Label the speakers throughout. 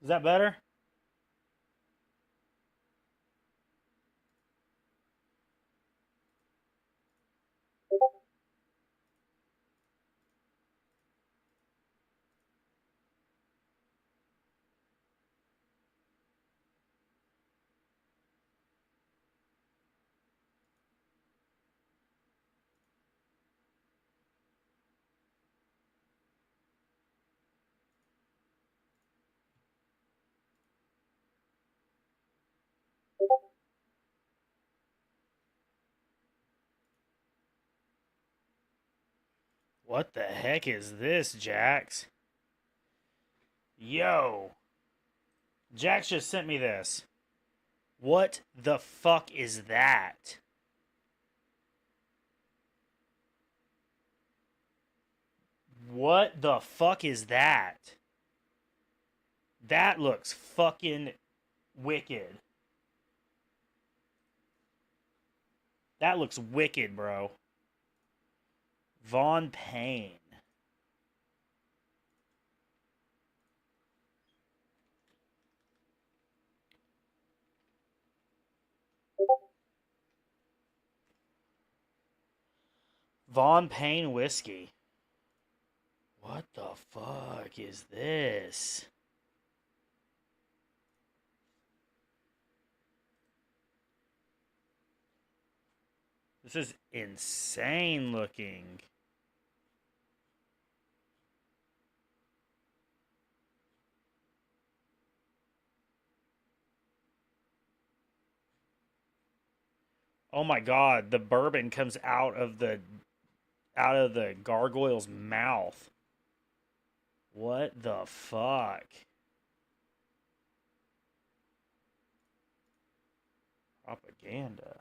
Speaker 1: Is that better? What the heck is this, Jax? Yo. Jax just sent me this. What the fuck is that? What the fuck is that? That looks fucking wicked. That looks wicked, bro. Von Payne. Von Payne whiskey. What the fuck is this? This is insane looking. Oh my god, the bourbon comes out of the gargoyle's mouth. What the fuck? Propaganda.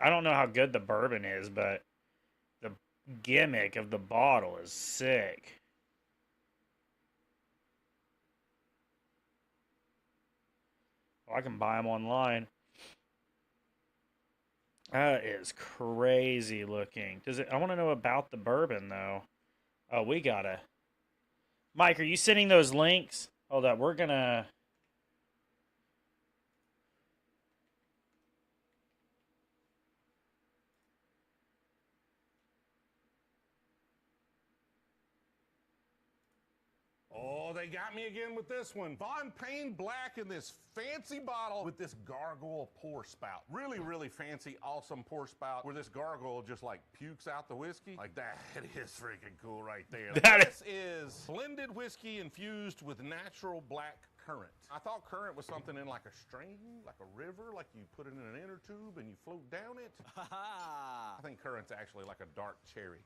Speaker 1: I don't know how good the bourbon is, but the gimmick of the bottle is sick. Oh, I can buy them online. That is crazy looking. I want to know about the bourbon though. Oh, we gotta. Mike, are you sending those links? Hold up, we're gonna.
Speaker 2: Oh, they got me again with this one. Von Payne Black in this fancy bottle with this gargoyle pour spout. Really, really fancy, awesome pour spout where this gargoyle just like pukes out the whiskey. Like that is freaking cool right there. This is blended whiskey infused with natural black currant. I thought currant was something in like a stream, like a river, like you put it in an inner tube and you float down it. I think currant's actually like a dark cherry.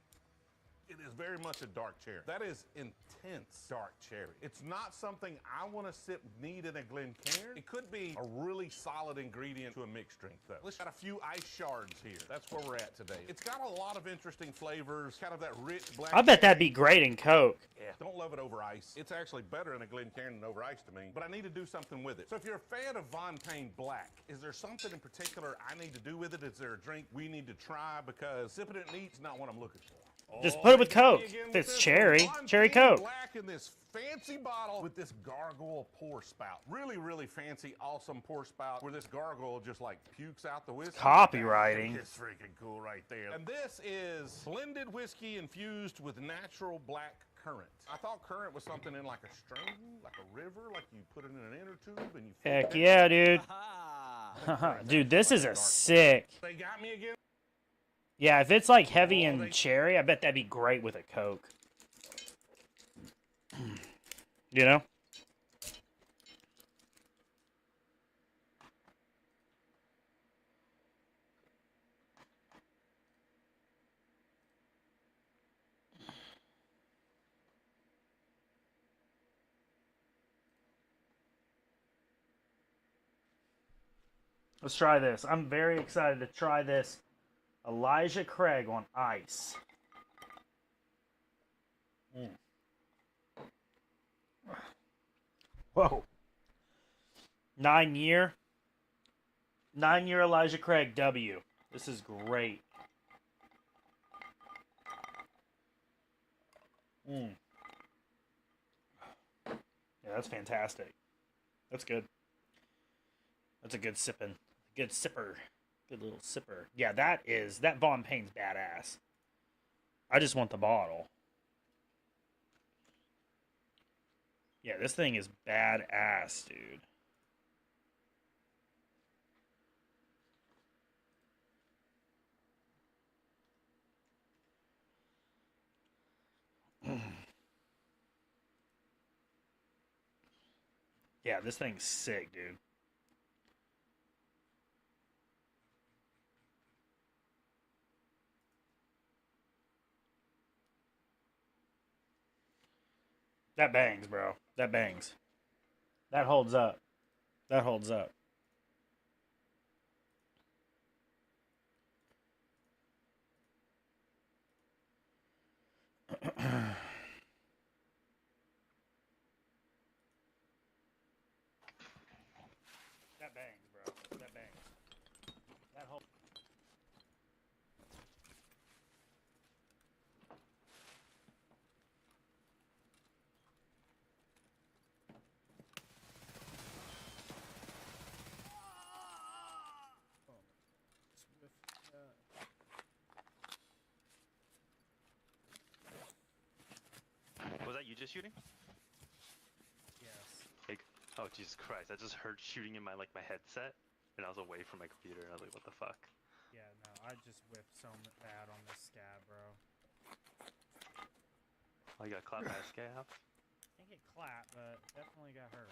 Speaker 2: It is very much a dark cherry. That is intense dark cherry. It's not something I want to sip neat in a Glencairn. It could be a really solid ingredient to a mixed drink, though. Let's got a few ice shards here. That's where we're at today. It's got a lot of interesting flavors, kind of that rich black.
Speaker 1: I bet that'd be great in Coke.
Speaker 2: Yeah, don't love it over ice. It's actually better in a Glencairn than over ice to me, but I need to do something with it. So if you're a fan of Von Payne Black, is there something in particular I need to do with it? Is there a drink we need to try? Because sipping it neat's not what I'm looking for.
Speaker 1: Just put it with Coke. If it's cherry, cherry Coke.
Speaker 2: Black in this fancy bottle with this gargoyle pour spout. Really, really fancy, awesome pour spout where this gargoyle just like pukes out the whiskey.
Speaker 1: Copywriting.
Speaker 2: It's freaking cool right there. And this is blended whiskey infused with natural black currant. I thought currant was something in like a stream, like a river, like you put it in an inner tube and you.
Speaker 1: Heck yeah, dude. Dude, this is a sick.
Speaker 2: They got me again.
Speaker 1: Yeah, if it's like heavy and cherry, I bet that'd be great with a Coke. You know? Let's try this. I'm very excited to try this Elijah Craig on ice. Whoa. 9 year Elijah Craig W. This is great. Yeah, that's fantastic. That's good. That's a good sipping. Good sipper. Good little sipper. Yeah, that Von Payne's badass. I just want the bottle. Yeah, this thing is badass, dude. Yeah, this thing's sick, dude. That bangs, bro. That bangs. That holds up. That holds up. That bangs, bro. That bangs. That whole.
Speaker 3: Was that you just shooting?
Speaker 1: Yes.
Speaker 3: Like, oh Jesus Christ! I just heard shooting in my headset, and I was away from my computer, and I was like, what the fuck?
Speaker 1: Yeah, no, I just whiffed so bad on this scab, bro.
Speaker 3: Oh, you got clapped by a scab?
Speaker 1: Didn't get clapped, but definitely got hurt.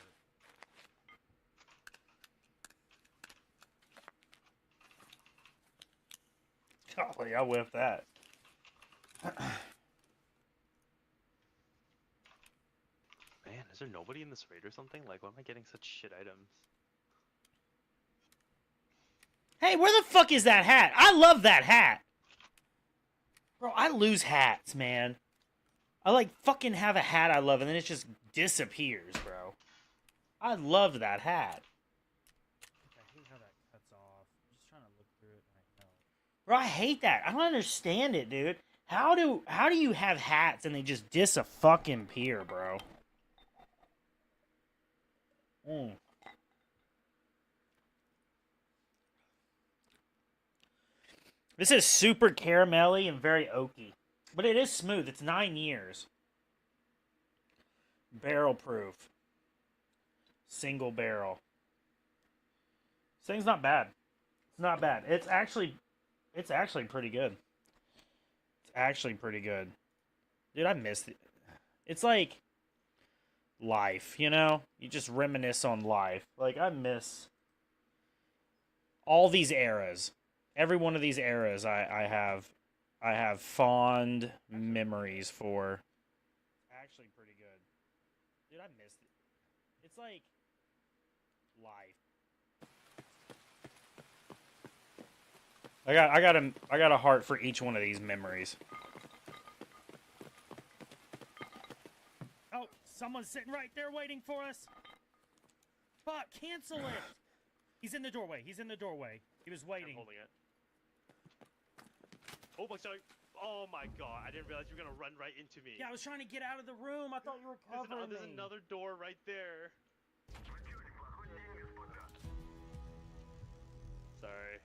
Speaker 1: Golly, I whiffed that.
Speaker 3: Man, is there nobody in this raid or something? Like, why am I getting such shit items?
Speaker 1: Hey, where the fuck is that hat? I love that hat. Bro, I lose hats, man. I like fucking have a hat I love and then it just disappears, bro. I loved that hat. I hate how that cuts off. I'm just trying to look through it right now. Bro, I hate that. I don't understand it, dude. How do you have hats and they just dis-a-fucking-peer, bro? This is super caramelly and very oaky. But it is smooth. It's 9 years. Barrel proof. Single barrel. This thing's not bad. It's not bad. It's actually pretty good. It's actually pretty good. Dude, I missed it. It's like life, you know? You just reminisce on life. Like, I miss all these eras. Every one of these eras I have fond memories for. Actually pretty good. Dude, I missed it. It's like life. I got a heart for each one of these memories. Oh, someone's sitting right there waiting for us. Fuck, cancel it. He's in the doorway. He's in the doorway. He was waiting.
Speaker 3: I'm holding it. Oh my sorry. Oh my god, I didn't realize you were gonna run right into me.
Speaker 1: Yeah, I was trying to get out of the room. I thought you were covering
Speaker 3: There's another door right there. Sorry.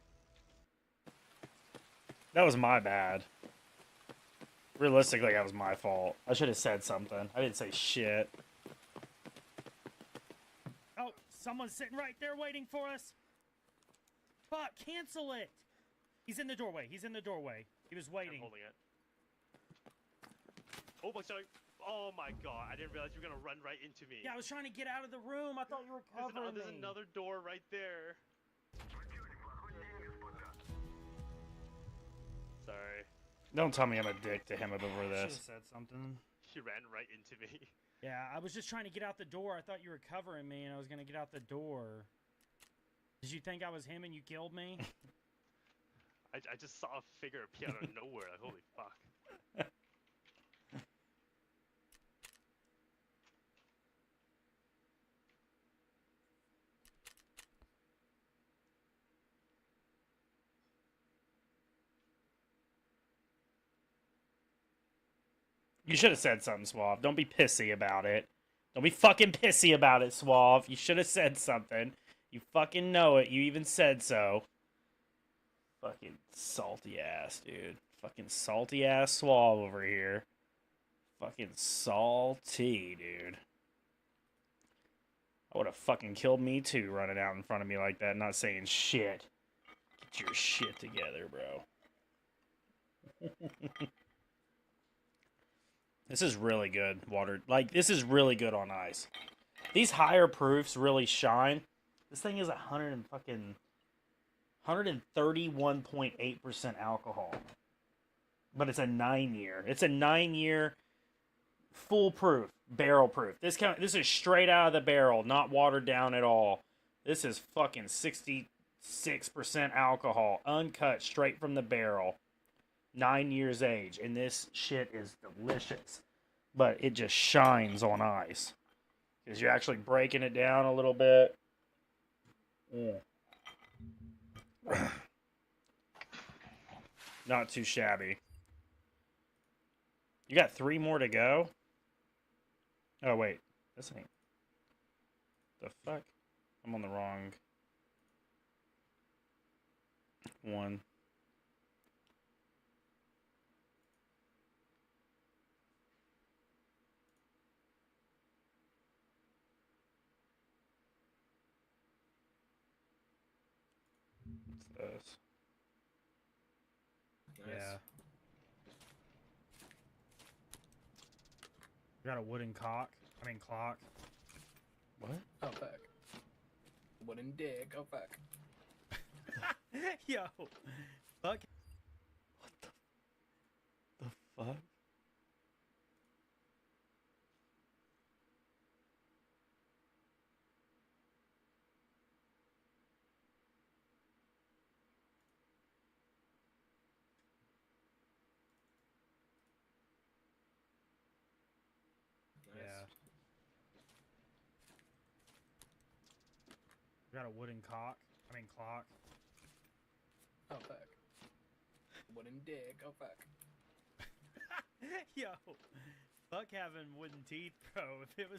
Speaker 1: That was my bad. Realistically, that was my fault. I should have said something. I didn't say shit. Oh, someone's sitting right there waiting for us. Fuck, cancel it. He's in the doorway. He's in the doorway. He was waiting.
Speaker 3: I'm holding it. Oh my sorry. Oh my god, I didn't realize you were gonna run right into me.
Speaker 1: Yeah, I was trying to get out of the room. I thought you were covering
Speaker 3: There's another door right there. Sorry.
Speaker 1: Don't tell me I'm a dick to him over this. Should have said something.
Speaker 3: She ran right into me.
Speaker 1: Yeah, I was just trying to get out the door. I thought you were covering me, and I was gonna get out the door. Did you think I was him and you killed me?
Speaker 3: I just saw a figure appear out of nowhere. Like, holy fuck.
Speaker 1: You should have said something, Swav. Don't be pissy about it. Don't be fucking pissy about it, Suave. You should have said something. You fucking know it. You even said so. Fucking salty ass, dude. Fucking salty ass Suave over here. Fucking salty, dude. I would have fucking killed me too, running out in front of me like that, not saying shit. Get your shit together, bro. This is really good, water. Like, this is really good on ice. These higher proofs really shine. This thing is 131.8% alcohol. But it's a 9-year. It's a 9-year foolproof, barrel proof. This is straight out of the barrel, not watered down at all. This is fucking 66% alcohol, uncut, straight from the barrel. 9 years age, and this shit is delicious. But it just shines on ice. Because you're actually breaking it down a little bit. Not too shabby. You got 3 more to go? Oh, wait. This ain't... The fuck? I'm on the wrong... one. What's this?
Speaker 4: Nice.
Speaker 1: Yeah. You got a wooden clock. What?
Speaker 4: Oh, fuck. Wooden dick. Oh, fuck.
Speaker 1: Yo. Fuck. What the fuck?
Speaker 4: Nice.
Speaker 1: Yeah. You got a wooden clock.
Speaker 4: Oh, fuck. Wooden dick. Oh, fuck.
Speaker 1: Yo. Fuck having wooden teeth, bro. If it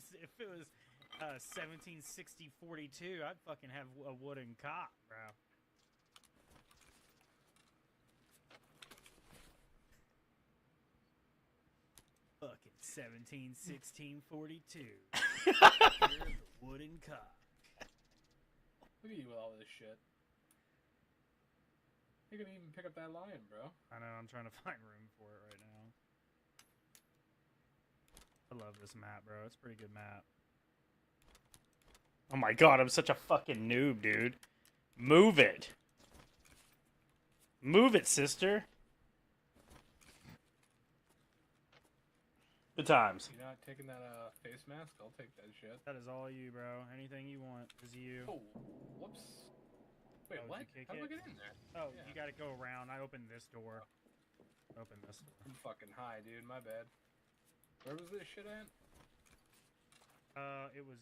Speaker 1: was 1760-42, I'd fucking have a wooden cock, bro. Fucking 1716-42. Here's a wooden cock.
Speaker 4: Look at you with all this shit. You can even pick up that lion, bro.
Speaker 1: I know, I'm trying to find room for it right now. I love this map, bro. It's a pretty good map. Oh my god, I'm such a fucking noob, dude. Move it. Move it, sister. Good times.
Speaker 4: You're not taking that face mask? I'll take that shit.
Speaker 1: That is all you, bro. Anything you want is you.
Speaker 4: Oh, whoops. Wait,
Speaker 1: Oh,
Speaker 4: what?
Speaker 1: did you kick
Speaker 4: How do I
Speaker 1: it?
Speaker 4: get in there?
Speaker 1: Oh,
Speaker 4: Yeah.
Speaker 1: you gotta go around. I opened this door. Open this door.
Speaker 4: I'm fucking high, dude. My bad. Where was this shit at?
Speaker 1: It was...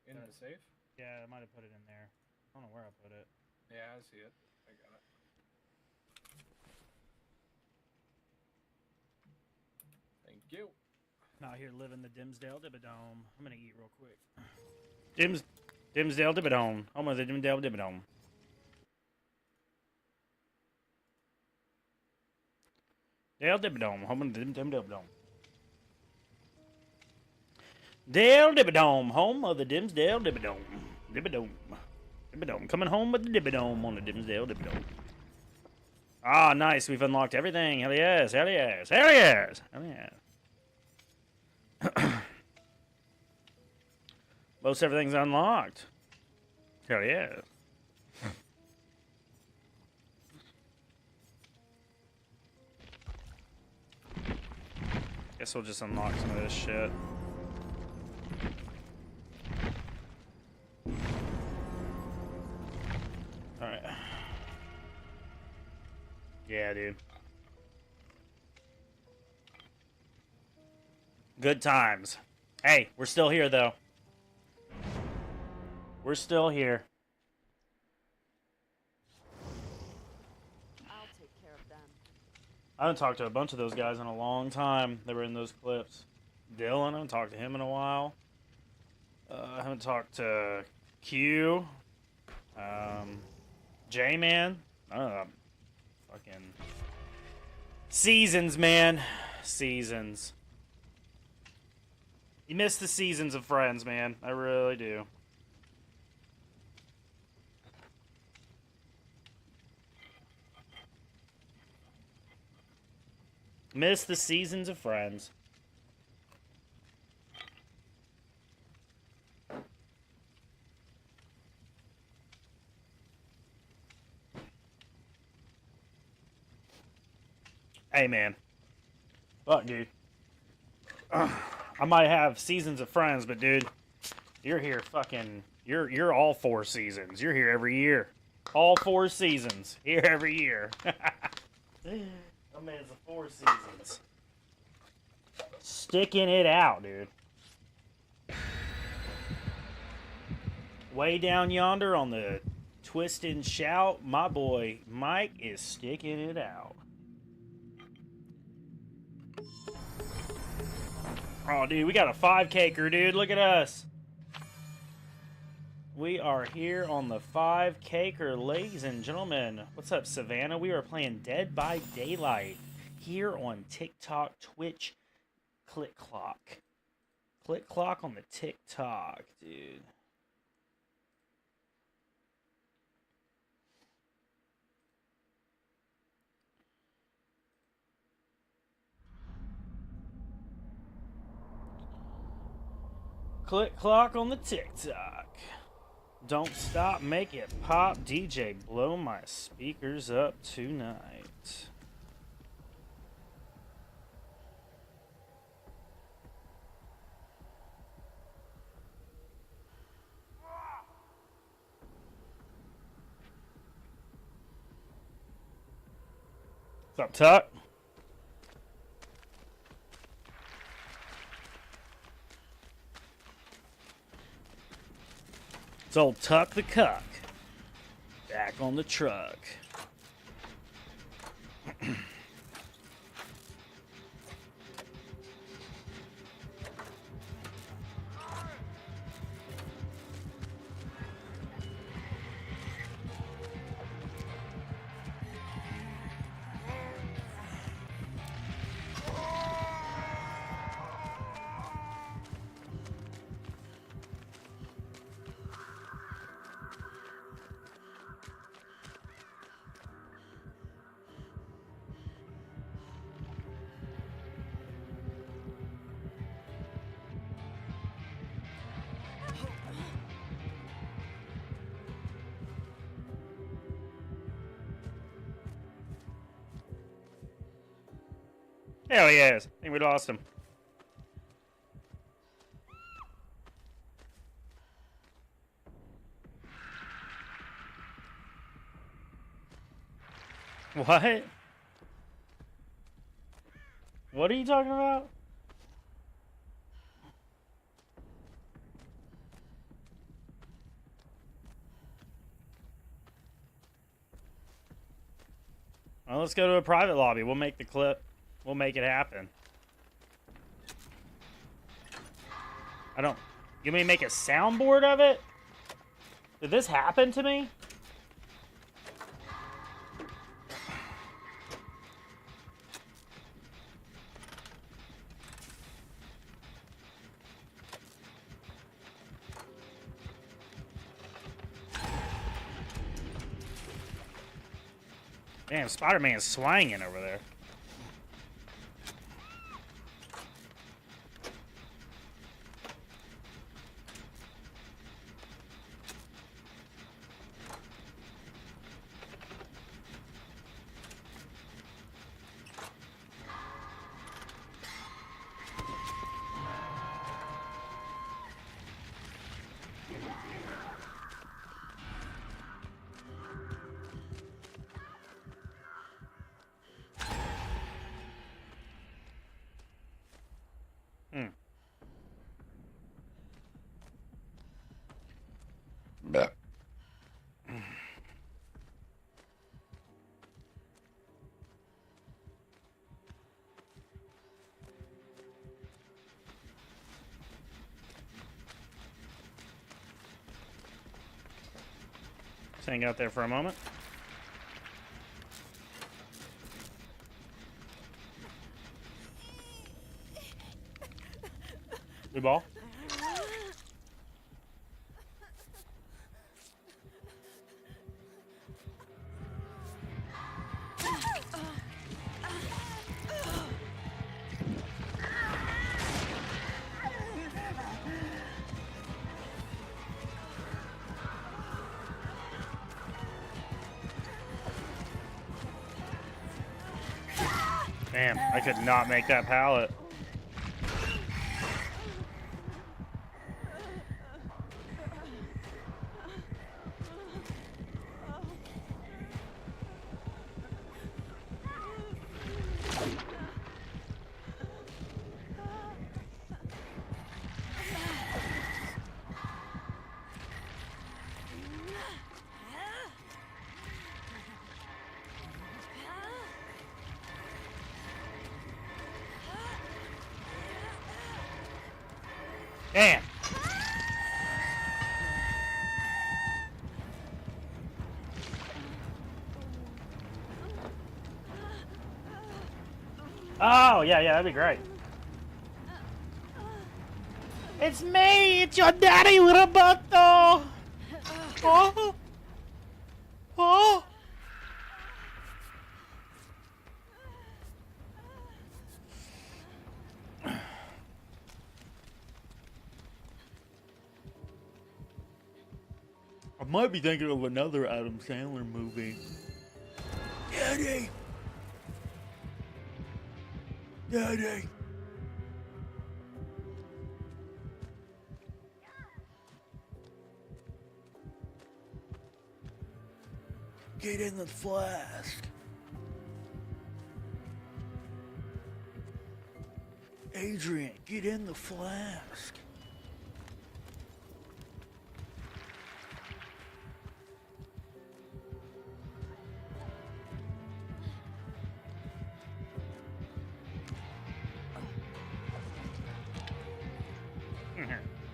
Speaker 4: In the safe?
Speaker 1: Yeah, I might have put it in there. I don't know where I put it.
Speaker 4: Yeah, I see it. I got it. Thank you.
Speaker 1: I'm out here living the Dimsdale Dibbadome. I'm gonna eat real quick. Dimsdale Dibbadome. Home of the Dimsdale Dibbadome. Dale Dibbadome. Home of the Dimsdale Dibbadome. Dale Dibbadome. Home of the Dimsdale Dibbadome. Dibbadome. Dibbadome. Coming home with the Dibbadome on the Dimsdale Dibbadome. Ah, nice. We've unlocked everything. Hell yes. Hell yes. Hell yes. Hell yes. Most everything's unlocked. Hell yeah. Guess we'll just unlock some of this shit. Alright. Yeah, dude. Good times. Hey, we're still here, though. We're still here.
Speaker 5: I'll take care of them.
Speaker 1: I haven't talked to a bunch of those guys in a long time. They were in those clips. Dylan, I haven't talked to him in a while. I haven't talked to Q. J-Man. Fucking seasons, man. Seasons. You miss the seasons of friends, man. I really do. Miss the seasons of friends. Hey, man. Fuck, dude. I might have seasons of friends, but dude, you're here fucking... You're all 4 seasons. You're here every year. All 4 seasons. Here every year. My man's the 4 seasons. Sticking it out, dude. Way down yonder on the twist and shout, my boy Mike is sticking it out. Oh, dude, we got a 5K-er, dude. Look at us. We are here on the 5K-er, ladies and gentlemen. What's up, Savannah? We are playing Dead by Daylight here on TikTok, Twitch, Click Clock. Click Clock on the TikTok, dude. Click Clock on the TikTok. Don't stop, make it pop. DJ, blow my speakers up tonight. What's up, Tuck? It's old Tuck the Cuck. Back on the truck. Hell yes. I think we lost him. What? What are you talking about? Well, let's go to a private lobby. We'll make the clip. We'll make it happen. I don't... You mean make a soundboard of it? Did this happen to me? Damn, Spider-Man's swinging over there. thing out there for a moment. Blue ball. Damn, I could not make that pallet. Damn. Oh, yeah, that'd be great. It's me! It's your daddy, Roberto! Oh! Oh! I might be thinking of another Adam Sandler movie. Daddy! Daddy! Get in the flask. Adrian, get in the flask.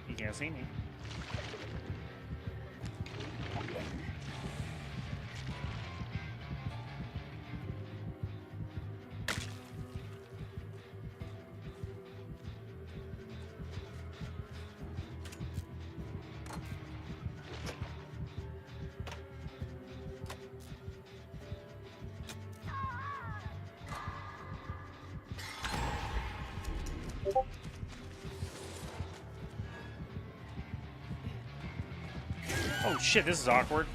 Speaker 1: You can't see me. Oh shit, this is awkward.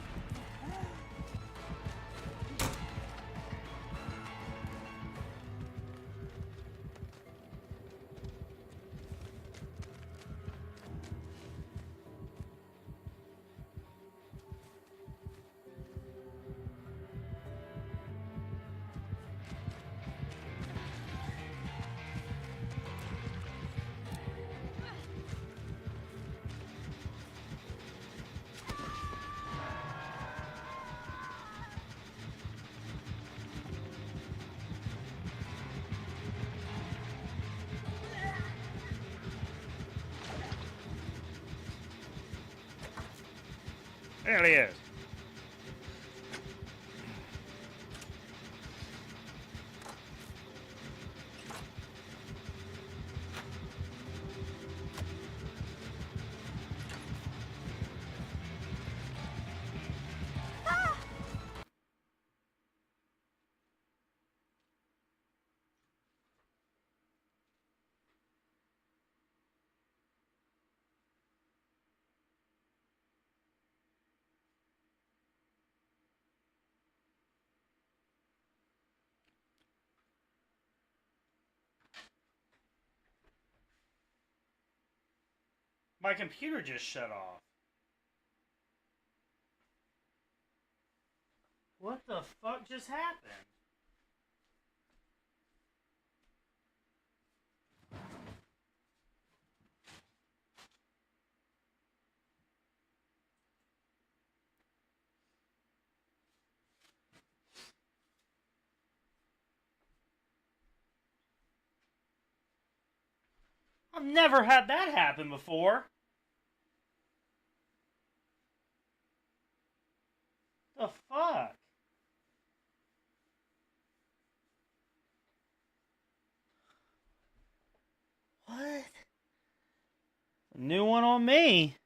Speaker 1: There he is. My computer just shut off. What the fuck just happened? I've never had that happen before. New one on me.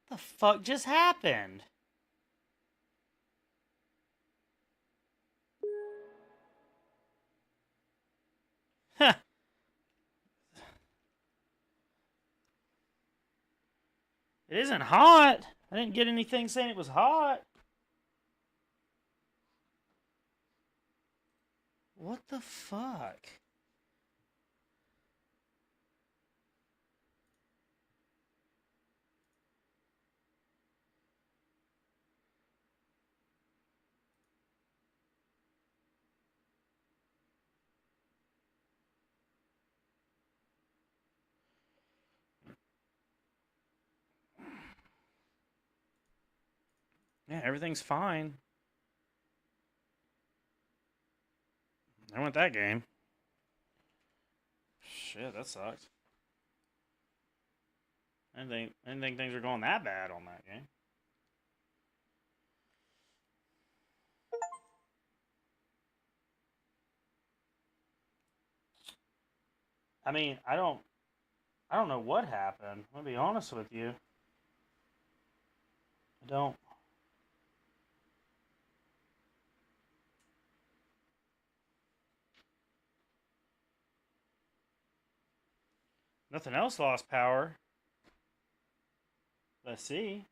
Speaker 1: What the fuck just happened? Huh. It isn't hot. I didn't get anything saying it was hot. What the fuck? Yeah, everything's fine. I went that game. Shit, that sucks. I didn't think things were going that bad on that game. I mean, I don't know what happened. I'm gonna be honest with you. I don't. Nothing else lost power. Let's see.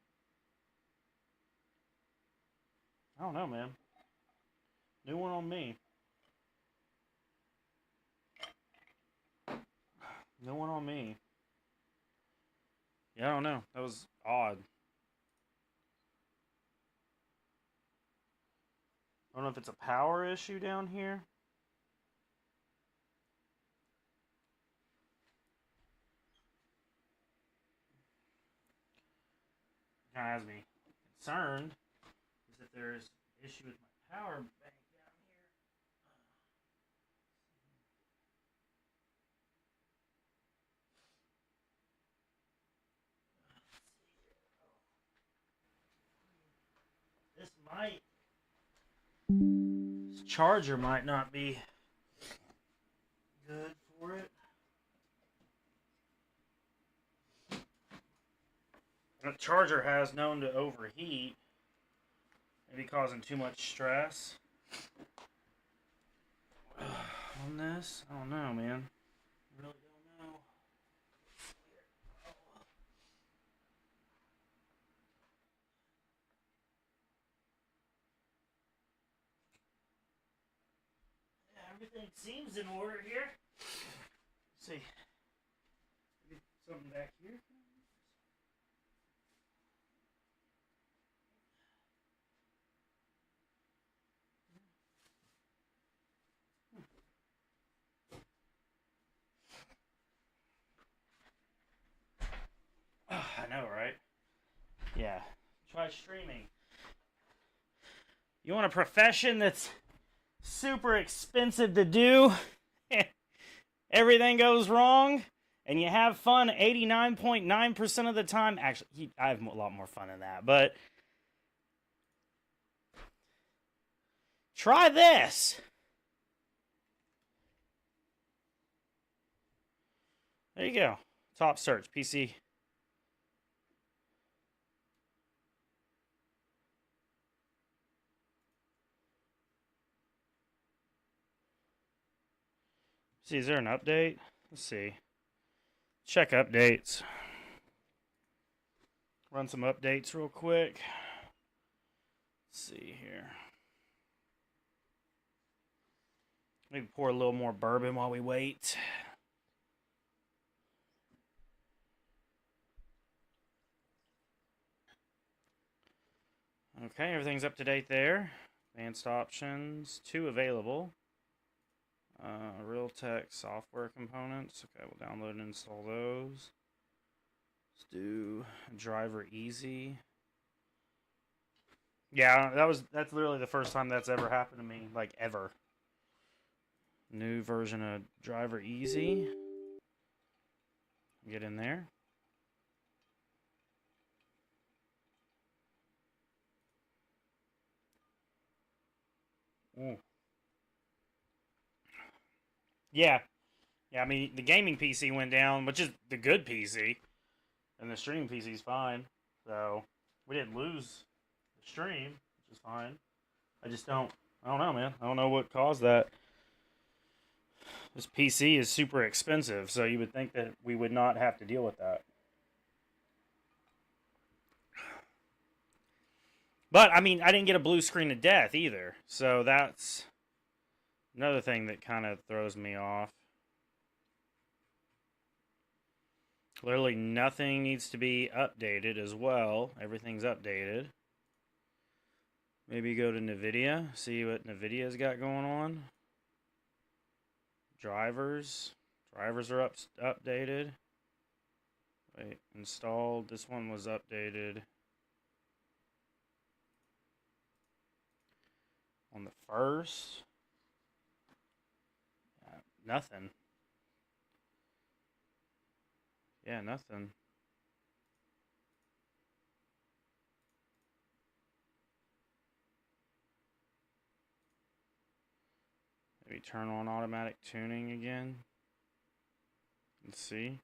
Speaker 1: I don't know, man. New one on me. No one on me. Yeah, I don't know. That was odd. I don't know if it's a power issue down here. Kind of has me concerned is that there's an issue with my power bank down here. This charger might not be good for it. The charger has known to overheat, maybe causing too much stress on this. I don't know, man. I really don't know. Yeah, everything seems in order here. Let's see. Maybe something back here. I know, right? Yeah. Try streaming. You want a profession that's super expensive to do? Everything goes wrong, and you have fun 89.9% of the time. Actually, I have a lot more fun than that, but try this. There you go. Top search, PC. See, is there an update? Let's see. Check updates. Run some updates real quick. Let's see here. Maybe pour a little more bourbon while we wait. Okay, everything's up to date there. Advanced options, 2 available. Realtek software components. Okay, we'll download and install those. Let's do driver easy. Yeah, that's literally the first time that's ever happened to me, like ever. New version of driver easy. Get in there. Ooh. Yeah, Yeah, I mean, the gaming PC went down, which is the good PC, and the stream PC is fine. So we didn't lose the stream, which is fine. I don't know, man. I don't know what caused that. This PC is super expensive, so you would think that we would not have to deal with that. But, I mean, I didn't get a blue screen of death either, so that's another thing that kind of throws me off. Literally nothing needs to be updated as well. Everything's updated. Maybe go to NVIDIA, see what NVIDIA's got going on. Drivers are updated. Wait, installed. This one was updated on the 1st. Nothing. Yeah, nothing. Maybe turn on automatic tuning again. Let's see.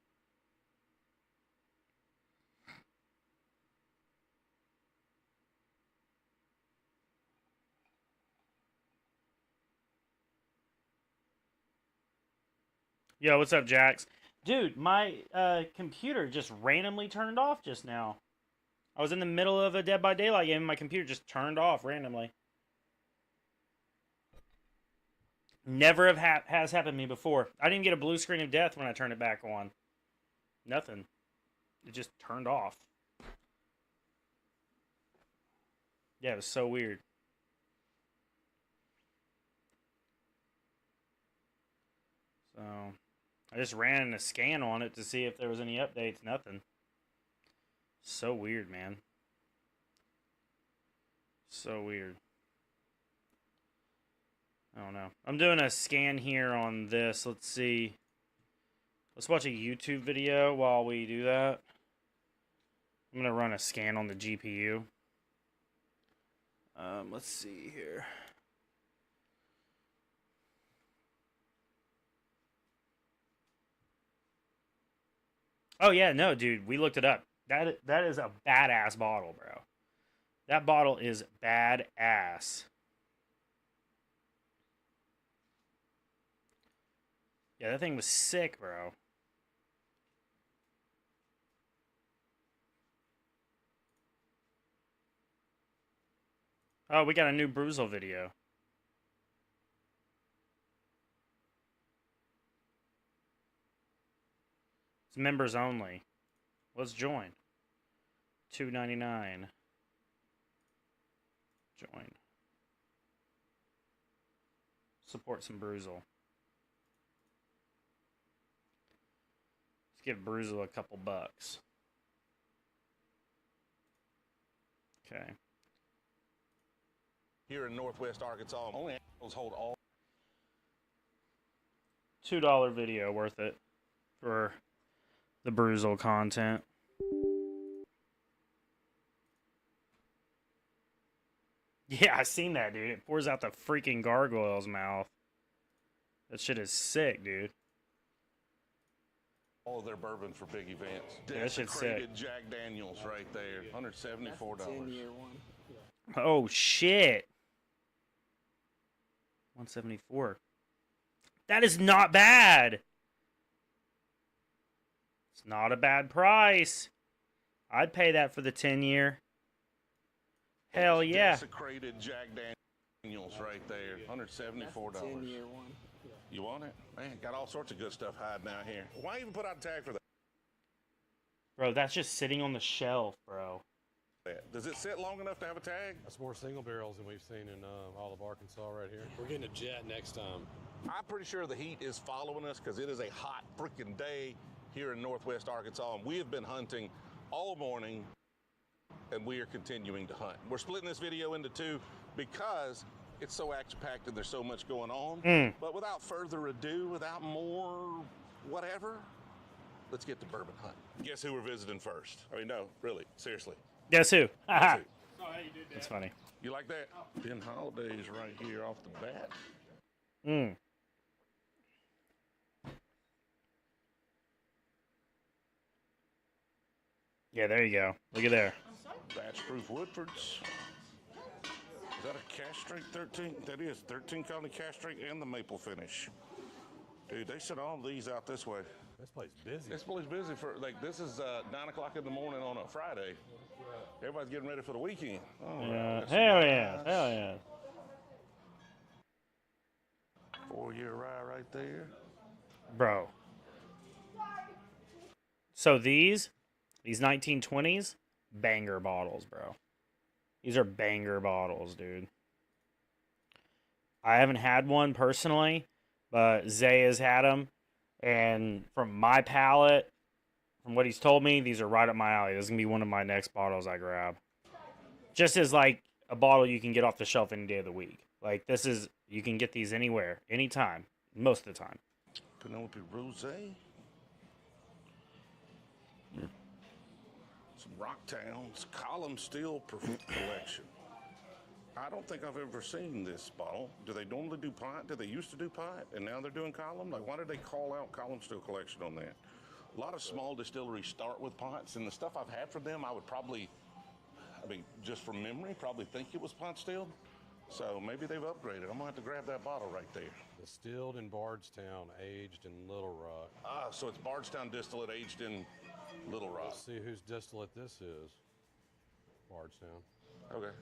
Speaker 1: Yo, what's up, Jax? Dude, my computer just randomly turned off just now. I was in the middle of a Dead by Daylight game and my computer just turned off randomly. Never has happened to me before. I didn't get a blue screen of death when I turned it back on. Nothing. It just turned off. Yeah, it was so weird. So, I just ran a scan on it to see if there was any updates. Nothing. So weird, man. So weird. I don't know. I'm doing a scan here on this. Let's see. Let's watch a YouTube video while we do that. I'm going to run a scan on the GPU. Let's see here. Oh, yeah, no, dude. We looked it up. That is a badass bottle, bro. That bottle is badass. Yeah, that thing was sick, bro. Oh, we got a new Bruzel video. It's members only. Let's join. $2.99. Join. Support some Bruzel. Let's give Bruzel a couple bucks. Okay.
Speaker 2: Here in Northwest Arkansas, only animals hold all.
Speaker 1: $2 video worth it for the Bruzel content. Yeah, I seen that, dude. It pours out the freaking gargoyle's mouth. That shit is sick, dude.
Speaker 2: All of their bourbon for big events.
Speaker 1: Yeah, that shit's sick.
Speaker 2: Jack Daniels right there, $174.
Speaker 4: 10-year one.
Speaker 1: Oh shit. 174. That is not bad. It's not a bad price. I'd pay that for the 10-year. Hell yeah.
Speaker 2: Desecrated Jack Daniels right there, $174.
Speaker 4: 10-year one.
Speaker 2: You want it? Man, got all sorts of good stuff hiding out here. Why even put out a tag for that?
Speaker 1: Bro, that's just sitting on the shelf, bro.
Speaker 2: Does it sit long enough to have a tag?
Speaker 5: That's more single barrels than we've seen in all of Arkansas right here. We're getting a jet next time.
Speaker 2: I'm pretty sure the heat is following us because it is a hot freaking day here in Northwest Arkansas, and we have been hunting all morning, and we are continuing to hunt. We're splitting this video into two because it's so action-packed and there's so much going on. But without further ado, without more whatever, let's get to bourbon hunt. Guess who we're visiting first? I mean, no, really, seriously.
Speaker 1: Guess who? Haha.
Speaker 4: Oh, how you did that?
Speaker 1: That's funny.
Speaker 2: You like that? Ben Holiday's right here off the bat.
Speaker 1: Yeah, there you go. Look at there.
Speaker 2: Batch-proof Woodfords. Is that a castrate 13? That is 13 colony castrate and the maple finish. Dude, they sent all these out this way.
Speaker 5: This place busy.
Speaker 2: This place busy for, like, this is 9 o'clock in the morning on a Friday. Everybody's getting ready for the weekend. Oh,
Speaker 1: Yeah. Hell yeah. Hell yeah.
Speaker 2: 4-year rye right there.
Speaker 1: Bro. So these 1920s, banger bottles, bro. These are banger bottles, dude. I haven't had one personally, but Zay has had them. And from my palate, from what he's told me, these are right up my alley. This is going to be one of my next bottles I grab. Just as like a bottle you can get off the shelf any day of the week. Like this is, you can get these anywhere, anytime, most of the time.
Speaker 2: Penelope Rosé. Some Rocktown's Column Steel Collection. I don't think I've ever seen this bottle. Do they normally do pint? Did they used to do pint and now they're doing column? Like, why did they call out Column Steel Collection on that? A lot of small distilleries start with pints, and the stuff I've had from them, I would probably, I mean, just from memory, probably think it was pint stilled. So maybe they've upgraded. I'm gonna have to grab that bottle right there.
Speaker 5: Distilled in Bardstown, aged in Little Rock.
Speaker 2: Ah, so it's Bardstown distillate aged in Little Rock.
Speaker 5: Let's see whose distillate this is. Bardstown.
Speaker 2: Okay.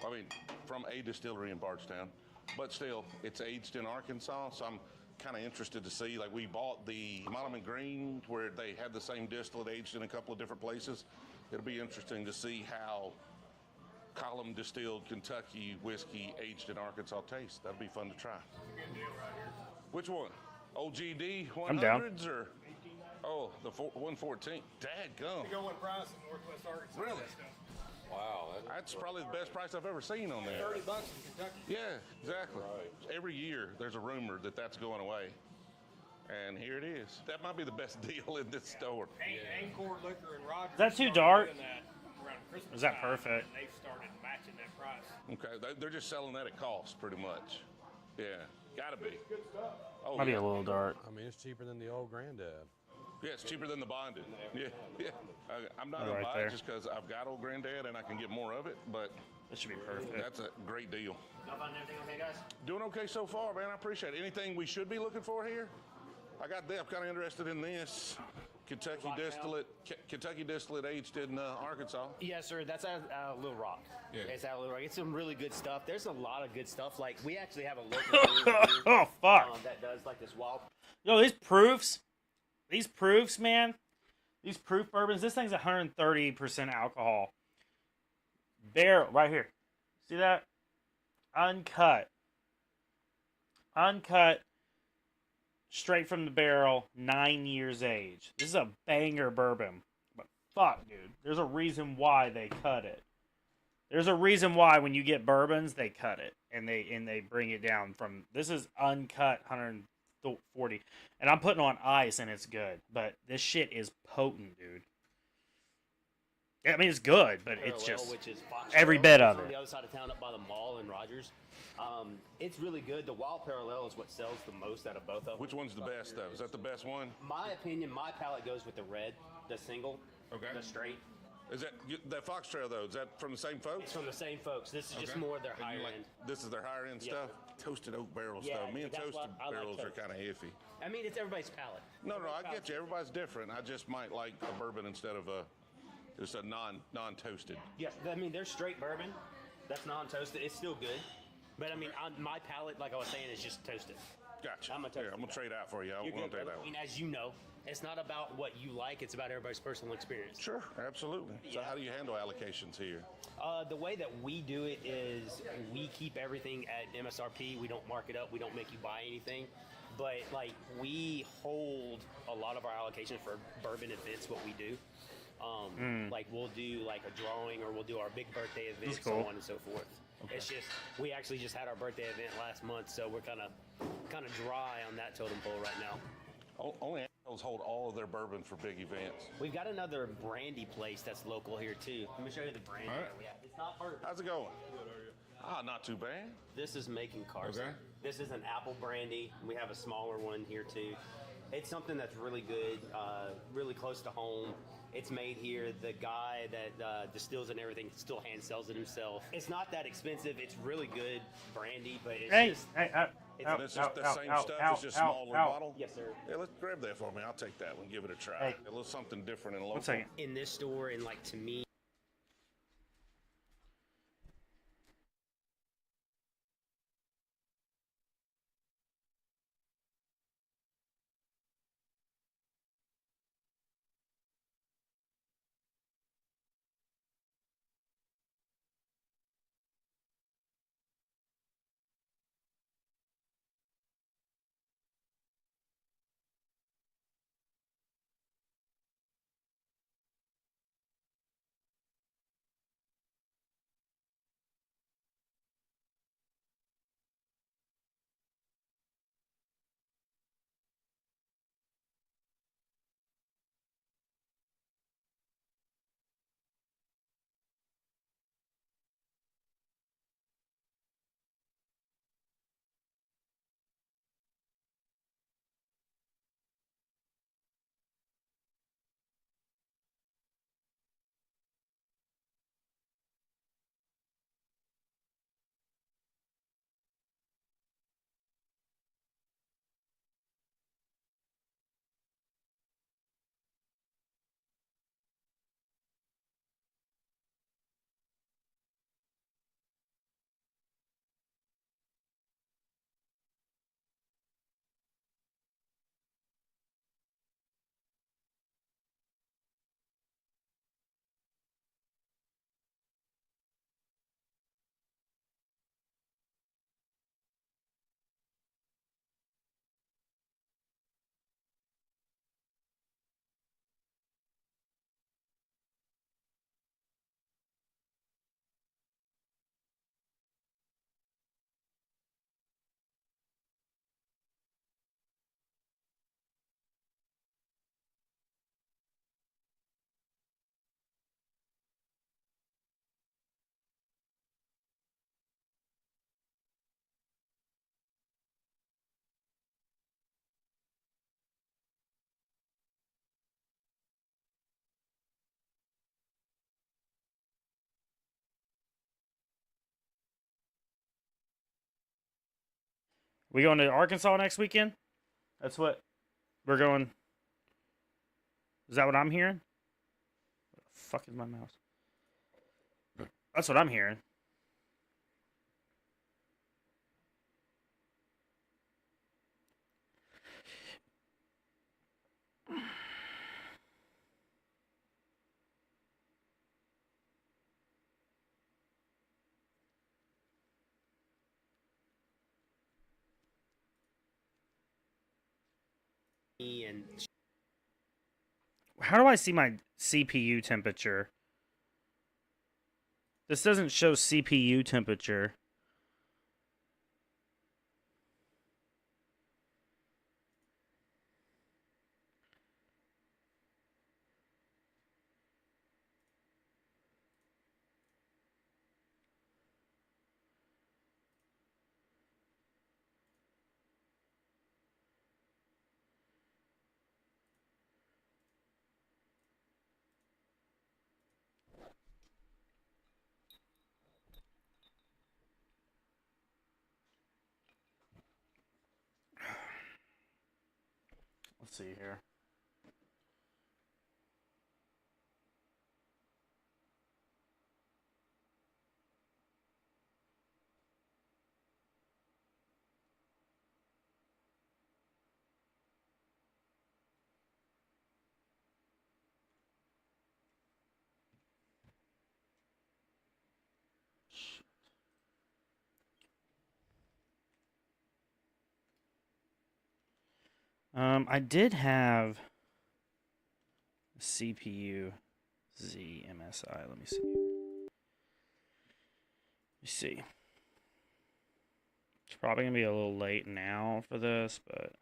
Speaker 2: I mean, from a distillery in Bardstown, but still, it's aged in Arkansas, so I'm kind of interested to see. Like, we bought the Monument Green, where they had the same distillate aged in a couple of different places. It'll be interesting to see how column distilled Kentucky whiskey aged in Arkansas tastes. That'll be fun to try. Which one? OGD 100s
Speaker 1: I'm down.
Speaker 2: or? Oh, the 114. Dadgum.
Speaker 4: Go one price in Northwest Arkansas.
Speaker 2: Really?
Speaker 5: Wow.
Speaker 2: That's probably the best price I've ever seen on there.
Speaker 4: $30 in Kentucky.
Speaker 2: Yeah, exactly.
Speaker 5: Right.
Speaker 2: Every year there's a rumor that that's going away. And here it is. That might be the best deal in this store.
Speaker 4: Anchor Liquor and Rogers.
Speaker 1: Is that too
Speaker 4: started
Speaker 1: dark?
Speaker 4: doing that around Christmas
Speaker 1: Is that
Speaker 4: time,
Speaker 1: perfect?
Speaker 4: And they've started matching that price.
Speaker 2: Okay, they're just selling that at cost pretty much. Yeah, gotta be.
Speaker 4: Good stuff.
Speaker 2: Oh,
Speaker 1: Might be
Speaker 2: yeah.
Speaker 1: a little dark.
Speaker 5: I mean, it's cheaper than the old granddad.
Speaker 2: Yeah, it's cheaper than the bonded. Yeah, yeah. I'm not
Speaker 1: Oh,
Speaker 2: gonna
Speaker 1: right
Speaker 2: buy
Speaker 1: there.
Speaker 2: it just because I've got old granddad and I can get more of it, but
Speaker 1: This should be perfect.
Speaker 2: that's a great deal.
Speaker 6: Y'all find everything okay, guys?
Speaker 2: Doing okay so far, man. I appreciate it. Anything we should be looking for here? I got that. I'm kind of interested in this. Kentucky distillate aged in Arkansas.
Speaker 6: Yes, sir. That's out of Little Rock.
Speaker 2: Yeah.
Speaker 6: It's out of Little Rock. It's some really good stuff. There's a lot of good stuff. Like, we actually have a local brewery here,
Speaker 1: Oh, fuck.
Speaker 6: that does like this wild.
Speaker 1: Yo, these proofs, man. These proof bourbons, this thing's 130% alcohol. Barrel, right here. See that? Uncut. Straight from the barrel, 9 years age. This is a banger bourbon. But fuck, dude. There's a reason why they cut it. There's a reason why when you get bourbons, they cut it. And they bring it down from, this is uncut 140. And I'm putting on ice and it's good. But this shit is potent, dude. I mean, it's good, but it's
Speaker 6: Parallel,
Speaker 1: just
Speaker 6: which is Fox
Speaker 1: every
Speaker 6: Trail.
Speaker 1: bit
Speaker 6: It's
Speaker 1: of
Speaker 6: on
Speaker 1: it.
Speaker 6: the other side of town, up by the mall in Rogers. It's really good. The Wild Parallel is what sells the most out of both of them.
Speaker 2: Which one's the best, though? Is that the best one?
Speaker 6: My opinion, my palate goes with the red, the single,
Speaker 2: Okay.
Speaker 6: the straight.
Speaker 2: Is that Fox Trail, though? Is that from the same folks?
Speaker 6: It's from the same folks. This is just
Speaker 2: Okay.
Speaker 6: more their
Speaker 2: And you
Speaker 6: higher
Speaker 2: like-
Speaker 6: end.
Speaker 2: This is their higher end
Speaker 6: Yeah.
Speaker 2: stuff? Toasted oak barrel
Speaker 6: Yeah,
Speaker 2: stuff. Me and
Speaker 6: that's
Speaker 2: toasted
Speaker 6: what I like
Speaker 2: barrels are
Speaker 6: toast.
Speaker 2: kind of iffy.
Speaker 6: I mean, it's everybody's palate.
Speaker 2: No, I
Speaker 6: Everybody's
Speaker 2: get
Speaker 6: palate.
Speaker 2: you. Everybody's different. I just might like a bourbon instead of just a non-toasted.
Speaker 6: Yeah, I mean, they're straight bourbon. That's non-toasted. It's still good. But I mean, my palate, like I was saying, is just toasted.
Speaker 2: Gotcha.
Speaker 6: I'm a toasted
Speaker 2: I'm gonna
Speaker 6: guy.
Speaker 2: trade out for you. I
Speaker 6: You're
Speaker 2: won't
Speaker 6: good,
Speaker 2: take
Speaker 6: brother.
Speaker 2: that
Speaker 6: I
Speaker 2: one.
Speaker 6: mean, as you know, it's not about what you like. It's about everybody's personal experience.
Speaker 2: Sure, absolutely. So
Speaker 6: Yeah.
Speaker 2: how do you handle allocations here?
Speaker 6: The way that we do it is we keep everything at MSRP. We don't mark it up. We don't make you buy anything. But like, we hold a lot of our allocations for bourbon events. What we do, like we'll do like a drawing, or we'll do our big birthday event,
Speaker 1: That's cool.
Speaker 6: so on and so forth. It's just, we actually just had our birthday event last month, so we're kind of dry on that totem pole right now.
Speaker 2: Only assholes hold all of their bourbon for big events.
Speaker 6: We've got another brandy place that's local here too. Let me show you the brandy
Speaker 2: All right.
Speaker 6: that we have. It's not perfect.
Speaker 2: How's it going? Ah, not too bad.
Speaker 6: This is Macon Carson.
Speaker 2: Okay.
Speaker 6: This is an apple brandy. We have a smaller one here too. It's something that's really good, really close to home. It's made here. The guy that distills and everything still hand sells it himself. It's not that expensive. It's really good brandy, but it's just. It's
Speaker 2: And it's just the same stuff. It's just smaller bottle.
Speaker 6: Yes, sir.
Speaker 2: Yeah, let's grab that for me. I'll take that one. Give it a try.
Speaker 1: Hey.
Speaker 2: A little something different and local.
Speaker 1: 1 second.
Speaker 6: In this store, and like to me.
Speaker 1: We going to Arkansas next weekend? That's what we're going. Is that what I'm hearing? What the fuck is my mouse? That's what I'm hearing.
Speaker 6: And
Speaker 1: How do I see my CPU temperature? This doesn't show CPU temperature. Let's see here. I did have a CPU Z MSI. Let me see. It's probably gonna be a little late now for this, but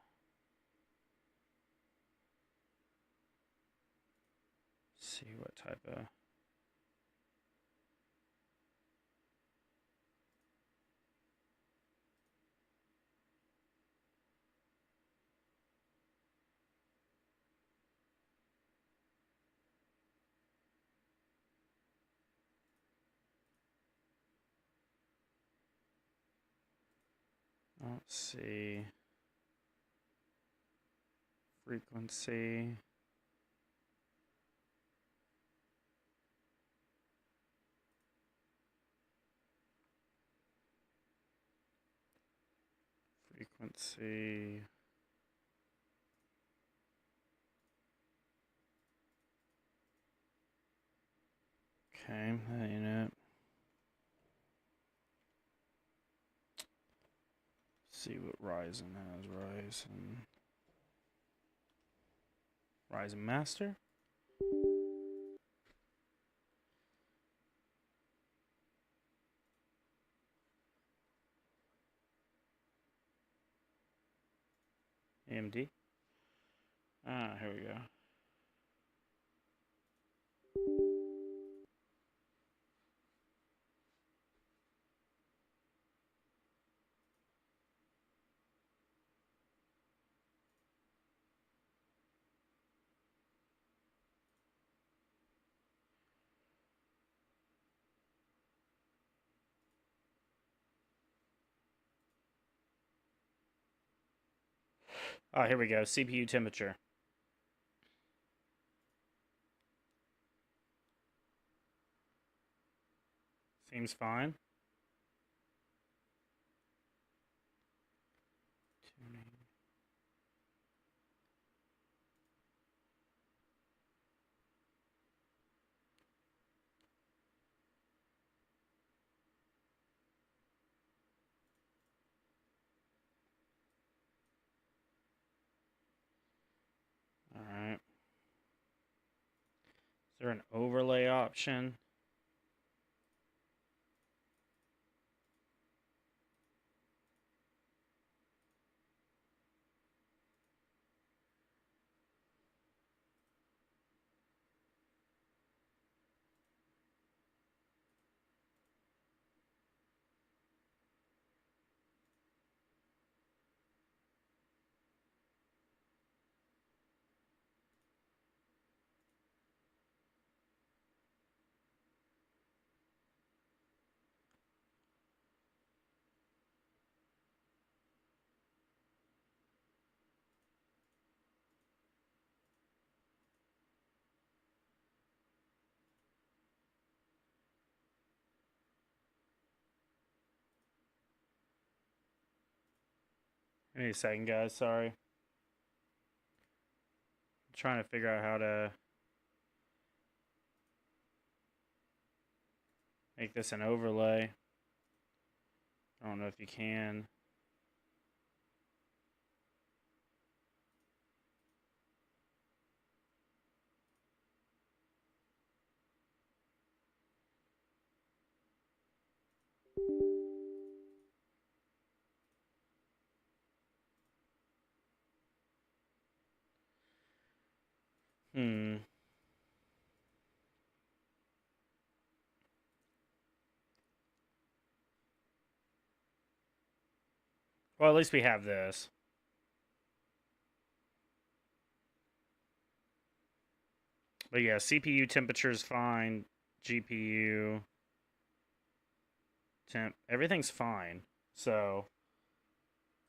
Speaker 1: let's see what type of. let's see. Frequency. Frequency. Okay, that ain't it. See what Ryzen has. Ryzen Master. AMD. Ah, here we go. Oh, here we go. CPU temperature. Seems fine. Tuning. All right. Is there an overlay option? Give me a second, guys. Sorry. I'm trying to figure out how to make this an overlay. I don't know if you can. Well, at least we have this. But yeah, CPU temperature is fine. GPU temp, everything's fine. So,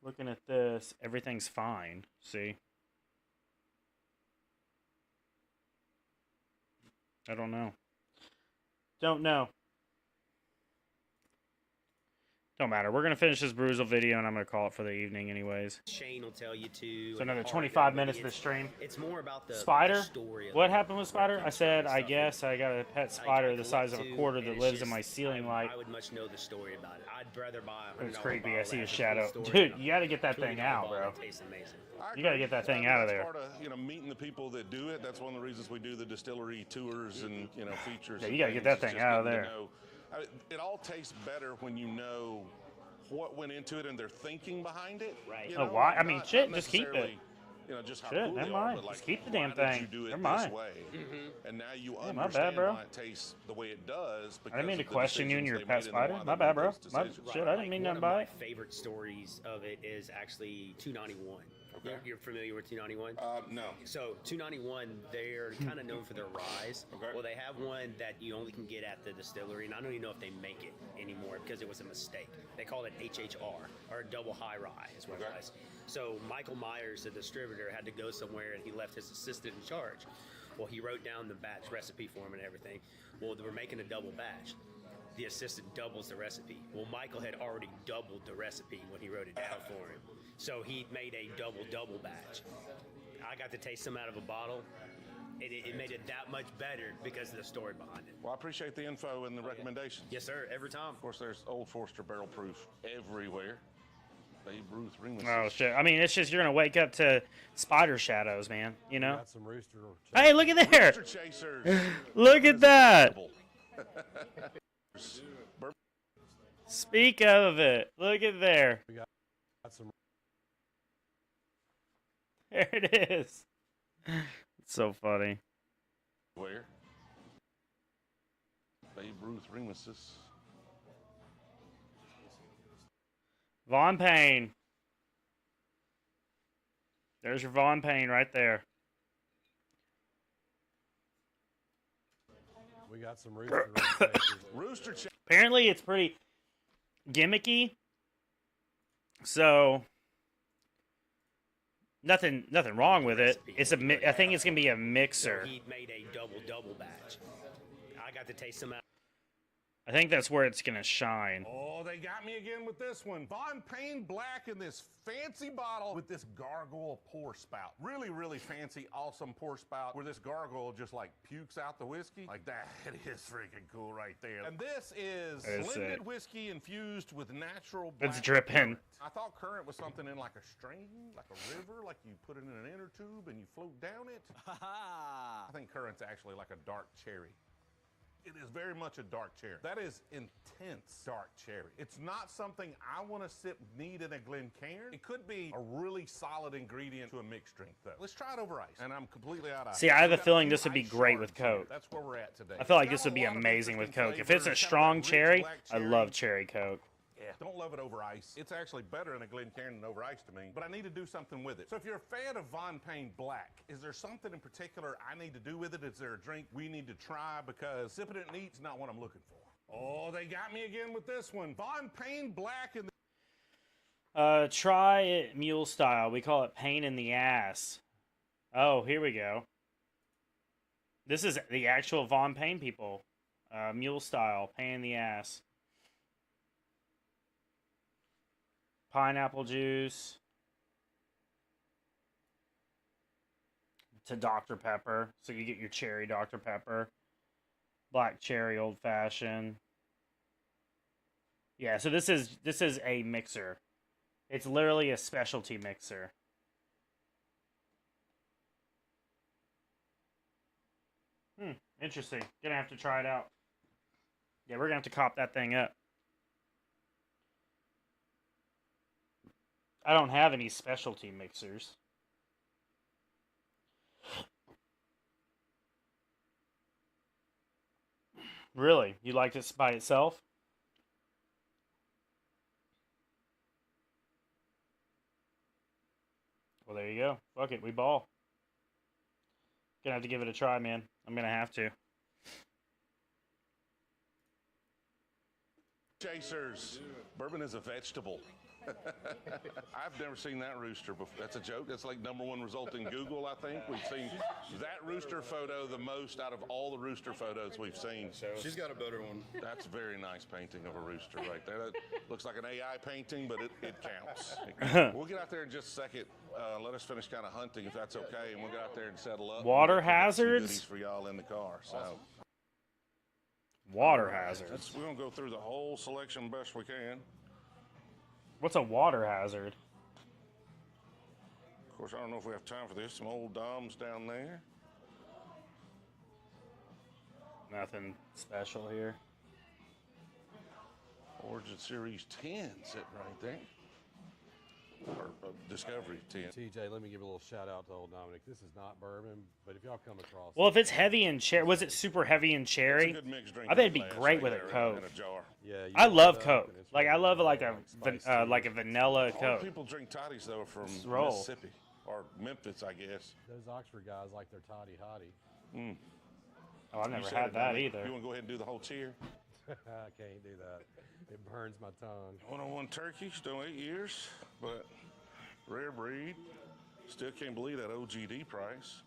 Speaker 1: looking at this, everything's fine. See? I don't know. Don't know. Don't matter. We're going to finish this Bruzel video, and I'm going to call it for the evening anyways.
Speaker 6: Shane will tell you to.
Speaker 1: So another 25 minutes of the stream.
Speaker 6: It's more about the
Speaker 1: Spider?
Speaker 6: story of
Speaker 1: What happened with Spider? I said, I guess I got a pet spider the size of a quarter that lives in my ceiling light.
Speaker 6: I would much know the story about it. I'd rather buy a
Speaker 1: It's
Speaker 6: $100
Speaker 1: creepy. I
Speaker 6: bottle
Speaker 1: see a
Speaker 6: that has a
Speaker 1: shadow.
Speaker 6: full story
Speaker 1: Dude,
Speaker 6: about
Speaker 1: you got to get that
Speaker 6: $20
Speaker 1: thing out,
Speaker 6: bottle
Speaker 1: bro.
Speaker 6: that tastes amazing.
Speaker 1: You got to get that thing out of there.
Speaker 2: That's part of, meeting the people that do it. That's one of the reasons we do the distillery tours and, features.
Speaker 1: Yeah, you got to get that thing out of there.
Speaker 2: It all tastes better when you know what went into it and their thinking behind it.
Speaker 6: Right.
Speaker 1: Oh, why? I mean, shit, just keep it.
Speaker 2: Just how
Speaker 1: Shit,
Speaker 2: cool
Speaker 1: never
Speaker 2: they are,
Speaker 1: mind.
Speaker 2: but,
Speaker 1: Just keep the
Speaker 2: why
Speaker 1: damn
Speaker 2: did
Speaker 1: thing.
Speaker 2: you do it
Speaker 1: Never
Speaker 2: this
Speaker 1: mind.
Speaker 2: way? And now you
Speaker 1: Yeah, my
Speaker 2: understand
Speaker 1: bad, bro.
Speaker 2: why it tastes the way it does.
Speaker 1: I didn't mean to
Speaker 2: because of the
Speaker 1: question you and your
Speaker 2: decisions
Speaker 1: pet
Speaker 2: they made and
Speaker 1: spider.
Speaker 2: why
Speaker 1: My
Speaker 2: they
Speaker 1: bad,
Speaker 2: made
Speaker 1: bro.
Speaker 2: those decisions.
Speaker 1: Shit, I didn't mean nothing by
Speaker 6: One
Speaker 1: it.
Speaker 6: of my favorite stories of it is actually 291.
Speaker 2: Okay.
Speaker 6: You're familiar with 291?
Speaker 2: No.
Speaker 6: So 291, they're kind of known for their ryes.
Speaker 2: Okay.
Speaker 6: Well, they have one that you only can get at the distillery, and I don't even know if they make it anymore because it was a mistake. They call it HHR, or double high rye is what
Speaker 2: Okay.
Speaker 6: it was. So Michael Myers, the distributor, had to go somewhere, and he left his assistant in charge. Well, he wrote down the batch recipe for him and everything. Well, they were making a double batch. The assistant doubles the recipe. Well, Michael had already doubled the recipe when he wrote it down for him. So he made a double batch. I got to taste some out of a bottle. It made it that much better because of the story behind it.
Speaker 2: Well, I appreciate the info and the recommendations.
Speaker 6: Yes, sir. Every time.
Speaker 2: Of course, there's Old Forester barrel proof everywhere. Babe Ruth ringless.
Speaker 1: Oh shit! I mean, it's just you're gonna wake up to spider shadows, man. You know.
Speaker 5: Got some rooster.
Speaker 1: Hey, look at there!
Speaker 2: Rooster chasers.
Speaker 1: Look at that!
Speaker 2: Bourbon
Speaker 1: Speak of it. Look at there.
Speaker 5: Got some.
Speaker 1: There it is. It's so funny.
Speaker 2: Where? Babe Ruth ringlesses.
Speaker 1: Von Payne. There's your Von Payne right there.
Speaker 5: We got some rooster. chasers.
Speaker 2: Rooster chasers.
Speaker 1: Apparently, it's pretty gimmicky. So nothing wrong with it. It's I think it's gonna be a mixer.
Speaker 6: He made a double batch. I got to taste some out.
Speaker 1: I think that's where it's gonna shine.
Speaker 2: Oh, they got me again with this one. Von Payne Black in this fancy bottle with this gargoyle pour spout. Really, really fancy, awesome pour spout where this gargoyle just like pukes out the whiskey. Like that is freaking cool right there. And this is
Speaker 1: That is
Speaker 2: blended
Speaker 1: sick.
Speaker 2: whiskey infused with natural
Speaker 1: It's
Speaker 2: black
Speaker 1: dripping.
Speaker 2: currant. I thought currant was something in like a stream, like a river, like you put it in an inner tube and you float down it. I think currant's actually like a dark cherry. It is very much a dark cherry. That is intense dark cherry. It's not something I want to sip neat in a Glencairn. It could be a really solid ingredient to a mixed drink, though. Let's try it over ice. And I'm completely out of
Speaker 1: See, I have
Speaker 2: We
Speaker 1: a
Speaker 2: got
Speaker 1: feeling
Speaker 2: few
Speaker 1: this would be
Speaker 2: ice
Speaker 1: great with
Speaker 2: shards here.
Speaker 1: Coke.
Speaker 2: That's where we're at today.
Speaker 1: I feel like
Speaker 2: It's
Speaker 1: this
Speaker 2: got
Speaker 1: would be
Speaker 2: a lot of
Speaker 1: amazing with
Speaker 2: interesting
Speaker 1: Coke. If it's
Speaker 2: flavors.
Speaker 1: a
Speaker 2: It's got
Speaker 1: strong
Speaker 2: that rich
Speaker 1: cherry,
Speaker 2: black
Speaker 1: I love cherry Coke.
Speaker 2: Yeah, don't love it over ice. It's actually better in a Glencairn than over ice to me, but I need to do something with it. So if you're a fan of Von Payne Black, is there something in particular I need to do with it? Is there a drink we need to try? Because sipping it neat is not what I'm looking for. Oh, they got me again with this one. Von Payne Black in the
Speaker 1: Try it mule style. We call it pain in the ass. Oh, here we go. This is the actual Von Payne people. Mule style, pain in the ass. Pineapple juice. To Dr. Pepper. So you get your cherry Dr. Pepper. Black cherry old fashioned. Yeah, so this is a mixer. It's literally a specialty mixer. Interesting. Gonna have to try it out. Yeah, we're gonna have to cop that thing up. I don't have any specialty mixers. Really? You like this by itself? Well, there you go. Fuck it, we ball. Gonna have to give it a try, man. I'm gonna have to.
Speaker 2: chasers. Bourbon is a vegetable. I've never seen that rooster before. That's a joke. That's like #1 result in Google, I think. We've seen that rooster photo the most out of all the rooster photos we've seen.
Speaker 7: She's got a better one.
Speaker 2: That's a very nice painting of a rooster right there. That looks like an AI painting, but it counts. We'll get out there in just a second. Let us finish kind of hunting, if that's okay, and we'll get out there and settle up.
Speaker 1: Water
Speaker 2: We'll get some
Speaker 1: hazards?
Speaker 2: goodies for y'all in the car. So
Speaker 1: Water hazards.
Speaker 2: we're gonna go through the whole selection best we can.
Speaker 1: What's a water hazard?
Speaker 2: Of course, I don't know if we have time for this. Some old Doms down there.
Speaker 1: Nothing special here.
Speaker 2: Origin Series 10 sitting right there. Or Discovery 10.
Speaker 5: TJ, let me give a little shout out to old Dominic. This is not bourbon, but if y'all come across
Speaker 1: Well,
Speaker 5: it,
Speaker 1: if it's heavy in cherry, was it super heavy in
Speaker 2: It's a
Speaker 1: cherry?
Speaker 2: good mixed drink.
Speaker 1: I bet it'd
Speaker 2: in
Speaker 1: be
Speaker 2: glass
Speaker 1: great
Speaker 2: right
Speaker 1: with a
Speaker 2: there
Speaker 1: Coke.
Speaker 2: In a jar.
Speaker 5: yeah, you
Speaker 1: I
Speaker 5: mix
Speaker 1: love
Speaker 5: it up
Speaker 1: Coke.
Speaker 5: and it's
Speaker 1: Like I
Speaker 5: really
Speaker 1: love
Speaker 5: good.
Speaker 1: like a
Speaker 5: Spice tea.
Speaker 1: like a vanilla
Speaker 2: All
Speaker 1: Coke.
Speaker 2: people drink toddies though from
Speaker 1: Roll.
Speaker 2: Mississippi. or Memphis, I guess.
Speaker 5: Those Oxford guys like their toddy hottie.
Speaker 1: Oh, I've
Speaker 2: You
Speaker 1: never
Speaker 2: said
Speaker 1: had
Speaker 2: it,
Speaker 1: that
Speaker 2: Dominic.
Speaker 1: either.
Speaker 2: You want to go ahead and do the whole cheer?
Speaker 5: I can't do that. It burns my tongue.
Speaker 2: 101 turkey, still 8 years, but rare breed. Still can't believe that OGD price.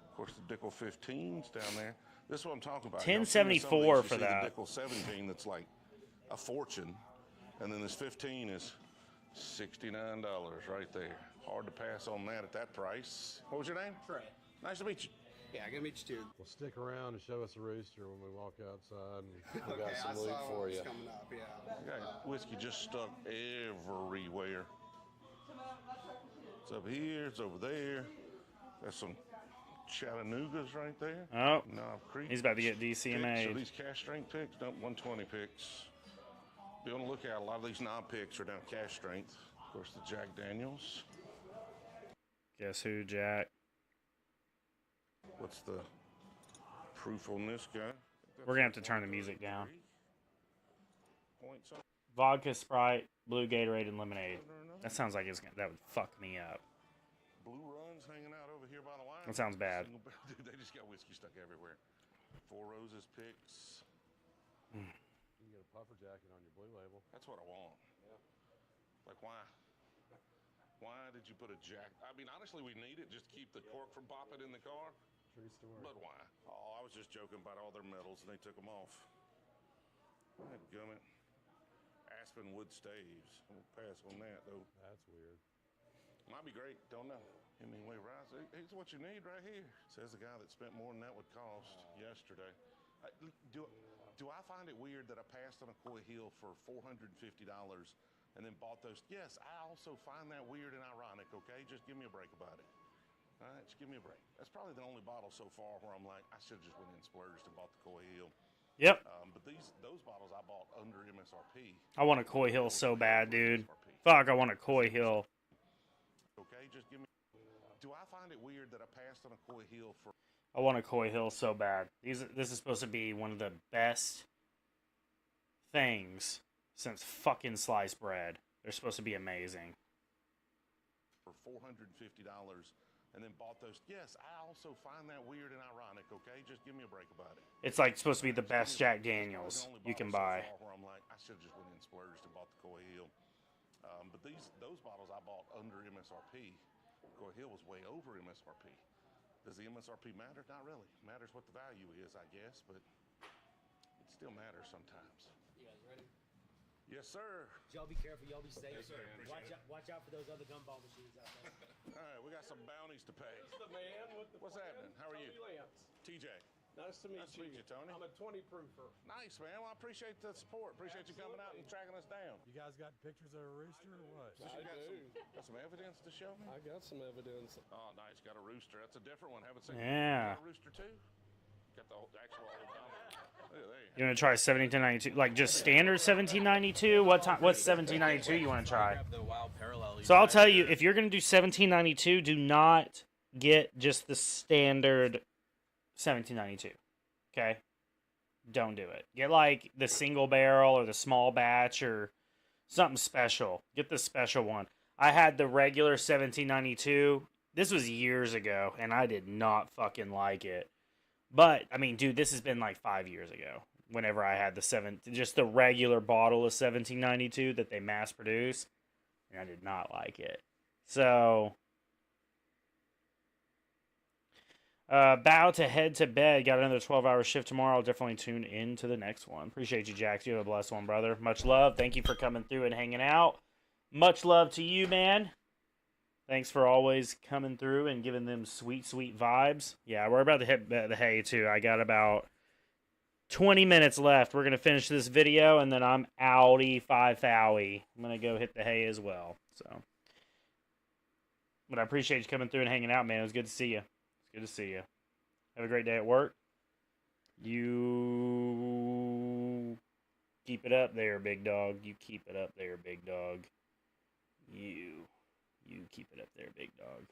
Speaker 2: Of course, the Dickel 15's down there. This is what I'm talking about. Y'all seen some of these,
Speaker 1: $10.74
Speaker 2: you
Speaker 1: for
Speaker 2: see
Speaker 1: that.
Speaker 2: The Dickel 17 that's like a fortune, and then this 15 is $69 right there. Hard to pass on that at that price. What was your name?
Speaker 7: Trey.
Speaker 2: Nice to meet you.
Speaker 7: Yeah, I can meet you too.
Speaker 5: Well, stick around and show us a rooster when we walk outside. And we
Speaker 7: Okay,
Speaker 5: got some
Speaker 7: I
Speaker 5: loot
Speaker 7: saw
Speaker 5: for
Speaker 7: what was
Speaker 5: you.
Speaker 7: coming up, yeah.
Speaker 2: Got whiskey just stuck everywhere. It's up here, it's over there. There's some Chattanoogas right there.
Speaker 1: Oh,
Speaker 2: Knob Creek.
Speaker 1: he's about to get
Speaker 2: picks. Are
Speaker 1: DCMA'd.
Speaker 2: these cash strength picks? Nope, 120 picks. Be on the lookout. A lot of these knob picks are down cash strength. Of course, the Jack Daniels.
Speaker 1: Guess who, Jack?
Speaker 2: What's the proof on this guy?
Speaker 1: We're gonna have to turn the music down.
Speaker 2: Point something.
Speaker 1: Vodka, Sprite, blue Gatorade, and lemonade. That sounds like that would fuck me up.
Speaker 2: Blue Runs hanging out over here by the line.
Speaker 1: That sounds bad.
Speaker 2: Single barrel. Dude, they just got whiskey stuck everywhere. Four Roses picks.
Speaker 5: You can get a puffer jacket on your blue label.
Speaker 2: That's what I want.
Speaker 5: Yeah.
Speaker 2: Like, why? Why did you put a jack? I mean, honestly, we need it just to keep the cork from popping in the car.
Speaker 5: True story.
Speaker 2: But why? Oh, I was just joking about all their medals, and they took them off. Gummit. Aspen wood staves. I'm gonna pass on that, though.
Speaker 5: That's weird.
Speaker 2: Might be great. Don't know. Hemingway Rice. Here's what you need right here. Says the guy that spent more than that would cost yesterday. Do I find it weird that I passed on a Coy Hill for $450 and then bought those? Yes, I also find that weird and ironic, okay? Just give me a break about it. All right, just give me a break. That's probably the only bottle so far where I'm like, I should have just went in and splurged and bought the Coy Hill.
Speaker 1: Yep.
Speaker 2: But those bottles I bought under MSRP.
Speaker 1: I want a Coy Hill so bad, dude. Fuck, I want a Coy Hill.
Speaker 2: Okay, just give me. Do I find it weird that I passed on a Coy Hill for?
Speaker 1: I want a Coy Hill so bad. This is supposed to be one of the best things since fucking sliced bread. They're supposed to be amazing.
Speaker 2: For $450 and then bought those. Yes, I also find that weird and ironic, okay? Just give me a break about it.
Speaker 1: It's like supposed to be the best Jack Daniels you can buy.
Speaker 2: Where I'm like, I should have just went in and splurged and bought the Coy Hill. But those bottles I bought under MSRP. Coy Hill was way over MSRP. Does the MSRP matter? Not really. Matters what the value is, I guess, but it still matters sometimes.
Speaker 6: You guys ready?
Speaker 2: Yes, sir.
Speaker 6: Y'all be careful. Y'all be safe.
Speaker 4: Yes, sir.
Speaker 6: Watch out for those other gumball machines out there.
Speaker 2: All right, we got some bounties to pay.
Speaker 4: It's the man with the
Speaker 2: What's happening? How are you?
Speaker 4: Tony Lance.
Speaker 2: TJ.
Speaker 4: Nice to meet
Speaker 2: Nice to meet you, Tony.
Speaker 4: I'm a 20 proofer.
Speaker 2: Nice, man. Well, I appreciate the support. Appreciate you coming out and tracking us down.
Speaker 5: You guys got pictures of a rooster or what?
Speaker 4: I do.
Speaker 2: Got some evidence to show me?
Speaker 4: I got some evidence.
Speaker 2: Oh, nice. Got a rooster. That's a different one. Haven't seen.
Speaker 1: Yeah.
Speaker 2: Got a rooster too. Got the actual old Dominic. Look at there.
Speaker 1: You want to try 1792? Like just standard 1792? What's 1792 you want to try?
Speaker 7: The wild parallel.
Speaker 1: So I'll tell you, if you're going to do 1792, do not get just the standard 1792. Okay? Don't do it. Get like the single barrel or the small batch or something special. Get the special one. I had the regular 1792. This was years ago, and I did not fucking like it. But, I mean, dude, this has been like 5 years ago. Whenever I had just the regular bottle of 1792 that they mass produce, and I did not like it. So, bow to head to bed. Got another 12-hour shift tomorrow. I'll definitely tune in to the next one. Appreciate you, Jax. You have a blessed one, brother. Much love. Thank you for coming through and hanging out. Much love to you, man. Thanks for always coming through and giving them sweet, sweet vibes. Yeah, we're about to hit the hay, too. I got about 20 minutes left. We're going to finish this video, and then I'm outie 5-fowie. I'm going to go hit the hay as well. So, but I appreciate you coming through and hanging out, man. It was good to see you. It's good to see you. Have a great day at work. You keep it up there, big dog. You keep it up there, big dog. You keep it up there, big dog.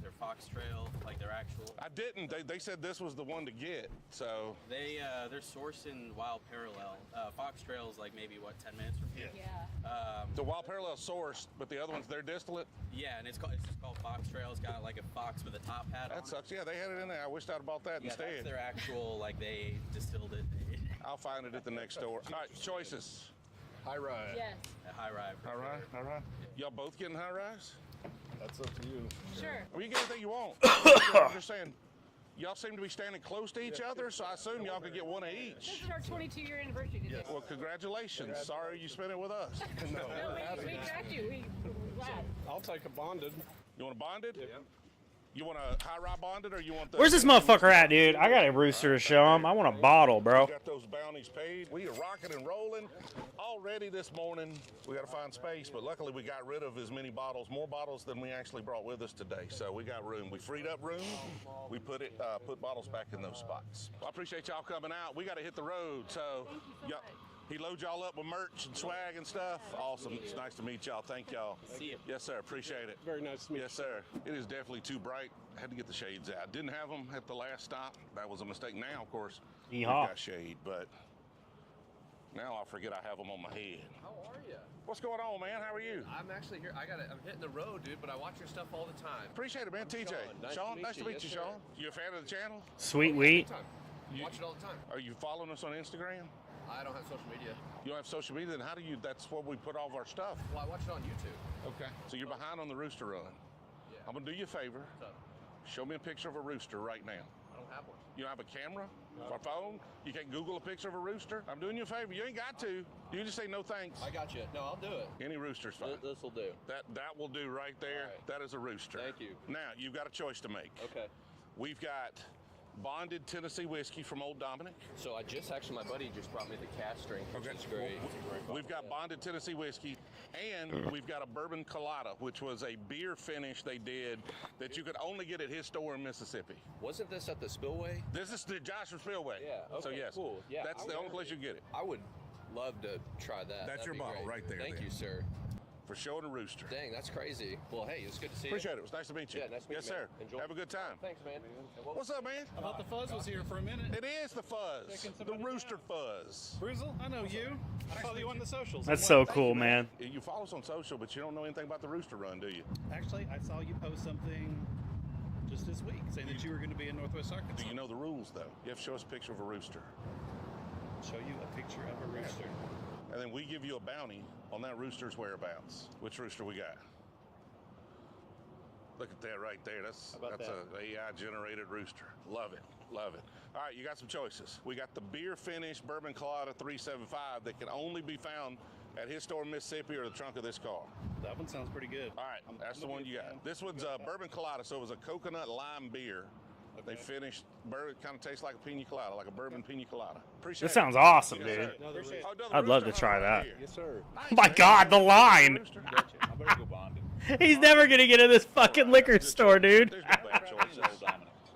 Speaker 7: They're Fox Trail, like their actual.
Speaker 2: I didn't. They said this was the one to get. So
Speaker 7: They're sourcing Wild Parallel. Fox Trail is like maybe what 10 minutes from here.
Speaker 8: Yeah.
Speaker 2: the Wild Parallel sourced, but the other one's their distillate.
Speaker 7: Yeah, and it's just called Fox Trail. It's got like a fox with a top hat on.
Speaker 2: That sucks. Yeah, they had it in there. I wished I'd bought that
Speaker 7: Yeah,
Speaker 2: instead.
Speaker 7: that's their actual, like they distilled it.
Speaker 2: I'll find it at the next store. All right, choices.
Speaker 5: High ride.
Speaker 8: Yes.
Speaker 7: A high ride.
Speaker 2: All right, all right. Y'all both getting high rise?
Speaker 5: That's up to you.
Speaker 8: Sure.
Speaker 2: Well, you get anything you want. I'm just saying, y'all seem to be standing close to each other, so I assume y'all could get one of each.
Speaker 8: This is our 22-year anniversary today.
Speaker 2: Well, congratulations. Sorry you spent it with us.
Speaker 8: No, we tracked you. We're glad.
Speaker 5: I'll take a bonded.
Speaker 2: You want a bonded? Yeah. You want a high ride bonded, or you want the...
Speaker 1: Where's this motherfucker at, dude? I got a rooster to show him. I want a bottle, bro.
Speaker 2: We got those bounties paid. We are rocking and rolling already this morning. We got to find space, but luckily we got rid of as many bottles, more bottles than we actually brought with us today. So we got room. We freed up room. We put bottles back in those spots. I appreciate y'all coming out. We got to hit the road. So y'all, he loads y'all up with merch and swag and stuff. Awesome. It's nice to meet y'all. Thank y'all.
Speaker 7: See you.
Speaker 2: Yes, sir. Appreciate it.
Speaker 5: Very nice to meet
Speaker 2: Yes, sir. It is definitely too bright. I had to get the shades out. Didn't have them at the last stop. That was a mistake. Now, of course, we've
Speaker 1: Yeehaw.
Speaker 2: got shade, but now I forget I have them on my head.
Speaker 9: How are you?
Speaker 2: What's going on, man? How are you?
Speaker 9: I'm actually here. I'm hitting the road, dude, but I watch your stuff all the time.
Speaker 2: Appreciate it, man. TJ.
Speaker 9: Sean.
Speaker 2: Nice to meet
Speaker 9: Yes,
Speaker 2: you,
Speaker 9: sir.
Speaker 2: Sean. You a fan of the channel?
Speaker 1: Sweet
Speaker 9: All
Speaker 1: wheat.
Speaker 9: the time. Watch it all the time.
Speaker 2: Are you following us on Instagram?
Speaker 9: I don't have social media.
Speaker 2: You don't have social media? Then how do you, that's where we put all of our stuff.
Speaker 9: Well, I watch it on YouTube.
Speaker 2: Okay. So you're behind on the rooster run.
Speaker 9: Yeah.
Speaker 2: I'm going to do you a favor.
Speaker 9: What's up?
Speaker 2: Show me a picture of a rooster right now.
Speaker 9: I don't have one.
Speaker 2: You don't have a camera or a phone? You can't Google a picture of a rooster? I'm doing you a favor. You ain't got to. You just say no thanks.
Speaker 9: I got you. No, I'll do it.
Speaker 2: Any rooster's fine.
Speaker 9: This will do.
Speaker 2: That will do right there.
Speaker 9: All right.
Speaker 2: That is a rooster.
Speaker 9: Thank you.
Speaker 2: Now, you've got a choice to make.
Speaker 9: Okay.
Speaker 2: We've got bonded Tennessee whiskey from Old Dominic.
Speaker 9: So my buddy just brought me the cast drink, which is great.
Speaker 2: We've got bonded Tennessee whiskey, and we've got a bourbon colada, which was a beer finish they did that you could only get at his store in Mississippi.
Speaker 9: Wasn't this at the Spillway?
Speaker 2: This is the Joshua Spillway.
Speaker 9: Yeah, okay,
Speaker 2: So yes,
Speaker 9: cool. Yeah,
Speaker 2: that's the only place you get it.
Speaker 9: I would love to try that.
Speaker 2: That's
Speaker 9: That'd
Speaker 2: your
Speaker 9: be
Speaker 2: bottle
Speaker 9: great.
Speaker 2: right there,
Speaker 9: Thank
Speaker 2: then.
Speaker 9: you, sir.
Speaker 2: For showing a rooster.
Speaker 9: Dang, that's crazy. Well, hey, it's good to see
Speaker 2: Appreciate
Speaker 9: you.
Speaker 2: it. It was nice to meet you.
Speaker 9: Yeah, nice to meet
Speaker 2: yes,
Speaker 9: you, man.
Speaker 2: sir.
Speaker 9: Enjoy.
Speaker 2: Have a good time.
Speaker 9: Thanks, man.
Speaker 2: What's up, man?
Speaker 10: I thought the fuzz was here for a minute.
Speaker 2: It is the fuzz. The rooster fuzz.
Speaker 10: Bruzel, I know you. I follow you on the socials.
Speaker 1: That's so cool, man.
Speaker 2: You follow us on social, but you don't know anything about the rooster run, do you?
Speaker 10: Actually, I saw you post something just this week saying that you were going to be in Northwest Arkansas.
Speaker 2: Do you know the rules, though? You have to show us a picture of a rooster.
Speaker 10: Show you a picture of a rooster.
Speaker 2: And then we give you a bounty on that rooster's whereabouts. Which rooster we got? Look at that right there. That's a AI generated rooster. Love it. Love it. All right, you got some choices. We got the beer finish bourbon colada 375 that can only be found at his store in Mississippi or the trunk of this car.
Speaker 10: That one sounds pretty good.
Speaker 2: All right, that's the one you got. This one's bourbon colada, so it was a coconut lime beer. They finished bourbon, kind of tastes like a pina colada, like a bourbon pina colada. Appreciate
Speaker 1: This
Speaker 2: it.
Speaker 1: sounds awesome,
Speaker 2: Yes,
Speaker 1: dude.
Speaker 2: sir.
Speaker 5: Another rooster.
Speaker 2: Oh, another
Speaker 1: I'd love to
Speaker 2: rooster
Speaker 1: try
Speaker 2: right
Speaker 1: that.
Speaker 2: here.
Speaker 5: Yes, sir.
Speaker 1: Oh my God, the line.
Speaker 2: Rooster.
Speaker 11: I better go bonded.
Speaker 1: He's never gonna get in this fucking liquor store, dude.
Speaker 2: There's no bad choices.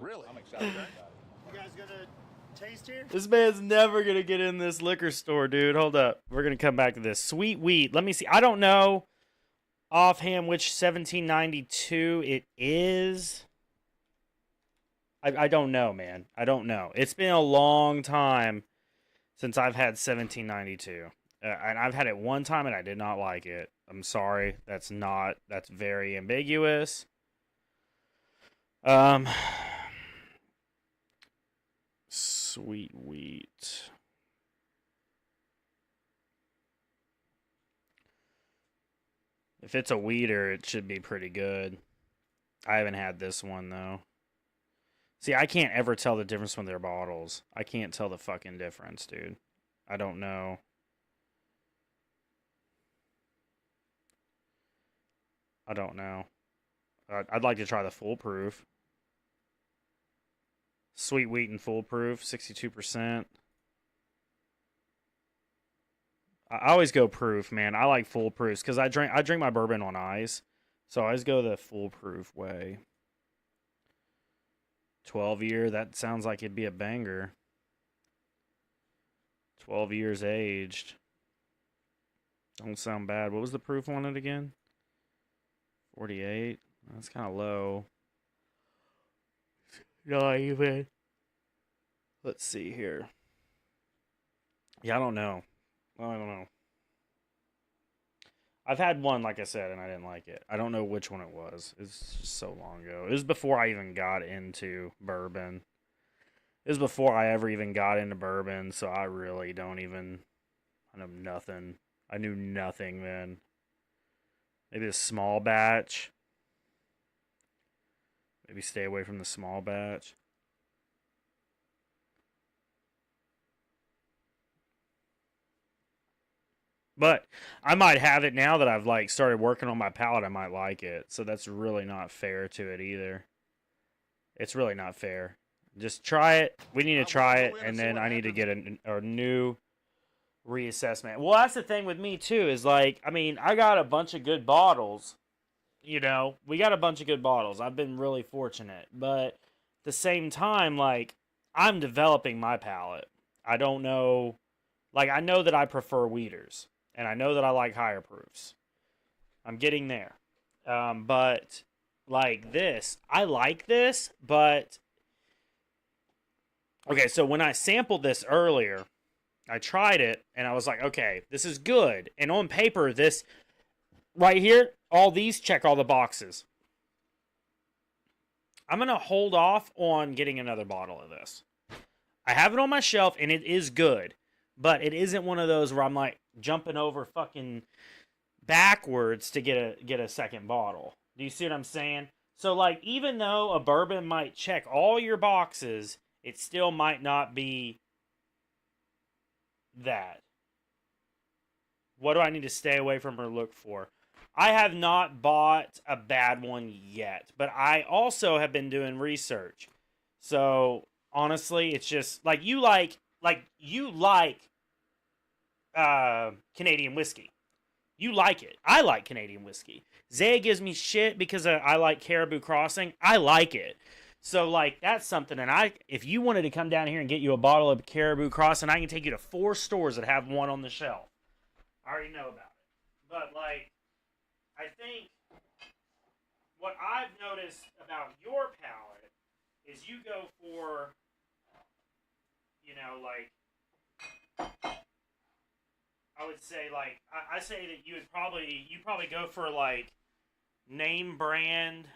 Speaker 2: Really?
Speaker 11: I'm excited.
Speaker 12: You guys gonna taste here?
Speaker 1: This man's never gonna get in this liquor store, dude. Hold up. We're gonna come back to this. Sweet wheat. Let me see. I don't know offhand which 1792 it is. I don't know, man. I don't know. It's been a long time since I've had 1792. And I've had it one time and I did not like it. I'm sorry. That's very ambiguous. Sweet wheat. If it's a wheater, it should be pretty good. I haven't had this one, though. See, I can't ever tell the difference from their bottles. I can't tell the fucking difference, dude. I don't know. I don't know. I'd like to try the foolproof. Sweet wheat and foolproof, 62%. I always go proof, man. I like foolproofs because I drink my bourbon on ice. So I always go the foolproof way. 12-year, that sounds like it'd be a banger. 12 years aged. Don't sound bad. What was the proof on it again? 48. That's kind of low. Not even. Let's see here. Yeah, I don't know. I've had one, like I said, and I didn't like it. I don't know which one it was. It's just so long ago. It was before I even got into bourbon. It was before I ever even got into bourbon, so I really don't even... I know nothing. I knew nothing then. Maybe a small batch. Maybe stay away from the small batch. But I might have it now that I've like started working on my palate. I might like it. So that's really not fair to it either. It's really not fair. Just try it. We need to try it, and then I need to get a new reassessment. Well, that's the thing with me too. Is like, I mean, I got a bunch of good bottles. You know, we got a bunch of good bottles. I've been really fortunate, but at the same time, like, I'm developing my palate. I don't know. Like, I know that I prefer wheaters. And I know that I like higher proofs. I'm getting there. But, like this, I like this, but... Okay, so when I sampled this earlier, I tried it, and I was like, okay, this is good. And on paper, this... Right here, all these check all the boxes. I'm going to hold off on getting another bottle of this. I have it on my shelf, and it is good. But it isn't one of those where I'm like jumping over fucking backwards to get a second bottle. Do you see what I'm saying? So like, even though a bourbon might check all your boxes, it still might not be that. What do I need to stay away from or look for? I have not bought a bad one yet, but I also have been doing research. So honestly, it's just like you like Canadian whiskey. You like it. I like Canadian whiskey. Zaya gives me shit because I like Caribou Crossing. I like it. So, like, that's something. And if you wanted to come down here and get you a bottle of Caribou Crossing, I can take you to 4 stores that have one on the shelf. I already know about it. But, like, I think what I've noticed about your palate is you go for, you know, like, I would say, like, I say that you probably go for, like, name brand.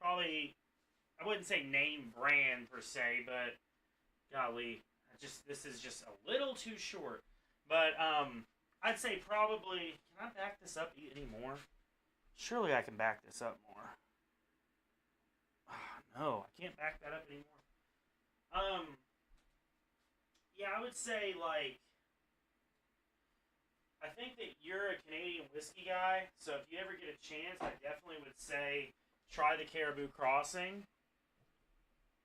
Speaker 1: Probably, I wouldn't say name brand per se, but golly, this is just a little too short. But I'd say probably, can I back this up anymore? Surely I can back this up more. Oh, no, I can't back that up anymore. Yeah, I would say, like, I think that you're a Canadian whiskey guy, so if you ever get a chance, I definitely would say try the Caribou Crossing.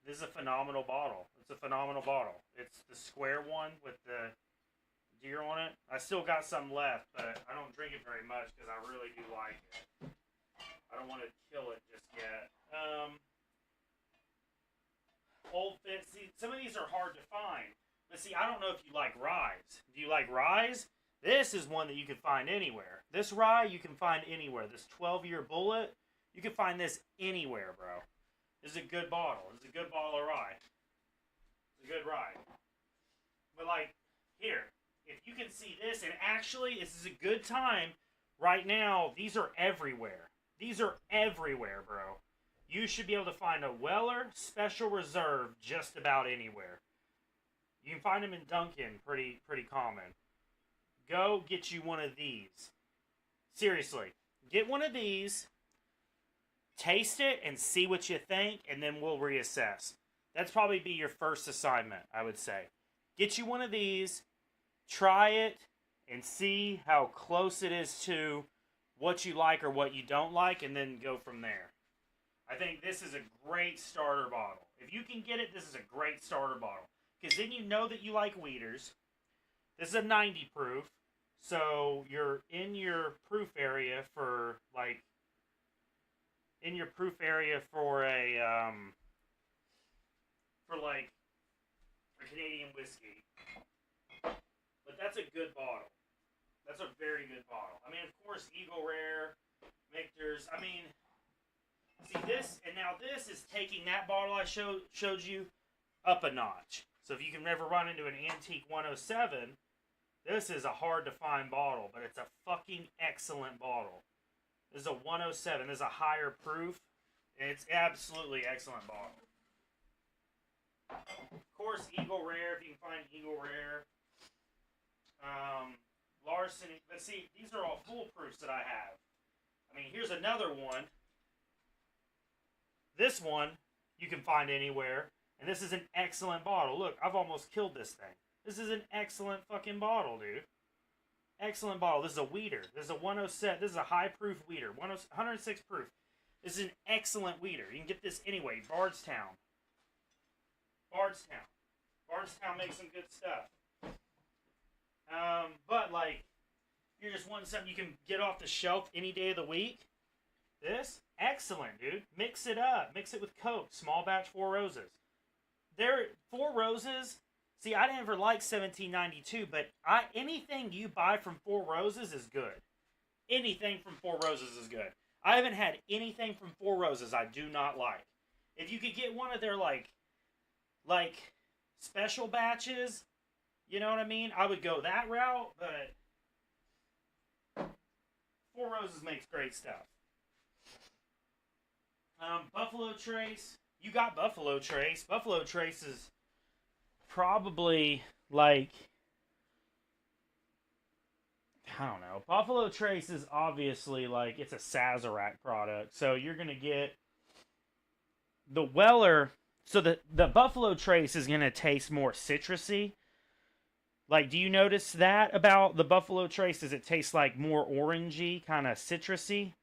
Speaker 1: This is a phenomenal bottle. It's a phenomenal bottle. It's the square one with the deer on it. I still got some left, but I don't drink it very much because I really do like it. I don't want to kill it just yet. Old Fit. See, some of these are hard to find. But see, I don't know if you like ryes. Do you like ryes? This is one that you can find anywhere. This rye you can find anywhere. This 12-year bullet, you can find this anywhere, bro. This is a good bottle. This is a good bottle of rye. It's a good rye. But like, here, if you can see this, and actually, this is a good time right now. These are everywhere. These are everywhere, bro. You should be able to find a Weller Special Reserve just about anywhere. You can find them in Dunkin', pretty common. Go get you one of these. Seriously, get one of these, taste it, and see what you think, and then we'll reassess. That's probably be your first assignment, I would say. Get you one of these, try it, and see how close it is to what you like or what you don't like, and then go from there. I think this is a great starter bottle. If you can get it, this is a great starter bottle. Because then you know that you like wheaters. This is a 90 proof. So you're in your proof area for like a Canadian whiskey. But that's a good bottle. That's a very good bottle. I mean, of course, Eagle Rare, Michter's. I mean, See this, and now this is taking that bottle I showed you up a notch. So if you can never run into an antique 107, this is a hard to find bottle, but it's a fucking excellent bottle. This is a 107. This is a higher proof. It's absolutely excellent bottle. Of course, Eagle Rare, if you can find Eagle Rare. Larceny. But see, these are all foolproofs that I have. I mean, here's another one. This one you can find anywhere. And this is an excellent bottle. Look, I've almost killed this thing. This is an excellent fucking bottle, dude. Excellent bottle. This is a weeder. This is a 107. This is a high proof weeder. 106 proof. This is an excellent weeder. You can get this anyway. Bardstown. Bardstown makes some good stuff. But like, you're just wanting something you can get off the shelf any day of the week. This, excellent, dude. Mix it up. Mix it with Coke. Small batch 4 Roses. There, 4 Roses. See, I never liked 1792, but anything you buy from 4 Roses is good. Anything from 4 Roses is good. I haven't had anything from 4 Roses I do not like. If you could get one of their like special batches, you know what I mean? I would go that route, but 4 Roses makes great stuff. Buffalo Trace. You got Buffalo Trace. Buffalo Trace is probably like, I don't know. Buffalo Trace is obviously like, it's a Sazerac product. So you're going to get the Weller. So the Buffalo Trace is going to taste more citrusy. Like, do you notice that about the Buffalo Trace? Does it taste like more orangey, kind of citrusy?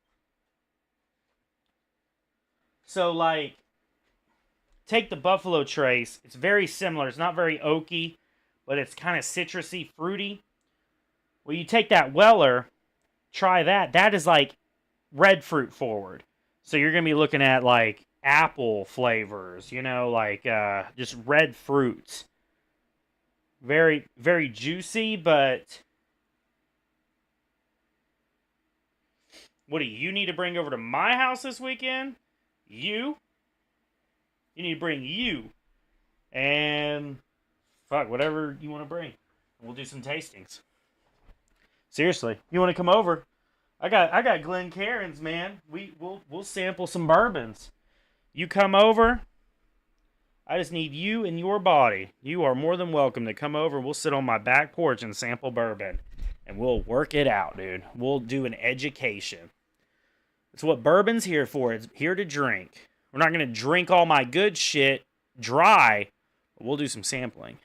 Speaker 1: So, like, take the Buffalo Trace. It's very similar. It's not very oaky, but it's kind of citrusy, fruity. Well, you take that Weller, try that. That is, like, red fruit forward. So you're going to be looking at, like, apple flavors, you know, like just red fruits. Very, very juicy, but what do you need to bring over to my house this weekend? You need to bring you. And fuck, whatever you want to bring. We'll do some tastings. Seriously, you want to come over? I got Glen Cairns, man. We'll sample some bourbons. You come over. I just need you and your body. You are more than welcome to come over. We'll sit on my back porch and sample bourbon. And we'll work it out, dude. We'll do an education. It's what bourbon's here for. It's here to drink. We're not going to drink all my good shit dry. But we'll do some sampling.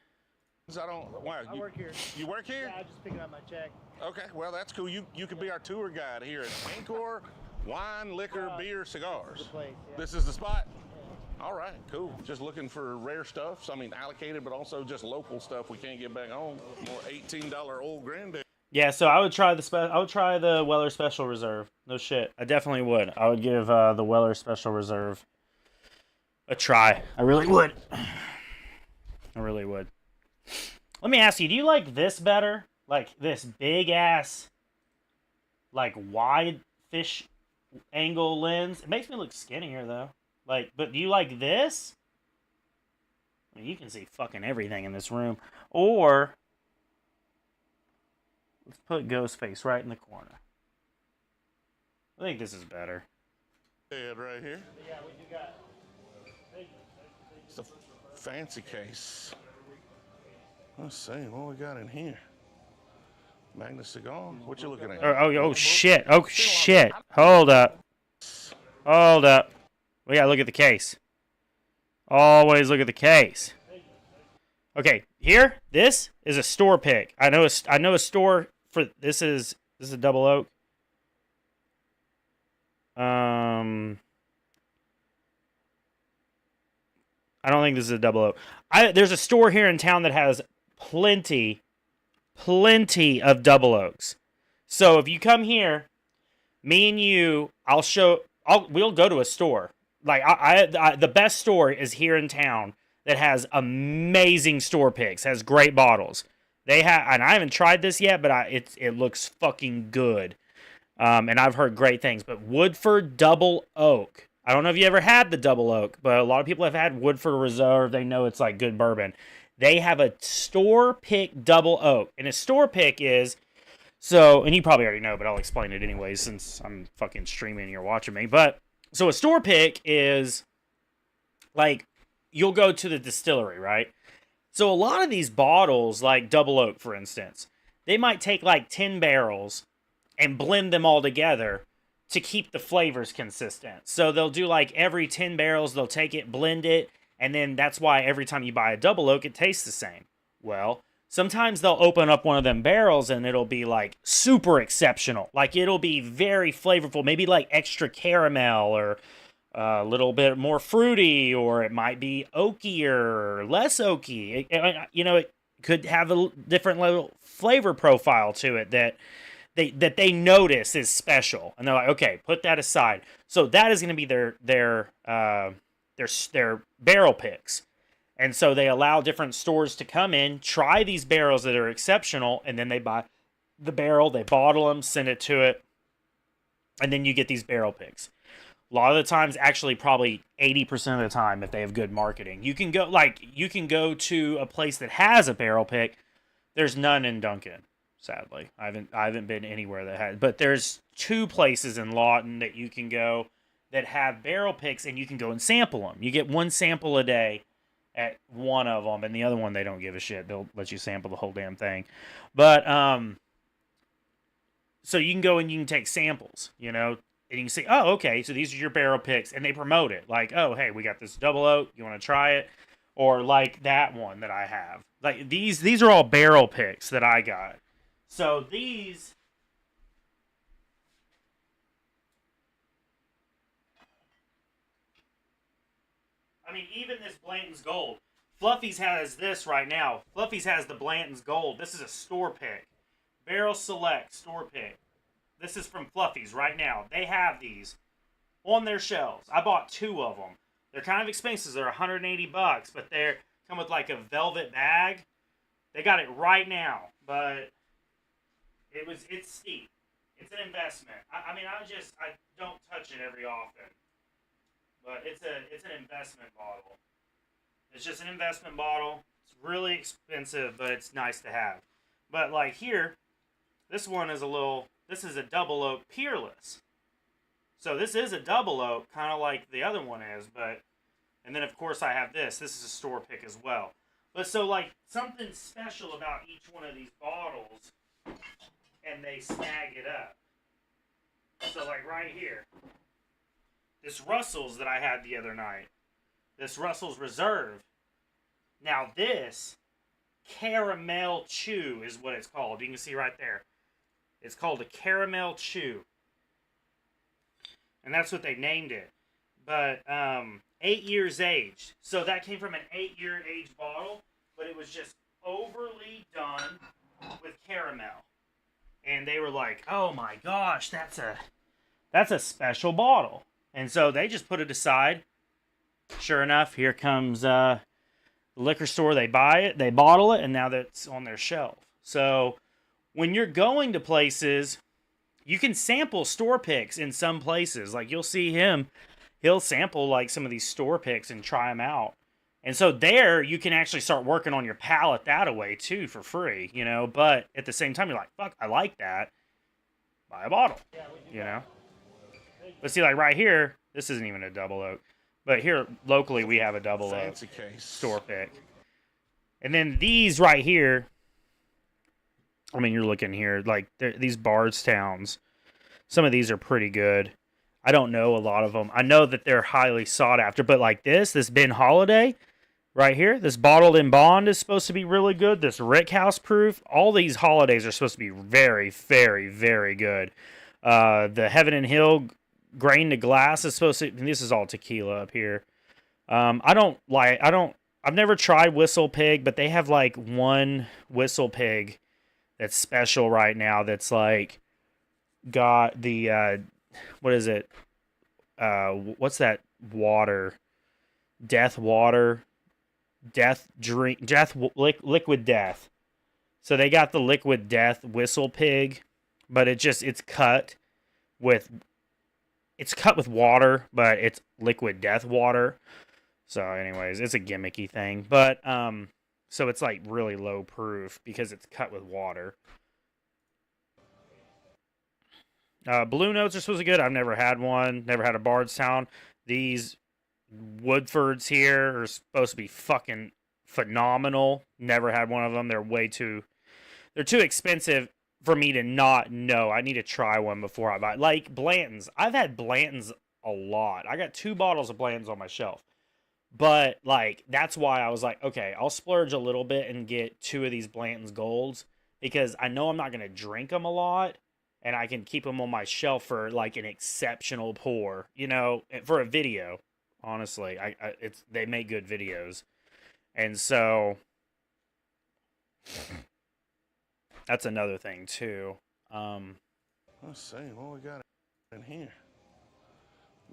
Speaker 12: I work here.
Speaker 2: You work here?
Speaker 12: Yeah, I'm just picking up my check.
Speaker 2: Okay, well, that's cool. You could be our tour guide here at Anchor Wine, Liquor, Beer, Cigars.
Speaker 12: This is the place, yeah.
Speaker 2: This is the spot? All right, cool. Just looking for rare stuff. So, I mean, allocated, but also just local stuff we can't get back home. More $18 old granddad.
Speaker 1: Yeah, so I would try the Weller Special Reserve. No shit, I definitely would. I would give the Weller Special Reserve a try. I really would. I really would. Let me ask you, do you like this better? Like this big ass, like wide fish angle lens? It makes me look skinnier though. Like, but do you like this? I mean, you can see fucking everything in this room. Or let's put Ghostface right in the corner. I think this is better.
Speaker 2: Head right here.
Speaker 12: Yeah, we do got.
Speaker 2: It's a fancy case. Let's see what we got in here. Magnus cigar. What you looking at?
Speaker 1: Oh shit! Oh shit! Hold up! Hold up! We gotta look at the case. Always look at the case. Okay, here. This is a store pick. I know a store for this is a double oak. I don't think this is a double oak. There's a store here in town that has plenty of double oaks. So if you come here, me and you, we'll go to a store. Like the best store is here in town that has amazing store picks, has great bottles. They have, and I haven't tried this yet, but it looks fucking good. And I've heard great things. But Woodford Double Oak, I don't know if you ever had the double oak, but a lot of people have had Woodford Reserve. They know it's like good bourbon. They have a store pick double oak. And a store pick is, so, and you probably already know, but I'll explain it anyway since I'm fucking streaming and you're watching me. But, so a store pick is like, you'll go to the distillery, right? So a lot of these bottles, like double oak, for instance, they might take like 10 barrels and blend them all together to keep the flavors consistent. So they'll do like every 10 barrels, they'll take it, blend it, and then that's why every time you buy a double oak, it tastes the same. Well, sometimes they'll open up one of them barrels and it'll be like super exceptional. Like it'll be very flavorful, maybe like extra caramel or a little bit more fruity, or it might be oakier or less oaky. It could have a different little flavor profile to it that they notice is special, and they're like, okay, put that aside. So that is going to be their barrel picks, and so they allow different stores to come in, try these barrels that are exceptional, and then they buy the barrel, they bottle them, send it to it, and then you get these barrel picks. A lot of the times, actually, probably 80% of the time, if they have good marketing, you can go to a place that has a barrel pick. There's none in Duncan. Sadly, I haven't been anywhere that had, but there's 2 places in Lawton that you can go that have barrel picks, and you can go and sample them. You get 1 sample a day at one of them, and the other one they don't give a shit. They'll let you sample the whole damn thing. But so you can go and you can take samples, and you can say, oh, okay, so these are your barrel picks, and they promote it like, oh, hey, we got this double oak, you want to try it? Or like that one that I have. Like these are all barrel picks that I got. So these, I mean, even this Blanton's Gold. Fluffy's has this right now. Fluffy's has the Blanton's Gold. This is a store pick. Barrel Select store pick. This is from Fluffy's right now. They have these on their shelves. I bought 2 of them. They're kind of expensive. They're $180, but they come with like a velvet bag. They got it right now, but it's steep. It's an investment. I don't touch it every often, but it's an investment bottle. It's just an investment bottle. It's really expensive, but it's nice to have. But like here, this is a double oak peerless. So this is a double oak, kind of like the other one is, and then of course I have this. This is a store pick as well. But so like something special about each one of these bottles, and they snag it up. So like right here, this Russell's that I had the other night, this Russell's Reserve. Now this Caramel Chew is what it's called. You can see right there. It's called a Caramel Chew. And that's what they named it. But 8 years aged. So that came from an 8-year aged bottle, but it was just overly done with caramel. And they were like, oh my gosh, that's a special bottle. And so they just put it aside. Sure enough, here comes the liquor store. They buy it, they bottle it, and now that's on their shelf. So when you're going to places, you can sample store picks in some places. Like you'll see he'll sample like some of these store picks and try them out. And so there you can actually start working on your palate that way too for free, but at the same time you're like, fuck, I like that. Buy a bottle, But see, like right here, this isn't even a double oak. But here locally we have a double oak store pick. And then these right here, I mean, you're looking here, like these Bardstowns, some of these are pretty good. I don't know a lot of them. I know that they're highly sought after, but like this Ben Holiday right here, this Bottled in Bond is supposed to be really good. This Rickhouse Proof, all these holidays are supposed to be very, very, very good. The Heaven and Hill Grain to Glass is supposed to, and this is all tequila up here. I've never tried Whistle Pig, but they have like one Whistle Pig that's special right now that's like got the what is it? What's that water? Death water, death drink, liquid death. So they got the liquid death Whistle Pig, but it's cut with. it's cut with water, but it's liquid death water. So anyways, it's a gimmicky thing. But so it's like really low proof because it's cut with water. Blue Notes are supposed to be good. I've never had one. Never had a Bardstown. These Woodfords here are supposed to be fucking phenomenal. Never had one of them. They're too expensive for me to not know. I need to try one before I buy. Like Blanton's. I've had Blanton's a lot. I got 2 bottles of Blanton's on my shelf. But like that's why I was like, okay, I'll splurge a little bit and get 2 of these Blanton's Golds because I know I'm not going to drink them a lot. And I can keep them on my shelf for like an exceptional pour, you know, for a video. Honestly, they make good videos, and so that's another thing too.
Speaker 2: Let's see what we got in here.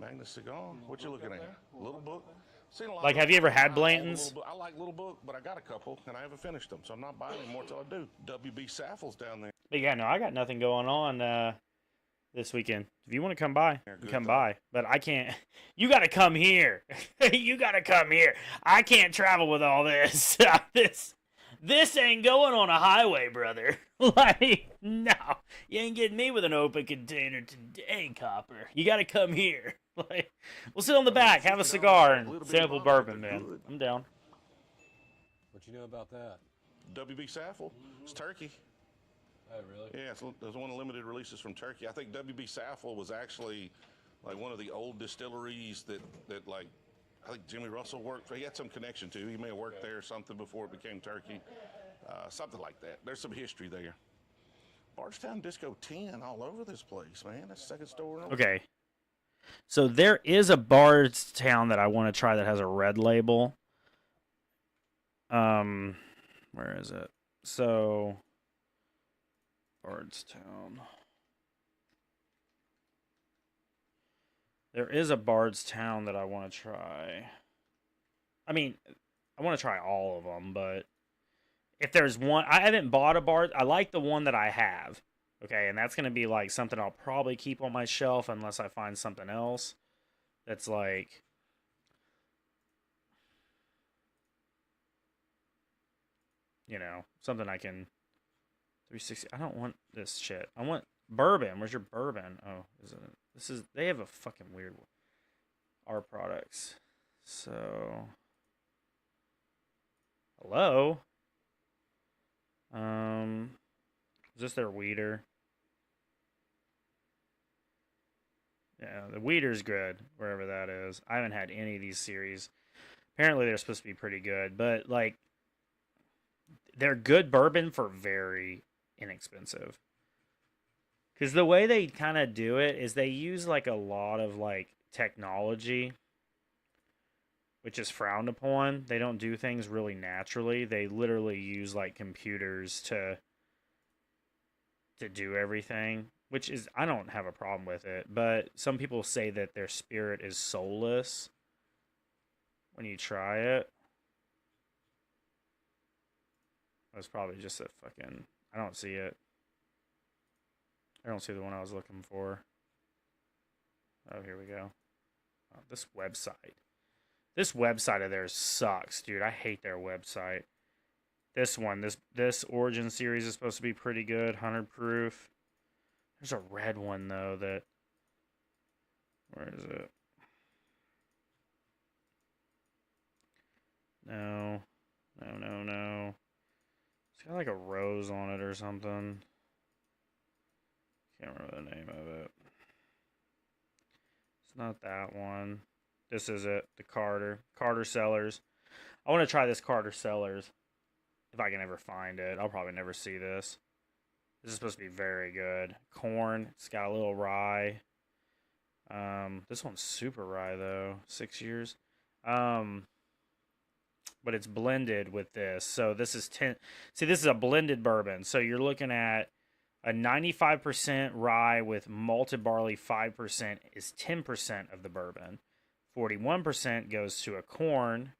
Speaker 2: Magna Cigar. What you looking at? Little Book.
Speaker 1: Like, have you ever had Blanton's?
Speaker 2: I like Little Book, but I got a couple and I haven't finished them, so I'm not buying any more till I do. WB Saffel's down there.
Speaker 1: But yeah, no, I got nothing going on this weekend. If you want to come by, come by. But I can't. You got to come here. You got to come here. I can't travel with all this. This ain't going on a highway, brother. Like, no. You ain't getting me with an open container today, copper. You got to come here. Like, we'll sit on the back, have a cigar, and sample bourbon, man. I'm down.
Speaker 5: What you know about that?
Speaker 2: WB Saffel. It's Turkey.
Speaker 5: Oh, really?
Speaker 2: Yeah, it's one of the limited releases from Turkey. I think WB Saffel was actually like one of the old distilleries that like, I think Jimmy Russell worked for. He had some connection to. He may have worked there or something before it became Turkey. Something like that. There's some history there. Bardstown Disco 10 all over this place, man. That's the second store.
Speaker 1: Okay. So there is a Bardstown that I want to try that has a red label. Where is it? So Bardstown. There is a Bardstown that I want to try. I mean, I want to try all of them, but if there's one, I haven't bought a Bard. I like the one that I have. Okay, and that's going to be like something I'll probably keep on my shelf unless I find something else that's like, you know, something I can 360. I don't want this shit. I want bourbon. Where's your bourbon? Oh, they have a fucking weird one. Our products. So, hello? Is this their weeder? Yeah, the weeder's good, wherever that is. I haven't had any of these series. Apparently they're supposed to be pretty good, but like, they're good bourbon for very inexpensive. Because the way they kind of do it is they use like a lot of like technology, which is frowned upon. They don't do things really naturally. They literally use like computers to do everything, which is, I don't have a problem with it. But some people say that their spirit is soulless when you try it. It's probably just a fucking, I don't see it. I don't see the one I was looking for. Oh, here we go. Oh, this website. This website of theirs sucks, dude. I hate their website. This one, this Origin series is supposed to be pretty good. 100 proof. There's a red one, though, that... Where is it? No. No. It's got like a rose on it or something. Can't remember the name of it. It's not that one. This is it. The Carter Cellars. I want to try this Carter Cellars. If I can ever find it. I'll probably never see this. This is supposed to be very good. Corn. It's got a little rye. This one's super rye, though. 6 years. But it's blended with this. So this is 10. See, this is a blended bourbon. So you're looking at a 95% rye with malted barley. 5% is 10% of the bourbon. 41% goes to a corn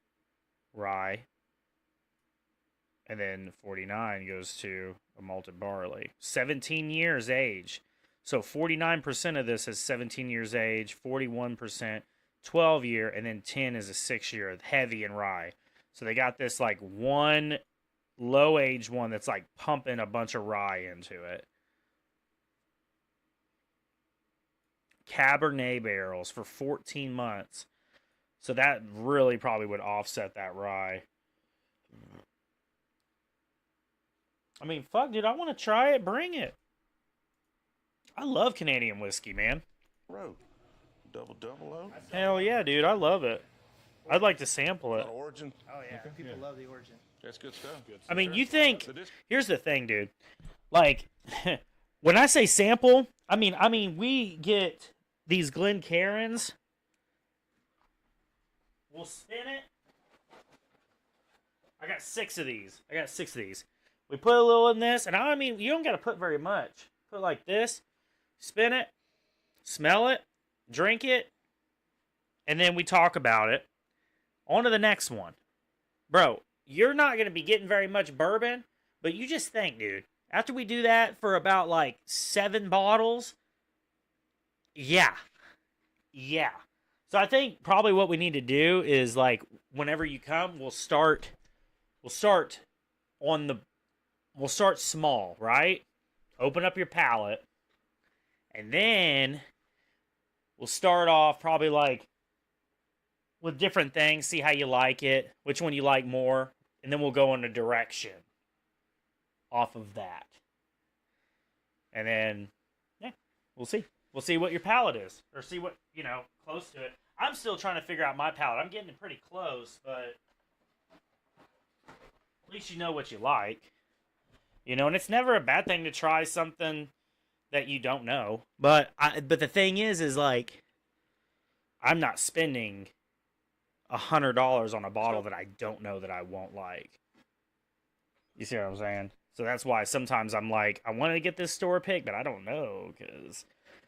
Speaker 1: rye. And then 49 goes to a malted barley. 17 years age. So 49% of this is 17 years age, 41% 12 year, and then 10 is a 6 year heavy and rye. So they got this like one low age one that's like pumping a bunch of rye into it. Cabernet barrels for 14 months. So that really probably would offset that rye. I mean, fuck, dude, I want to try it. Bring it. I love Canadian whiskey, man.
Speaker 2: Road. Double O?
Speaker 1: Hell yeah, dude. I love it. I'd like to sample it.
Speaker 2: Origin?
Speaker 12: Oh, yeah. People love the Origin.
Speaker 2: That's good stuff.
Speaker 1: I mean, you think... Here's the thing, dude. Like, when I say sample, I mean, we get these Glencairns. We'll spin it. I got 6 of these. We put a little in this, and I mean, you don't got to put very much. Put like this. Spin it. Smell it. Drink it. And then we talk about it. On to the next one. Bro, you're not going to be getting very much bourbon, but you just think, dude, after we do that for about like 7 bottles, yeah. So I think probably what we need to do is like whenever you come, we'll start small, right? Open up your palate. And then we'll start off probably like with different things, see how you like it, which one you like more, and then we'll go in a direction off of that. And then, yeah, we'll see. We'll see what your palate is, or see what, close to it. I'm still trying to figure out my palate. I'm getting pretty close, but at least you know what you like. And it's never a bad thing to try something that you don't know. But the thing is like, I'm not spending $100 on a bottle that I don't know that I won't like. You see what I'm saying? So that's why sometimes I'm like, I want to get this store pick, but I don't know because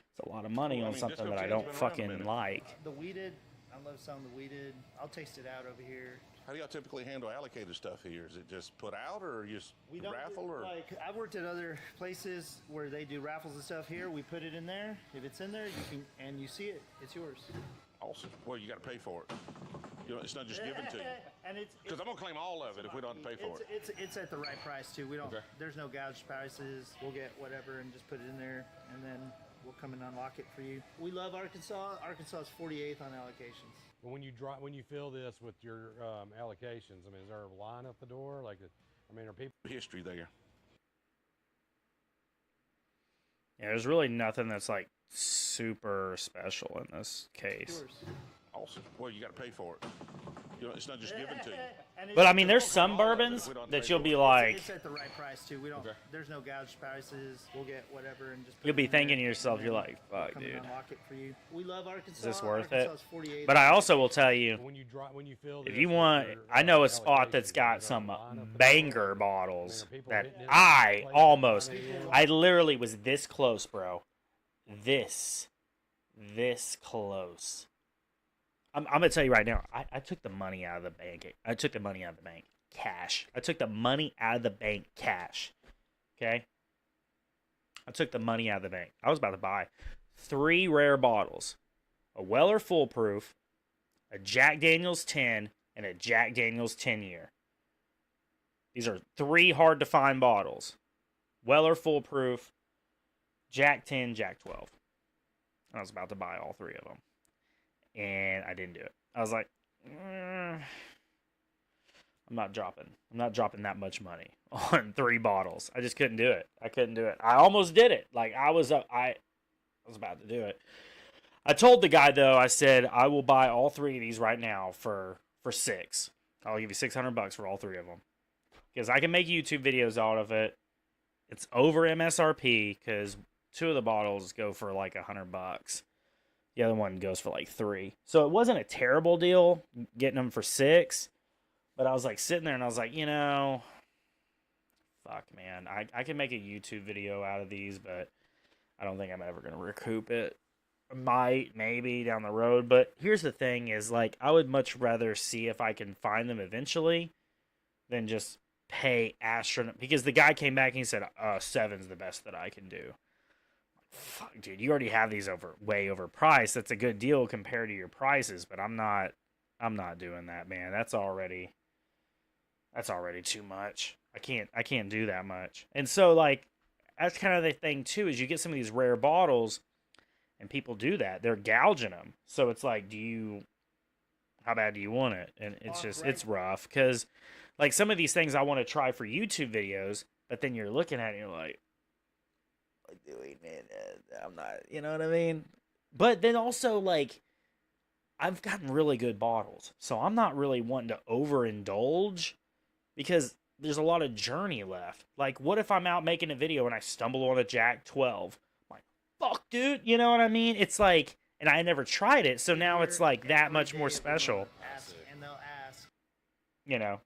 Speaker 1: it's a lot of money on something that I don't fucking like.
Speaker 12: The weeded, I love some of the weeded. I'll taste it out over here.
Speaker 2: How do y'all typically handle allocated stuff here? Is it just put out, or you just raffle, or
Speaker 12: I've worked at other places where they do raffles and stuff. Here, we put it in there. If it's in there, you see it. It's yours.
Speaker 2: Awesome. Well, you got to pay for it. It's not just given to you.
Speaker 12: And
Speaker 2: because I'm gonna claim all of it if we don't pay for it.
Speaker 12: It's at the right price too. We don't. Okay. There's no gouged prices. We'll get whatever and just put it in there, and then we'll come and unlock it for you. We love Arkansas. Arkansas is 48th on allocations.
Speaker 5: When you fill this with your allocations, I mean, is there a line at the door? Are people
Speaker 2: history there?
Speaker 1: Yeah, there's really nothing that's like super special in this case.
Speaker 2: Awesome. Well, you got to pay for it. It's not just given to you.
Speaker 1: But I mean, there's some bourbons that you'll be like,
Speaker 12: it's at the right price too. We don't. Okay. There's no gouged prices. We'll get whatever and just.
Speaker 1: You'll be thinking to yourself, you're like, fuck, dude.
Speaker 12: Unlock it for you. We love Arkansas.
Speaker 1: Is this worth it? But I also will tell you, if you want, I know a spot that's got some banger bottles that I literally was this close, bro. This close. I'm going to tell you right now, I took the money out of the bank. I took the money out of the bank. Cash. I took the money out of the bank. Cash. Okay? I took the money out of the bank. I was about to buy 3 rare bottles. A Weller Full Proof, a Jack Daniels 10, and a Jack Daniels 10 year. These are 3 hard-to-find bottles. Weller Full Proof, Jack 10, Jack 12. I was about to buy all 3 of them. And I didn't do it. I was like, I'm not dropping that much money on 3 bottles. I just couldn't do it. I almost did it. Like I was about to do it. I told the guy though, I said, I will buy all 3 of these right now for $6. I'll give you $600 for all 3 of them. Because I can make YouTube videos out of it. It's over MSRP because 2 of the bottles go for like $100. The other one goes for like $3. So it wasn't a terrible deal getting them for $6. But I was like sitting there and I was like, fuck, man. I can make a YouTube video out of these, but I don't think I'm ever going to recoup it. Might, maybe down the road. But here's the thing is like, I would much rather see if I can find them eventually than just pay astronaut. Because the guy came back and he said, 7's the best that I can do. fuck, dude, you already have these way overpriced. That's a good deal compared to your prices, but I'm not doing that, man. That's already too much. I can't do that much. And so, like, that's kind of the thing too, is you get some of these rare bottles and people do that. They're gouging them. So it's like, how bad do you want it? And it's just, it's rough. Because, like, some of these things I want to try for YouTube videos, but then you're looking at it and you're like, doing it, I'm not, you know what I mean? But then also, like, I've gotten really good bottles. So I'm not really wanting to overindulge because there's a lot of journey left. Like, what if I'm out making a video and I stumble on a Jack 12? I'm like, fuck, dude, you know what I mean? It's like, and I never tried it, so now it's like that much more special.
Speaker 12: And they'll ask.
Speaker 1: You know.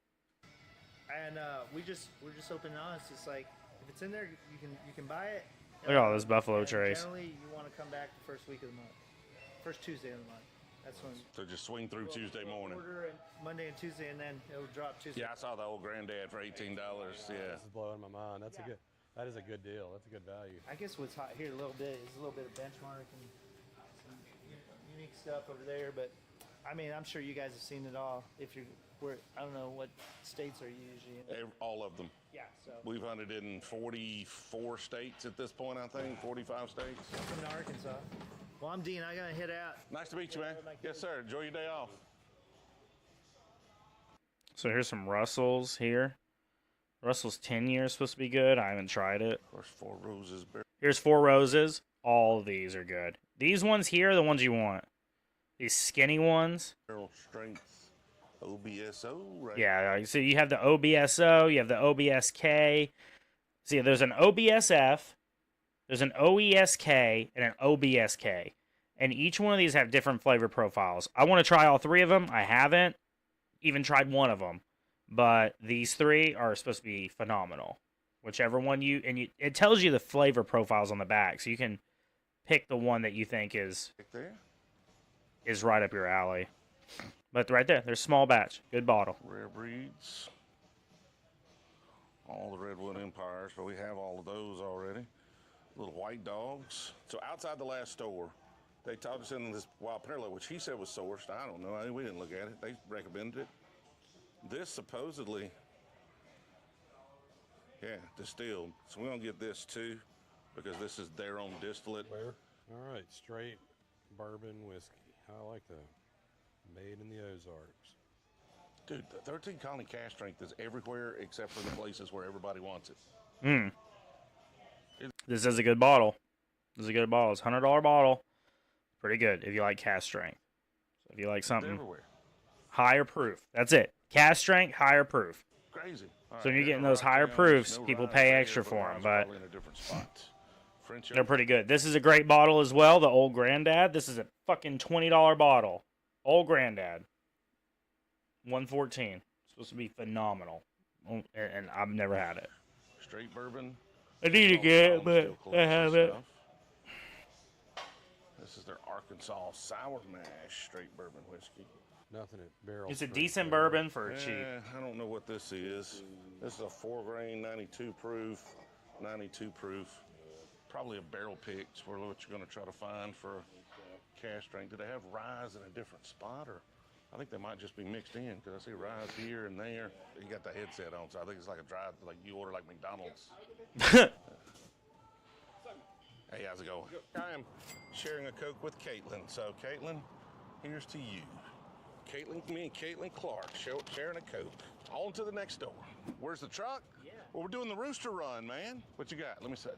Speaker 12: And we're just open and honest. It's like, if it's in there, you can buy it.
Speaker 1: Look at all those buffalo trays.
Speaker 12: Generally, you want to come back the first week of the month, first Tuesday of the month. That's when.
Speaker 2: So just swing through Tuesday morning.
Speaker 12: Order Monday and Tuesday, and then it'll drop Tuesday.
Speaker 2: Yeah, I saw the old granddad for $18. Yeah.
Speaker 5: This is blowing my mind. That is a good deal. That's a good value.
Speaker 12: I guess what's hot here a little bit is a little bit of benchmark and some unique stuff over there. But I mean, I'm sure you guys have seen it all. If you're, I don't know what states are you usually in.
Speaker 2: All of them.
Speaker 12: Yeah. So
Speaker 2: we've hunted in 44 states at this point, I think. 45 states.
Speaker 12: Welcome to Arkansas. Well, I'm Dean. I gotta head out.
Speaker 2: Nice to meet you, man. Yes, sir. Enjoy your day off.
Speaker 1: So here's some Russells here. Russell's 10 years supposed to be good. I haven't tried it.
Speaker 2: Of course, Four Roses.
Speaker 1: Here's Four Roses. All of these are good. These ones here are the ones you want. These skinny ones.
Speaker 2: Barrel strength OBSO, right?
Speaker 1: Yeah, so you have the OBSO, you have the OBSK. See, there's an OBSF, there's an OESK, and an OBSK. And each one of these have different flavor profiles. I want to try all three of them. I haven't even tried one of them. But these three are supposed to be phenomenal. Whichever one it tells you the flavor profiles on the back, so you can pick the one that you think is right up your alley. But right there, there's small batch, good bottle.
Speaker 2: Rare breeds, all the Redwood Empires, but we have all of those already. Little white dogs. So outside the last store, they taught us in this wild parallel, which he said was sourced. I don't know. We didn't look at it. They recommended it. This supposedly, yeah, distilled. So we're going to get this too, because this is their own distillate.
Speaker 5: All right, straight bourbon whiskey. I like that. Made in the Ozarks.
Speaker 2: Dude, the 13 Colony cash strength is everywhere except for the places where everybody wants it.
Speaker 1: This is a good bottle. This is a good bottle. It's a $100 bottle. Pretty good if you like cast strength. So if you like something higher proof, that's it. Cast strength, higher proof.
Speaker 2: Crazy.
Speaker 1: So when you're getting those higher proofs, people pay extra for them, but they're pretty good. This is a great bottle as well, the Old Granddad. This is a fucking $20 bottle. Old Granddad. 114. Supposed to be phenomenal. And I've never had it.
Speaker 2: Straight bourbon.
Speaker 1: I need to get it, but I haven't.
Speaker 2: This is their Arkansas Sour Mash straight bourbon whiskey.
Speaker 5: Nothing at barrel.
Speaker 1: It's a decent bourbon for cheap.
Speaker 2: I don't know what this is. This is a 4-grain, 92 proof. 92 proof. Probably a barrel picked for what you're going to try to find for a cash strength. Do they have rye in a different spot, or I think they might just be mixed in because I see rye here and there. You got the headset on, so I think it's like a drive, like you order like McDonald's. Hey, how's it going? I am sharing a Coke with Caitlin. So, Caitlin, here's to you. Me and Caitlin Clark sharing a Coke. On to the next door. Where's the truck? Yeah. Well, we're doing the rooster run, man. What you got? Let me see.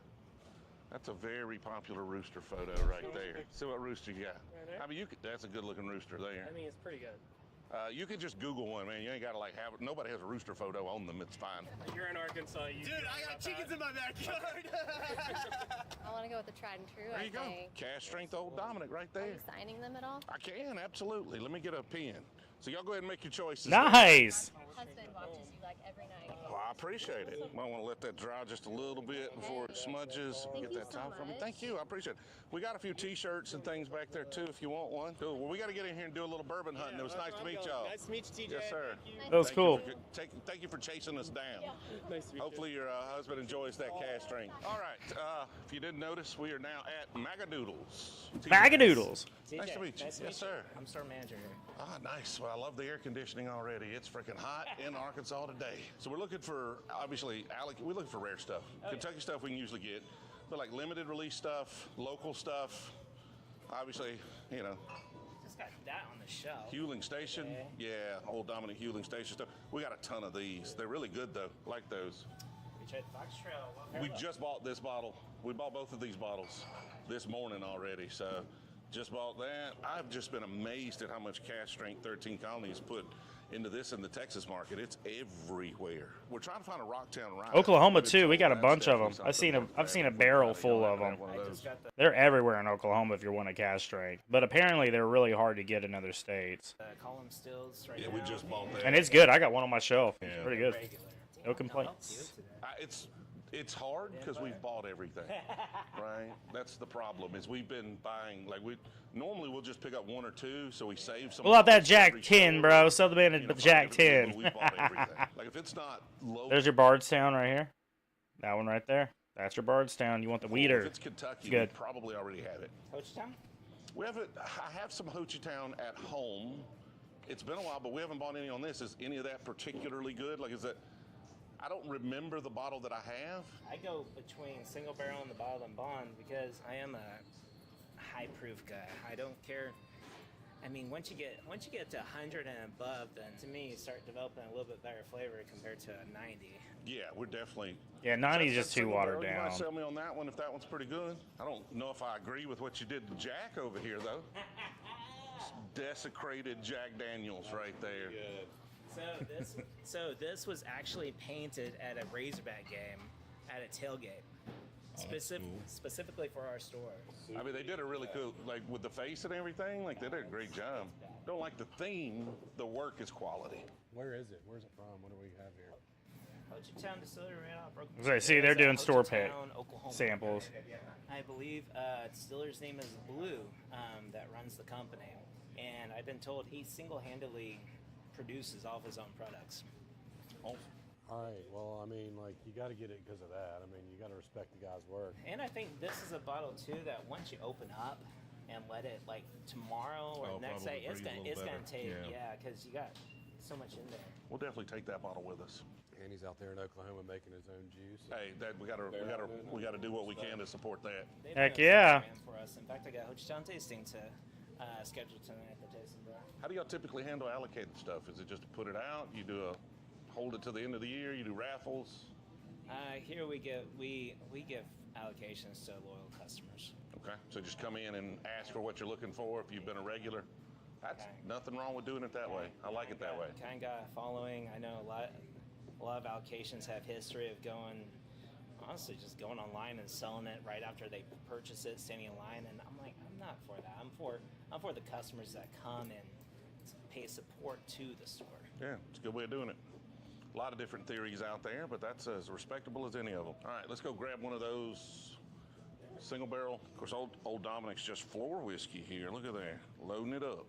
Speaker 2: That's a very popular rooster photo right there. See what rooster you got.
Speaker 11: Right there?
Speaker 2: I mean, that's a good-looking rooster there.
Speaker 11: I mean, it's pretty good.
Speaker 2: You can just Google one, man. You ain't got to, like, have it. Nobody has a rooster photo on them. It's fine.
Speaker 11: You're in Arkansas.
Speaker 7: Dude, I got chickens in my backyard.
Speaker 13: I want to go with the tried and true.
Speaker 2: There you go. Cash strength old Dominic right there.
Speaker 13: Are you signing them at all?
Speaker 2: I can, absolutely. Let me get a pen. So y'all go ahead and make your choices.
Speaker 1: Nice.
Speaker 13: My husband watches you like every night.
Speaker 2: Oh, I appreciate it. Might want to let that dry just a little bit before it smudges.
Speaker 13: Thank
Speaker 2: Get
Speaker 13: you
Speaker 2: that
Speaker 13: so
Speaker 2: top from it.
Speaker 13: much.
Speaker 2: Thank you. I appreciate it. We got a few T-shirts and things back there too, if you want one. Cool. Well, we got to get in here and do a little bourbon hunting. It was nice to meet y'all.
Speaker 9: Nice to meet you, TJ.
Speaker 2: Yes, sir.
Speaker 1: That was cool.
Speaker 2: Thank you for chasing us down.
Speaker 9: Nice to meet
Speaker 2: Hopefully your husband enjoys that cash drink. All right. If you didn't notice, we are now at Magadoodles.
Speaker 1: Magadoodles.
Speaker 2: Nice to meet you. Yes, sir.
Speaker 6: I'm store manager here.
Speaker 2: Ah, nice. Well, I love the air conditioning already. It's freaking hot in Arkansas today. So we're looking for, obviously, we're looking for rare stuff. Kentucky stuff we can usually get, but like limited release stuff, local stuff. Obviously, you know.
Speaker 6: Just got that on the shelf.
Speaker 2: Hewling Station.
Speaker 6: Okay.
Speaker 2: Yeah, old Dominic Hewling Station stuff. We got a ton of these. They're really good though. I like those.
Speaker 6: We tried Fox Trail.
Speaker 2: We just bought this bottle. We bought both of these bottles this morning already. So just bought that. I've just been amazed at how much cash strength 13 Colonies put into this in the Texas market. It's everywhere. We're trying to find a Rocktown rye.
Speaker 1: Oklahoma too. We got a bunch of them. I've seen a barrel full of them. They're everywhere in Oklahoma if you want a cash strength. But apparently they're really hard to get in other states.
Speaker 6: Column stills right
Speaker 2: Yeah,
Speaker 6: now.
Speaker 2: we just bought that.
Speaker 1: And it's good. I got one on my shelf. It's
Speaker 2: Yeah.
Speaker 1: pretty good.
Speaker 6: Regular.
Speaker 1: No complaints.
Speaker 2: It's hard because we've bought everything, right? That's the problem. Is we've been buying normally we'll just pick up one or two, so we save some.
Speaker 1: Pull out that Jack 10, bro. Sell the band at Jack 10.
Speaker 2: We bought everything. Like if it's not low.
Speaker 1: There's your Bardstown right here. That one right there. That's your Bardstown. You want the Weeder.
Speaker 2: If it's Kentucky,
Speaker 1: It's good.
Speaker 2: we probably already have it.
Speaker 6: Hochtown?
Speaker 2: I have some Hochtown at home. It's been a while, but we haven't bought any on this. Is any of that particularly good? Like, is that? I don't remember the bottle that I have.
Speaker 6: I go between single barrel and the bottle and bond because I am a high proof guy. I don't care. I mean, once you get to 100 and above, then to me you start developing a little bit better flavor compared to a 90.
Speaker 2: Yeah, we're definitely.
Speaker 1: Yeah, 90 is just too watered
Speaker 2: You
Speaker 1: down.
Speaker 2: might sell me on that one if that one's pretty good. I don't know if I agree with what you did to Jack over here though. Desecrated Jack Daniels right there.
Speaker 6: So this was actually painted at a Razorback game at a tailgate, specifically for our store.
Speaker 2: I mean, they did a really cool, like with the face and everything. Like they did a great job. Don't like the theme. The work is quality.
Speaker 5: Where is it? Where's it from? What do we have here?
Speaker 6: Hochtown Distillery right out of Broken.
Speaker 1: As I see, they're doing store pick
Speaker 6: Hochtown, Oklahoma.
Speaker 1: samples.
Speaker 6: I believe distiller's name is Blue, that runs the company, and I've been told he single-handedly produces all of his own products.
Speaker 2: Awesome.
Speaker 5: All right. Well, I mean, like, you got to get it because of that. I mean, you got to respect the guy's work.
Speaker 6: And I think this is a bottle too that once you open up and let it like tomorrow or next day, it's gonna take because you got so much in there.
Speaker 2: We'll definitely take that bottle with us.
Speaker 5: And he's out there in Oklahoma making his own juice.
Speaker 2: Hey, we gotta do what we can to support that.
Speaker 1: Heck yeah.
Speaker 6: For us. In fact, I got Hochtown tasting to schedule tonight at the tasting bar.
Speaker 2: How do y'all typically handle allocated stuff? Is it just to put it out? You do hold it to the end of the year? You do raffles?
Speaker 6: Here we give allocations to loyal customers.
Speaker 2: Okay, so just come in and ask for what you're looking for if you've been a regular. That's nothing wrong with doing it that way. I like it that way.
Speaker 6: Kind of got a following. I know a lot of allocations have history of honestly, just going online and selling it right after they purchase it, standing in line, and I'm like, I'm not for that. I'm for the customers that come and pay support to the store.
Speaker 2: Yeah, it's a good way of doing it. A lot of different theories out there, but that's as respectable as any of them. All right, let's go grab one of those single barrel. Of course, old Dominic's just floor whiskey here. Look at there, loading it up.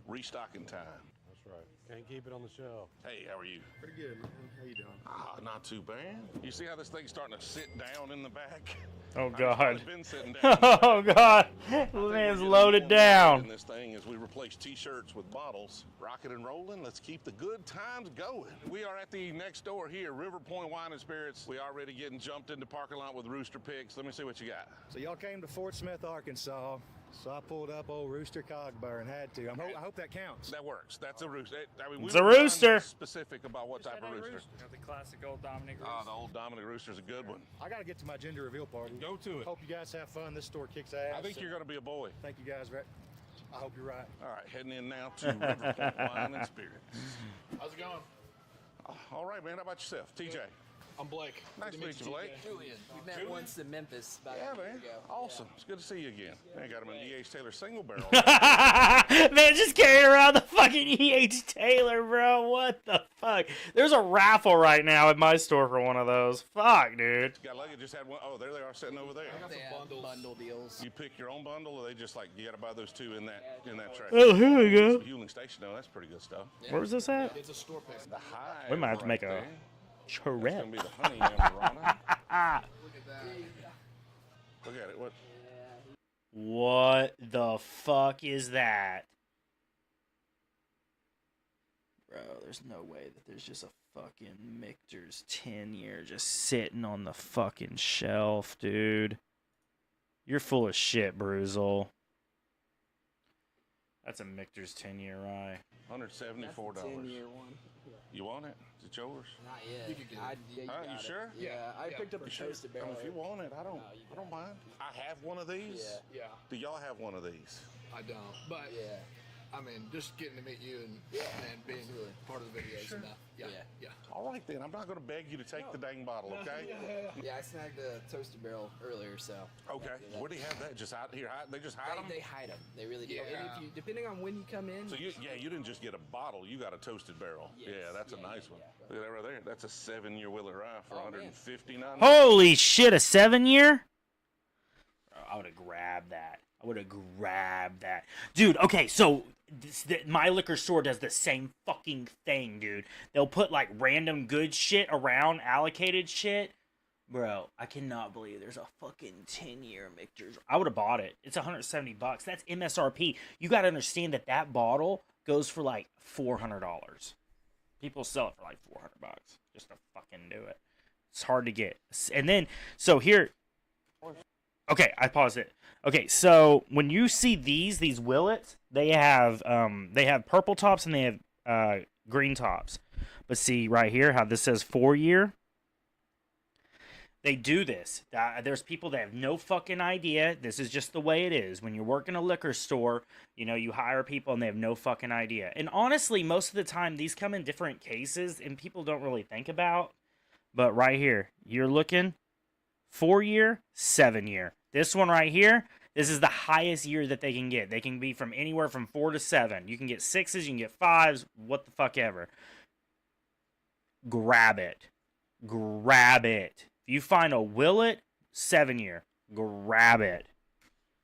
Speaker 2: Restocking time.
Speaker 5: That's right. Can't keep it on the shelf.
Speaker 2: Hey, how are you?
Speaker 10: Pretty good, man. How you doing?
Speaker 2: Not too bad. You see how this thing's starting to sit down in the back?
Speaker 1: Oh God.
Speaker 2: It's been sitting down.
Speaker 1: Oh God. The man's loaded down.
Speaker 2: This thing as we replace T-shirts with bottles. Rocking and rolling. Let's keep the good times going. We are at the next door here, River Point Wine and Spirits. We already getting jumped into parking lot with Rooster Picks. Let me see what you got.
Speaker 11: So y'all came to Fort Smith, Arkansas. So I pulled up old Rooster Cogburn, had to. I hope that counts.
Speaker 2: That works. That's a rooster. I mean,
Speaker 1: It's a rooster.
Speaker 2: Specific about what type of rooster.
Speaker 4: The classic old Dominic rooster.
Speaker 2: The old Dominic rooster's a good one.
Speaker 11: I got to get to my gender reveal party.
Speaker 2: Go to it.
Speaker 11: Hope you guys have fun. This store kicks ass.
Speaker 2: I think you're going to be a boy.
Speaker 11: Thank you guys. I hope you're right.
Speaker 2: All right, heading in now to River Point Wine and Spirits.
Speaker 10: How's it going?
Speaker 2: All right, man. How about yourself, TJ?
Speaker 10: I'm Blake.
Speaker 2: Nice to meet you, Blake.
Speaker 9: Julian. We met once in Memphis about
Speaker 2: Yeah,
Speaker 9: a year
Speaker 2: man.
Speaker 9: ago.
Speaker 2: Awesome. It's good to see you again. Man, got him an E.H. Taylor single barrel.
Speaker 1: Man, just carry around the fucking E.H. Taylor, bro. What the fuck? There's a raffle right now at my store for one of those. Fuck, dude.
Speaker 2: Got lucky, just had one. Oh, there they are sitting over there.
Speaker 9: They have bundle deals.
Speaker 2: You pick your own bundle, or they just like you got to buy those two in that track.
Speaker 1: Oh, here we go.
Speaker 2: Hewling Station, though, that's pretty good stuff.
Speaker 1: Where was this at?
Speaker 10: It's a store pick.
Speaker 2: The Hive.
Speaker 1: We might have to make a
Speaker 2: there.
Speaker 1: trip.
Speaker 2: That's gonna be the honey Amarana.
Speaker 10: Look at that.
Speaker 2: Look at it. What?
Speaker 1: What the fuck is that? Bro, there's no way that there's just a fucking Michter's 10-year just sitting on the fucking shelf, dude. You're full of shit, Bruzel. That's a Michter's 10-year rye.
Speaker 2: $174.
Speaker 9: 10-year one.
Speaker 2: You want it? Is it yours?
Speaker 9: Not yet.
Speaker 10: You could get it.
Speaker 9: You
Speaker 2: You
Speaker 9: got it.
Speaker 2: sure?
Speaker 9: Yeah, I picked up a toasted barrel.
Speaker 2: If you want it, I don't mind. I have one of these.
Speaker 10: Yeah,
Speaker 2: Do y'all have one of these?
Speaker 10: I don't. But
Speaker 9: Yeah.
Speaker 10: I mean, just getting to meet you and being part of the video is enough. Yeah.
Speaker 2: All right, then. I'm not going to beg you to take the dang bottle, okay?
Speaker 9: Yeah, I snagged a toasted barrel earlier, so.
Speaker 2: Okay. Where do you have that? Just out here? They just hide them?
Speaker 9: They hide them. They really do.
Speaker 10: Yeah.
Speaker 9: And if you, depending on when you come in.
Speaker 2: So you didn't just get a bottle. You got a toasted barrel.
Speaker 9: Yes.
Speaker 2: Yeah, that's a nice one. Look at that right there. That's a 7-year Willet Rye for $159.
Speaker 1: Holy shit, a 7-year? I would have grabbed that. Dude, okay, so my liquor store does the same fucking thing, dude. They'll put like random good shit around allocated shit. Bro, I cannot believe there's a fucking 10-year Michter's. I would have bought it. It's $170. That's MSRP. You got to understand that bottle goes for like $400. People sell it for like $400 just to fucking do it. It's hard to get. And then, so here. Okay, I paused it. Okay, so when you see these Willets, they have purple tops and they have green tops. But see right here how this says 4-year? They do this. There's people that have no fucking idea. This is just the way it is. When you're working a liquor store, you hire people and they have no fucking idea. And honestly, most of the time, these come in different cases and people don't really think about. But right here, you're looking 4-year, 7-year. This one right here, this is the highest year that they can get. They can be from anywhere from 4 to 7. You can get 6s, you can get 5s, what the fuck ever. Grab it. If you find a Willet 7-year, grab it.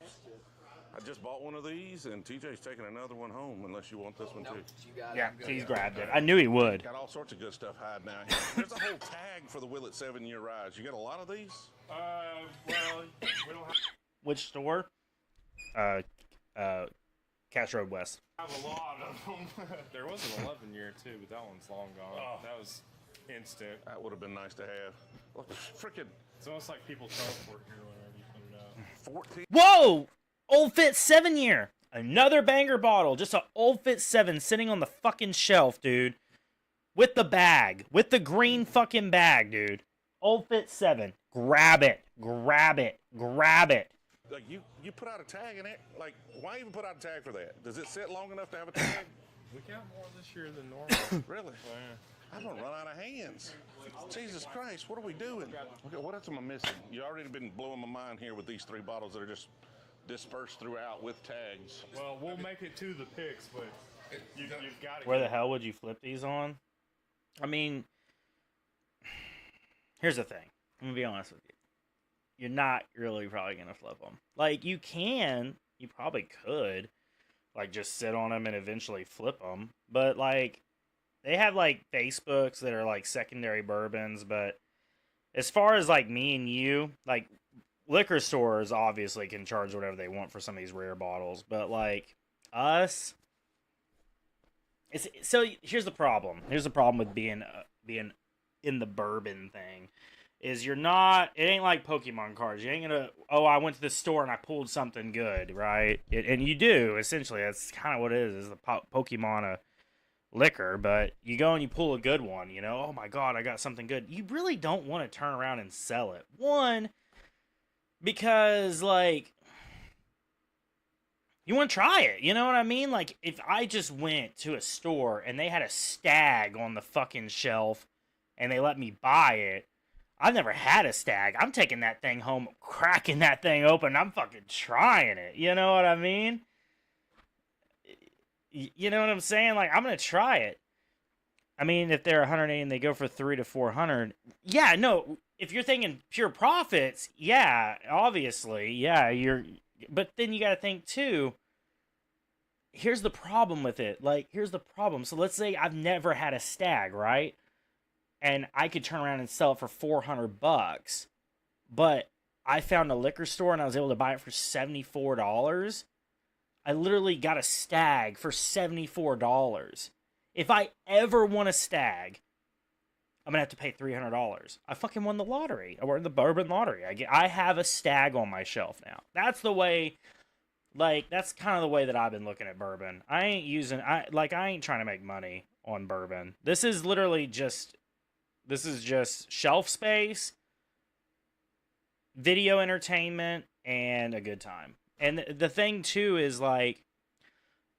Speaker 2: I just bought one of these, and TJ's taking another one home, unless you want this one too.
Speaker 9: You got
Speaker 1: Yeah,
Speaker 9: it.
Speaker 1: he's grabbed it. I knew he would.
Speaker 2: Got all sorts of good stuff hiding out here. There's a whole tag for the Willet 7-year rides. You got a lot of these?
Speaker 3: Well, we don't
Speaker 1: Which store? Cash Road West.
Speaker 3: have a lot of them. There was an 11-year too, but that one's long gone.
Speaker 2: Oh.
Speaker 3: That was instant.
Speaker 2: That would have been nice to have. Look, freaking
Speaker 3: It's almost like people teleport here whenever you put it out.
Speaker 2: 14.
Speaker 1: Whoa! Old Fit 7-year. Another banger bottle. Just an Old Fit 7 sitting on the fucking shelf, dude. With the bag. With the green fucking bag, dude. Old Fit 7. Grab it.
Speaker 2: Like you put out a tag in it. Like, why even put out a tag for that? Does it sit long enough to have a tag?
Speaker 3: We got more this year than normal.
Speaker 2: Really? I'm gonna run out of hands. Jesus Christ, what are we doing? Okay, what else am I missing? You already been blowing my mind here with these 3 bottles that are just dispersed throughout with tags.
Speaker 3: Well, we'll make it to the picks, but you've got to.
Speaker 1: Where the hell would you flip these on? I mean, here's the thing. I'm gonna be honest with you. You're not really probably gonna flip them. Like, you can. You probably could. Like, just sit on them and eventually flip them. But, like, they have, like, Facebooks that are, like, secondary bourbons. But as far as, like, me and you, like, liquor stores obviously can charge whatever they want for some of these rare bottles. But, like, us... So, here's the problem. Here's the problem with being in the bourbon thing. Is you're not, it ain't like Pokemon cards. You ain't gonna, I went to the store and I pulled something good, right? And you do, essentially. That's kind of what it is the Pokemon liquor. But you go and you pull a good one, oh my God, I got something good. You really don't want to turn around and sell it. One, because, like, you want to try it, you know what I mean? Like, if I just went to a store and they had a Stag on the fucking shelf and they let me buy it, I've never had a stag. I'm taking that thing home, cracking that thing open. I'm fucking trying it. You know what I mean? You know what I'm saying? Like, I'm going to try it. I mean, if they're 180 and they go for 300 to 400, yeah, no. If you're thinking pure profits, yeah, obviously, yeah, but then you got to think too. Here's the problem with it. Like, here's the problem. So let's say I've never had a stag, right? And I could turn around and sell it for $400, but I found a liquor store and I was able to buy it for $74. I literally got a stag for $74. If I ever want a stag, I'm gonna have to pay $300. I fucking won the lottery. I won the bourbon lottery. I have a stag on my shelf now. That's the way. Like, that's kind of the way that I've been looking at bourbon. I ain't trying to make money on bourbon. This is just shelf space, video entertainment, and a good time. And the thing too is, like,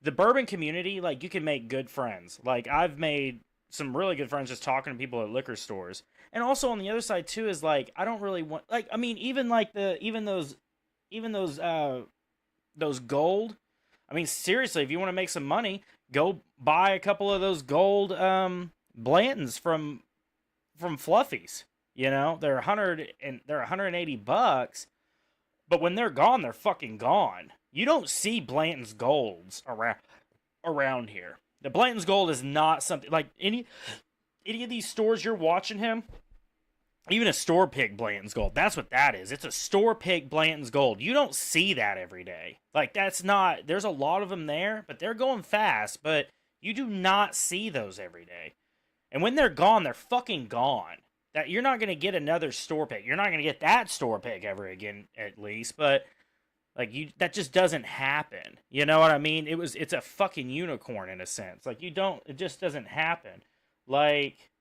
Speaker 1: the bourbon community, like, you can make good friends. Like, I've made some really good friends just talking to people at liquor stores. And also on the other side too is, like, I don't really want, like, I mean, even those gold. I mean, seriously, if you want to make some money, go buy a couple of those gold Blantons from Fluffies. You know, they're $180, but when they're gone, they're fucking gone. You don't see Blanton's golds around here. The Blanton's gold is not something like any of these stores you're watching him. Even a store pick Blanton's gold. That's what that is. It's a store pick Blanton's gold. You don't see that every day. Like, that's not. There's a lot of them there, but they're going fast. But you do not see those every day. And when they're gone, they're fucking gone. That you're not gonna get another store pick. You're not gonna get that store pick ever again, at least. But like, that just doesn't happen. You know what I mean? It's a fucking unicorn in a sense. Like, it just doesn't happen. Like,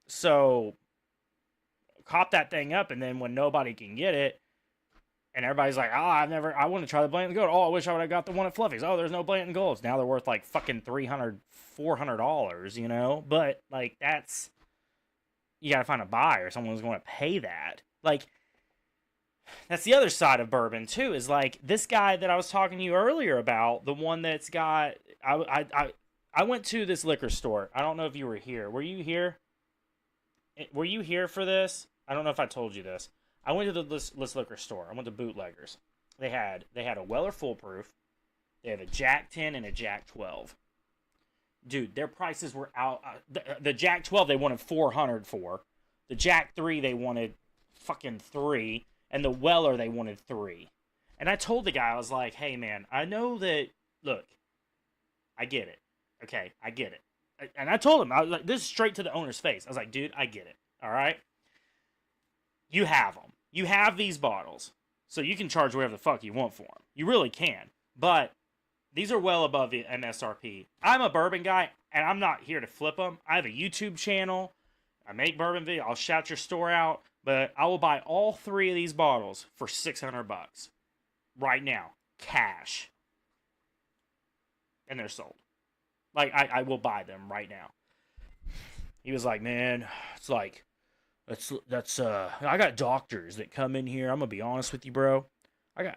Speaker 1: so cop that thing up, and then when nobody can get it, and everybody's like, oh, I want to try the Blanton Gold. Oh, I wish I would have got the one at Fluffy's. Oh, there's no Blanton Golds. Now they're worth like fucking $300, $400, you know? But, like, you gotta find a buyer, someone who's going to pay that. Like, that's the other side of bourbon too, is like this guy that I was talking to you earlier about, the one that's got, I went to this liquor store. I don't know if you were here. Were you here? Were you here for this? I don't know if I told you this. I went to this liquor store. I went to Bootleggers. They had a Weller Foolproof. They have a Jack 10 and a Jack 12. Dude, their prices were out. The Jack 12 they wanted $400 for. The Jack 3 they wanted fucking $3, and the Weller they wanted $3. And I told the guy, I was like, "Hey man, I know that. Look, I get it. Okay, I get it." And I told him, I was like, this is straight to the owner's face. I was like, "Dude, I get it. All right, you have them. You have these bottles, so you can charge whatever the fuck you want for them. You really can. But these are well above the MSRP. I'm a bourbon guy, and I'm not here to flip them. I have a YouTube channel. I make bourbon videos. I'll shout your store out, but I will buy all 3 of these bottles for $600 right now, cash, and they're sold. Like, I will buy them right now." He was like, "Man, it's like, that's I got doctors that come in here. I'm gonna be honest with you, bro. I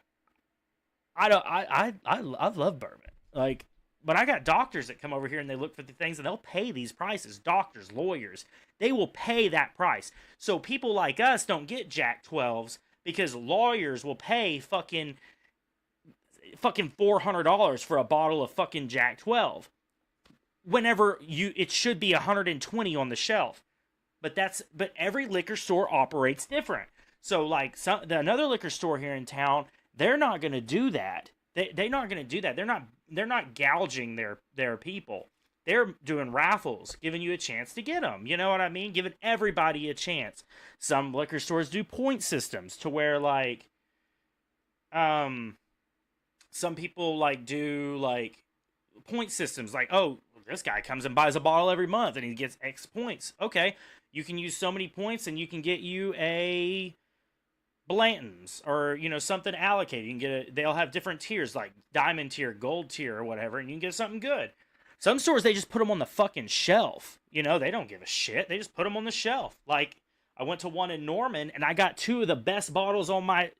Speaker 1: love bourbon. Like, but I got doctors that come over here and they look for the things and they'll pay these prices. Doctors, lawyers, they will pay that price. So people like us don't get Jack 12s because lawyers will pay fucking $400 for a bottle of fucking Jack 12. Whenever it should be $120 on the shelf. But every liquor store operates different. So like another liquor store here in town, they're not going to do that. They're not going to do that. They're not gouging their people. They're doing raffles, giving you a chance to get them. You know what I mean? Giving everybody a chance. Some liquor stores do point systems to where, like, some people like do like point systems. Like, oh, this guy comes and buys a bottle every month and he gets X points. Okay, you can use so many points and you can get you a Blanton's or, you know, something allocated. You can get they'll have different tiers, like diamond tier, gold tier, or whatever, and you can get something good. Some stores, they just put them on the fucking shelf. You know, they don't give a shit. They just put them on the shelf. Like, I went to one in Norman, and I got 2 of the best bottles on my...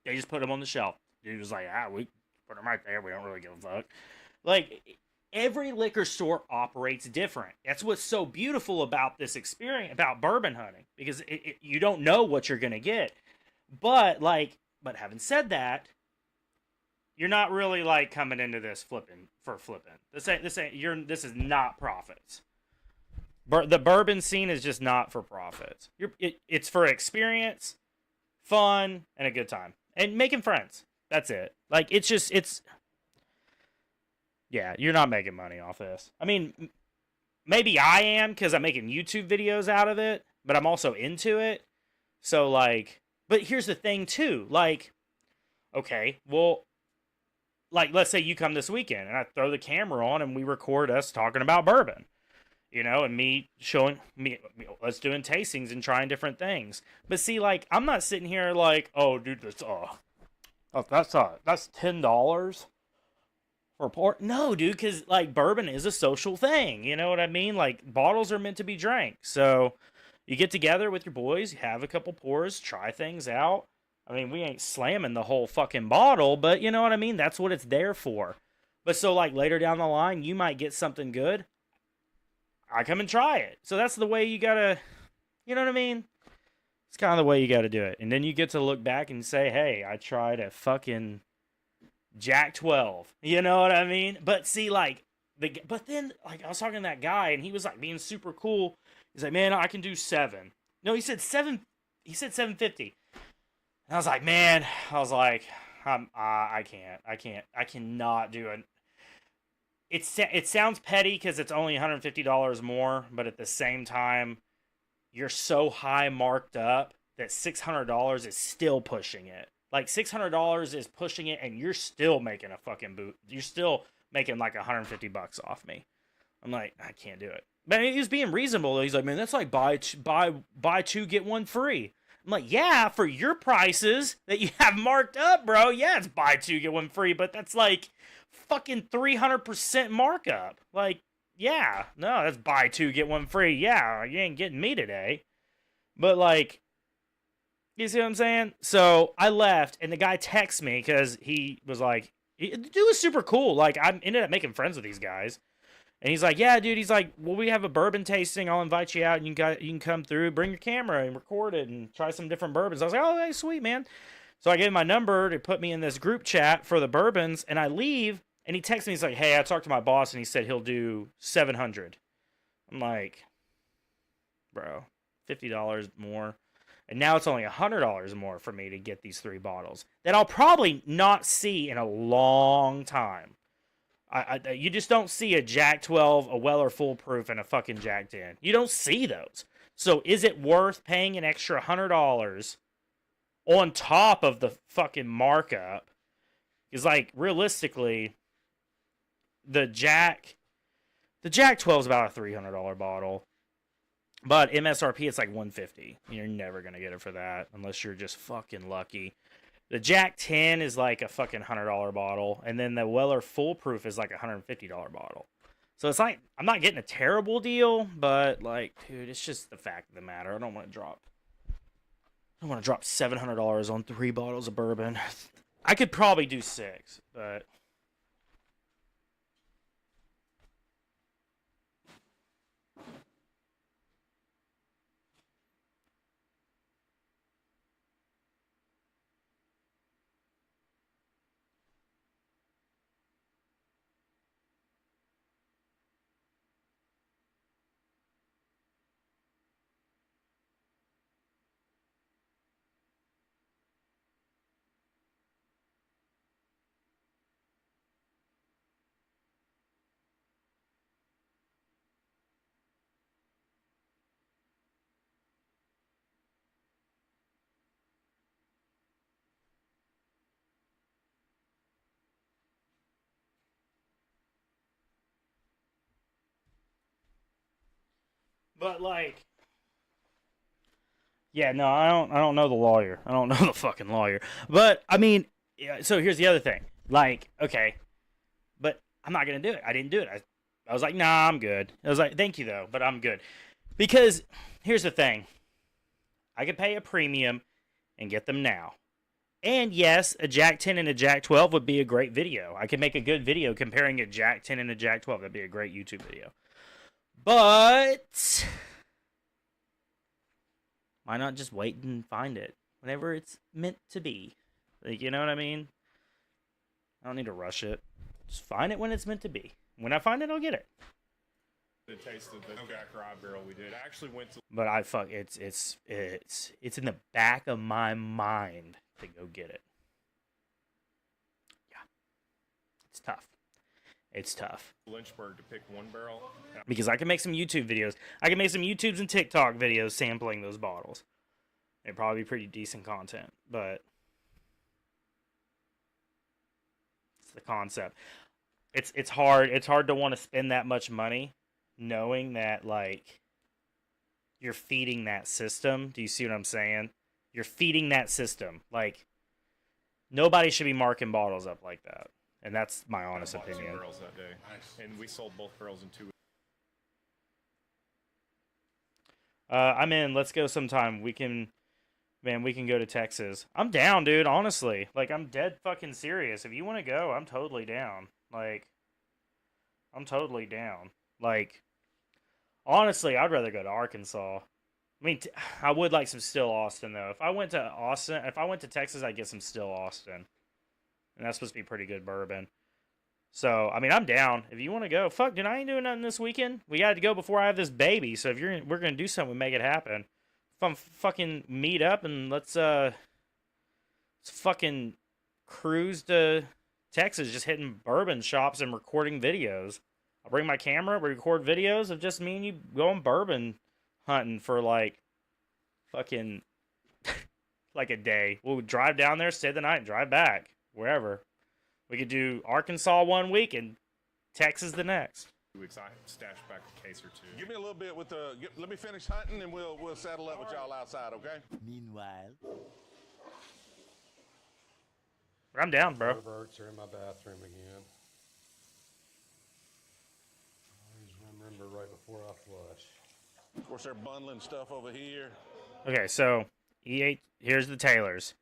Speaker 1: They just put them on the shelf. Dude was like, we put them right there. We don't really give a fuck. Like, every liquor store operates different. That's what's so beautiful about this experience, about bourbon hunting, because you don't know what you're going to get. But having said that, you're not really, like, coming into this flipping. This is not profits. The bourbon scene is just not for profits. It's for experience, fun, and a good time. And making friends. That's it. Like, yeah, you're not making money off this. I mean, maybe I am because I'm making YouTube videos out of it, but I'm also into it. So, like, but here's the thing, too. Like, okay, well, like, let's say you come this weekend and I throw the camera on and we record us talking about bourbon. You know, and me showing us doing tastings and trying different things. But see, like, I'm not sitting here like, oh, dude, that's $10 for a pour. No, dude, because, like, bourbon is a social thing. You know what I mean? Like, bottles are meant to be drank. So you get together with your boys, you have a couple pours, try things out. I mean, we ain't slamming the whole fucking bottle, but you know what I mean? That's what it's there for. But so, like, later down the line, you might get something good. I come and try it. So that's the way you gotta, you know what I mean? It's kind of the way you gotta do it. And then you get to look back and say, hey, I tried a fucking Jack 12. You know what I mean? But see, like, but then, like, I was talking to that guy, and he was, like, being super cool. He's like, man, I can do 7. No, he said 7. He said 750. And I was like, man, I cannot do it. It sounds petty because it's only $150 more, but at the same time, you're so high marked up that $600 is still pushing it. Like, $600 is pushing it, and you're still making a fucking boot. You're still making like $150 off me. I'm like, I can't do it. But he was being reasonable. He's like, man, that's like buy 2 get 1 free. I'm like, yeah, for your prices that you have marked up, bro. Yeah, it's buy 2 get 1 free, but that's like fucking 300% markup. Like, yeah, no, that's buy 2 get 1 free. Yeah, you ain't getting me today. But, like, you see what I'm saying? So I left, and the guy texted me because he was like, the dude was super cool. Like, I ended up making friends with these guys. And he's like, yeah, dude. He's like, well, we have a bourbon tasting. I'll invite you out, and you can come through, bring your camera, and record it, and try some different bourbons. I was like, oh, hey, sweet, man. So I gave him my number to put me in this group chat for the bourbons, and I leave, and he texts me. He's like, hey, I talked to my boss, and he said he'll do $700. I'm like, bro, $50 more. And now it's only $100 more for me to get these 3 bottles that I'll probably not see in a long time. You just don't see a Jack 12, a Weller Full Proof, and a fucking Jack 10. You don't see those. So is it worth paying an extra $100 on top of the fucking markup? Because, like, realistically, the Jack 12 is about a $300 bottle. But MSRP, it's like $150. You're never going to get it for that unless you're just fucking lucky. The Jack 10 is like a fucking $100 bottle. And then the Weller Full Proof is like a $150 bottle. So it's like, I'm not getting a terrible deal, but, like, dude, it's just the fact of the matter. I don't want to drop $700 on 3 bottles of bourbon. I could probably do 6, but... But, like, yeah, no, I don't know the lawyer. I don't know the fucking lawyer. But, I mean, yeah, so here's the other thing. Like, okay, but I'm not going to do it. I didn't do it. I was like, nah, I'm good. I was like, thank you, though, but I'm good. Because here's the thing. I could pay a premium and get them now. And yes, a Jack 10 and a Jack 12 would be a great video. I could make a good video comparing a Jack 10 and a Jack 12. That'd be a great YouTube video. But why not just wait and find it whenever it's meant to be? Like, you know what I mean? I don't need to rush it. Just find it when it's meant to be. When I find it, I'll get it.
Speaker 14: The taste of the Jack Rye barrel we did. I actually went to.
Speaker 1: But it's in the back of my mind to go get it. Yeah. It's tough. It's tough.
Speaker 14: Lynchburg to pick one barrel.
Speaker 1: Because I can make some YouTube videos. I can make some YouTubes and TikTok videos sampling those bottles. It'd probably be pretty decent content, but it's the concept. It's hard. It's hard to want to spend that much money knowing that, like, you're feeding that system. Do you see what I'm saying? You're feeding that system. Like, nobody should be marking bottles up like that. And that's my honest opinion.
Speaker 14: 2 barrels that day. Nice. And we sold both barrels in 2 weeks.
Speaker 1: I'm in. Let's go sometime. We can go to Texas. I'm down, dude, honestly. Like, I'm dead fucking serious. If you want to go, I'm totally down. Like, I'm totally down. Like, honestly, I'd rather go to Arkansas. I mean, I would like some Still Austin, though. If I went to Texas, I'd get some Still Austin. And that's supposed to be pretty good bourbon. So, I mean, I'm down. If you want to go, fuck, dude, I ain't doing nothing this weekend. We got to go before I have this baby. So if we're going to do something, we make it happen. If I'm fucking meet up and let's fucking cruise to Texas, just hitting bourbon shops and recording videos. I'll bring my camera, we record videos of just me and you going bourbon hunting for like fucking like a day. We'll drive down there, stay the night, and drive back. Wherever. We could do Arkansas 1 week and Texas the next.
Speaker 14: 2 weeks. I stashed back a case or 2.
Speaker 2: Give me a little bit with the. Let me finish hunting and we'll settle up with y'all outside, okay?
Speaker 12: Meanwhile.
Speaker 1: I'm down, bro.
Speaker 5: Perverts are in my bathroom again. Always remember right before I flush.
Speaker 2: Of course, they're bundling stuff over here.
Speaker 1: Okay, so here's the Taylors.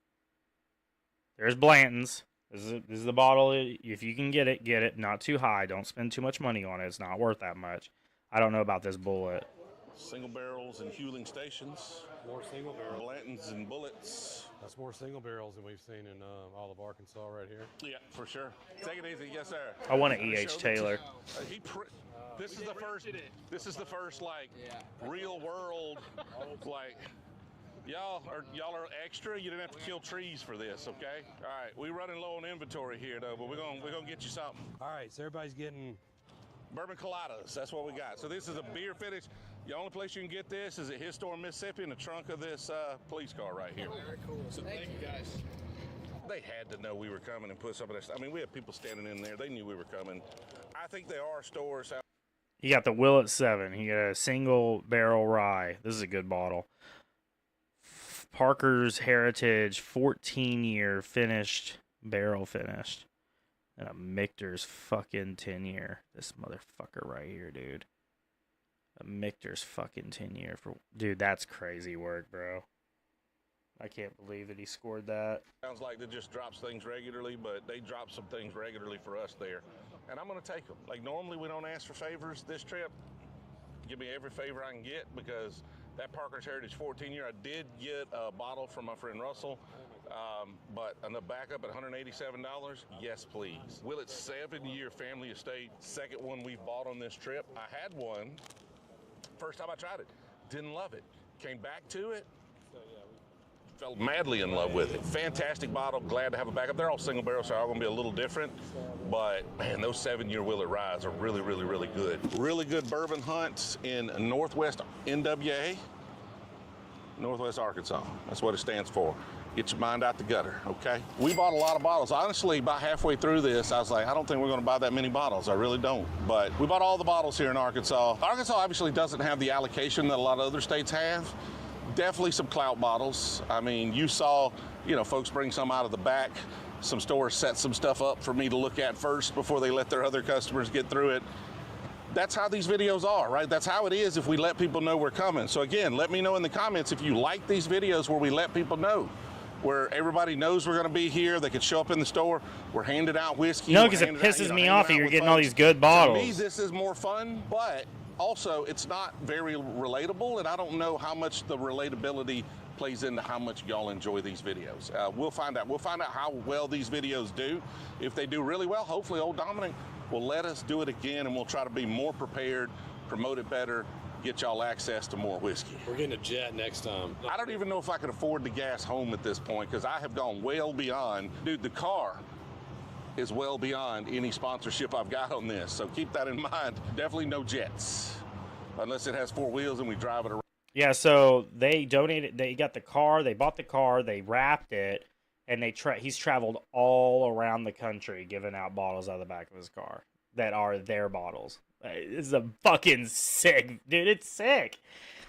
Speaker 1: There's Blanton's. This is the bottle. If you can get it, get it. Not too high. Don't spend too much money on it. It's not worth that much. I don't know about this bullet.
Speaker 2: Single barrels and Huling stations.
Speaker 5: More single barrels.
Speaker 2: Blantons and bullets.
Speaker 5: That's more single barrels than we've seen in all of Arkansas right here.
Speaker 2: Yeah, for sure. Take it easy. Yes, sir.
Speaker 1: I want an E.H. Taylor.
Speaker 2: This is the first like real world like. Y'all are extra. You didn't have to kill trees for this, okay? All right, we're running low on inventory here, though, but we're gonna get you something.
Speaker 5: All right, so everybody's getting
Speaker 2: bourbon coladas. That's what we got. So this is a beer finish. The only place you can get this is at his store in Mississippi in the trunk of this police car right here.
Speaker 4: Very cool. So thank you guys.
Speaker 2: They had to know we were coming and put some of this. I mean, we had people standing in there. They knew we were coming. I think there are stores out.
Speaker 1: You got the Willet 7. You got a single barrel rye. This is a good bottle. Parker's Heritage 14-year finished, barrel finished. And a Michter's fucking 10-year. This motherfucker right here, dude. A Michter's fucking 10-year. Dude, that's crazy work, bro. I can't believe that he scored that.
Speaker 2: Sounds like they just drops things regularly, but they drop some things regularly for us there. And I'm going to take them. Like, normally we don't ask for favors this trip. Give me every favor I can get because that Parker's Heritage 14-year, I did get a bottle from my friend Russell, but on the backup at $187, yes, please. Willet's 7-year family estate, second one we've bought on this trip. I had one, first time I tried it, didn't love it. Came back to it, fell madly in love with it. Fantastic bottle, glad to have a backup. They're all single barrels, so they're all gonna be a little different, but man, those 7-year Willet Ryes are really, really, really good. Really good bourbon hunts in Northwest NWA, Northwest Arkansas. That's what it stands for. Get your mind out the gutter, okay? We bought a lot of bottles. Honestly, about halfway through this, I was like, I don't think we're gonna buy that many bottles. I really don't. But we bought all the bottles here in Arkansas. Arkansas obviously doesn't have the allocation that a lot of other states have. Definitely some clout bottles. I mean, you saw, folks bring some out of the back. Some stores set some stuff up for me to look at first before they let their other customers get through it. that's how these videos are, right? That's how it is if we let people know we're coming. So again, let me know in the comments if you like these videos where we let people know, where everybody knows we're going to be here. They can show up in the store. We're handing out whiskey.
Speaker 1: No, because it pisses me off that you're getting all these good bottles.
Speaker 2: To me, this is more fun, but also it's not very relatable, and I don't know how much the relatability plays into how much y'all enjoy these videos. We'll find out. We'll find out how well these videos do. If they do really well, hopefully old Dominic will let us do it again, and we'll try to be more prepared, promote it better, get y'all access to more whiskey.
Speaker 5: We're getting a jet next time.
Speaker 2: I don't even know if I could afford the gas home at this point because I have gone well beyond. Dude, the car is well beyond any sponsorship I've got on this, so keep that in mind. Definitely no jets, unless it has 4 wheels and we drive it around.
Speaker 1: Yeah, so they donated. They got the car. They bought the car. They wrapped it, and he's traveled all around the country giving out bottles out of the back of his car that are their bottles. It's a fucking sick, dude. It's sick.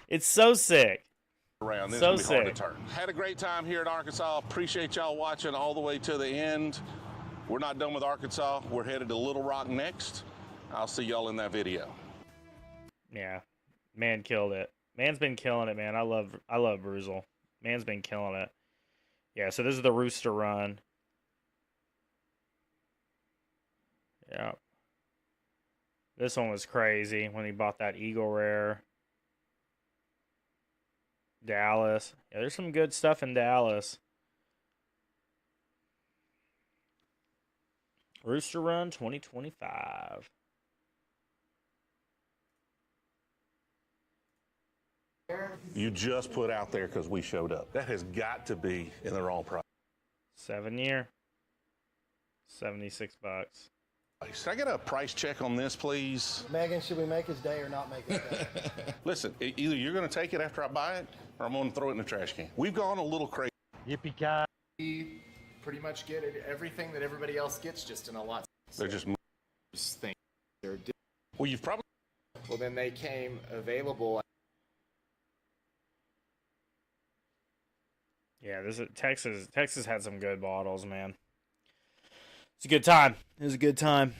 Speaker 1: It's so sick.
Speaker 2: Around this
Speaker 1: so
Speaker 2: is hard to
Speaker 1: sick.
Speaker 2: turn. Had a great time here in Arkansas. Appreciate y'all watching all the way to the end. We're not done with Arkansas. We're headed to Little Rock next. I'll see y'all in that video.
Speaker 1: Yeah, man killed it. Man's been killing it, man. I love Bruzel. Man's been killing it. Yeah, so this is the Rooster Run. Yeah. This one was crazy when he bought that Eagle Rare. Dallas. Yeah, there's some good stuff in Dallas. Rooster Run 2025.
Speaker 2: You just put out there because we showed up. That has got to be in the wrong price.
Speaker 1: 7 year. $76.
Speaker 2: Can I get a price check on this, please?
Speaker 12: Megan, should we make his day or not make his day?
Speaker 2: Listen, either you're going to take it after I buy it, or I'm going to throw it in the trash can. We've gone a little crazy.
Speaker 5: Yippee-ki.
Speaker 15: We pretty much get everything that everybody else gets, just in a lot.
Speaker 2: They're just
Speaker 15: things. They're
Speaker 2: well, you've probably.
Speaker 15: Well, then they came available.
Speaker 1: Yeah, this is Texas. Texas had some good bottles, man. It's a good time. It was a good time.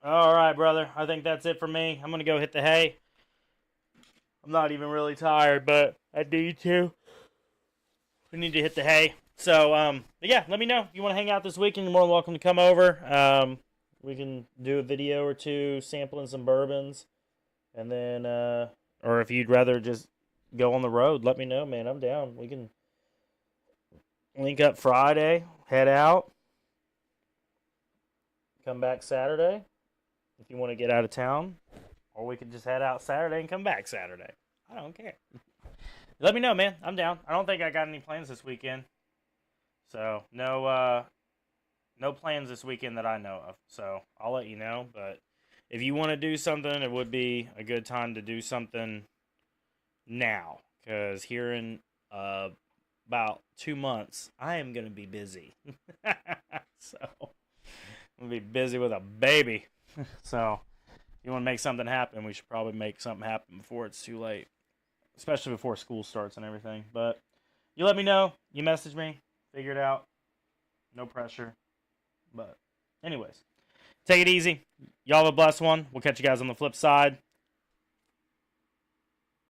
Speaker 1: All right, brother. I think that's it for me. I'm going to go hit the hay. I'm not even really tired, but I need to. We need to hit the hay. So, but yeah, let me know if you want to hang out this weekend. You're more than welcome to come over. We can do a video or two sampling some bourbons. And then, or if you'd rather just go on the road, let me know, man. I'm down. We can link up Friday, head out, come back Saturday if you want to get out of town, or we can just head out Saturday and come back Saturday. I don't care. Let me know, man. I'm down. I don't think I got any plans this weekend, so no plans this weekend that I know of. So I'll let you know. But if you want to do something, it would be a good time to do something now, because here in about 2 months, I am going to be busy. So, I'm going to be busy with a baby. So, if you want to make something happen, we should probably make something happen before it's too late. Especially before school starts and everything. But, you let me know. You message me. Figure it out. No pressure. But, anyways. Take it easy. Y'all have a blessed one. We'll catch you guys on the flip side.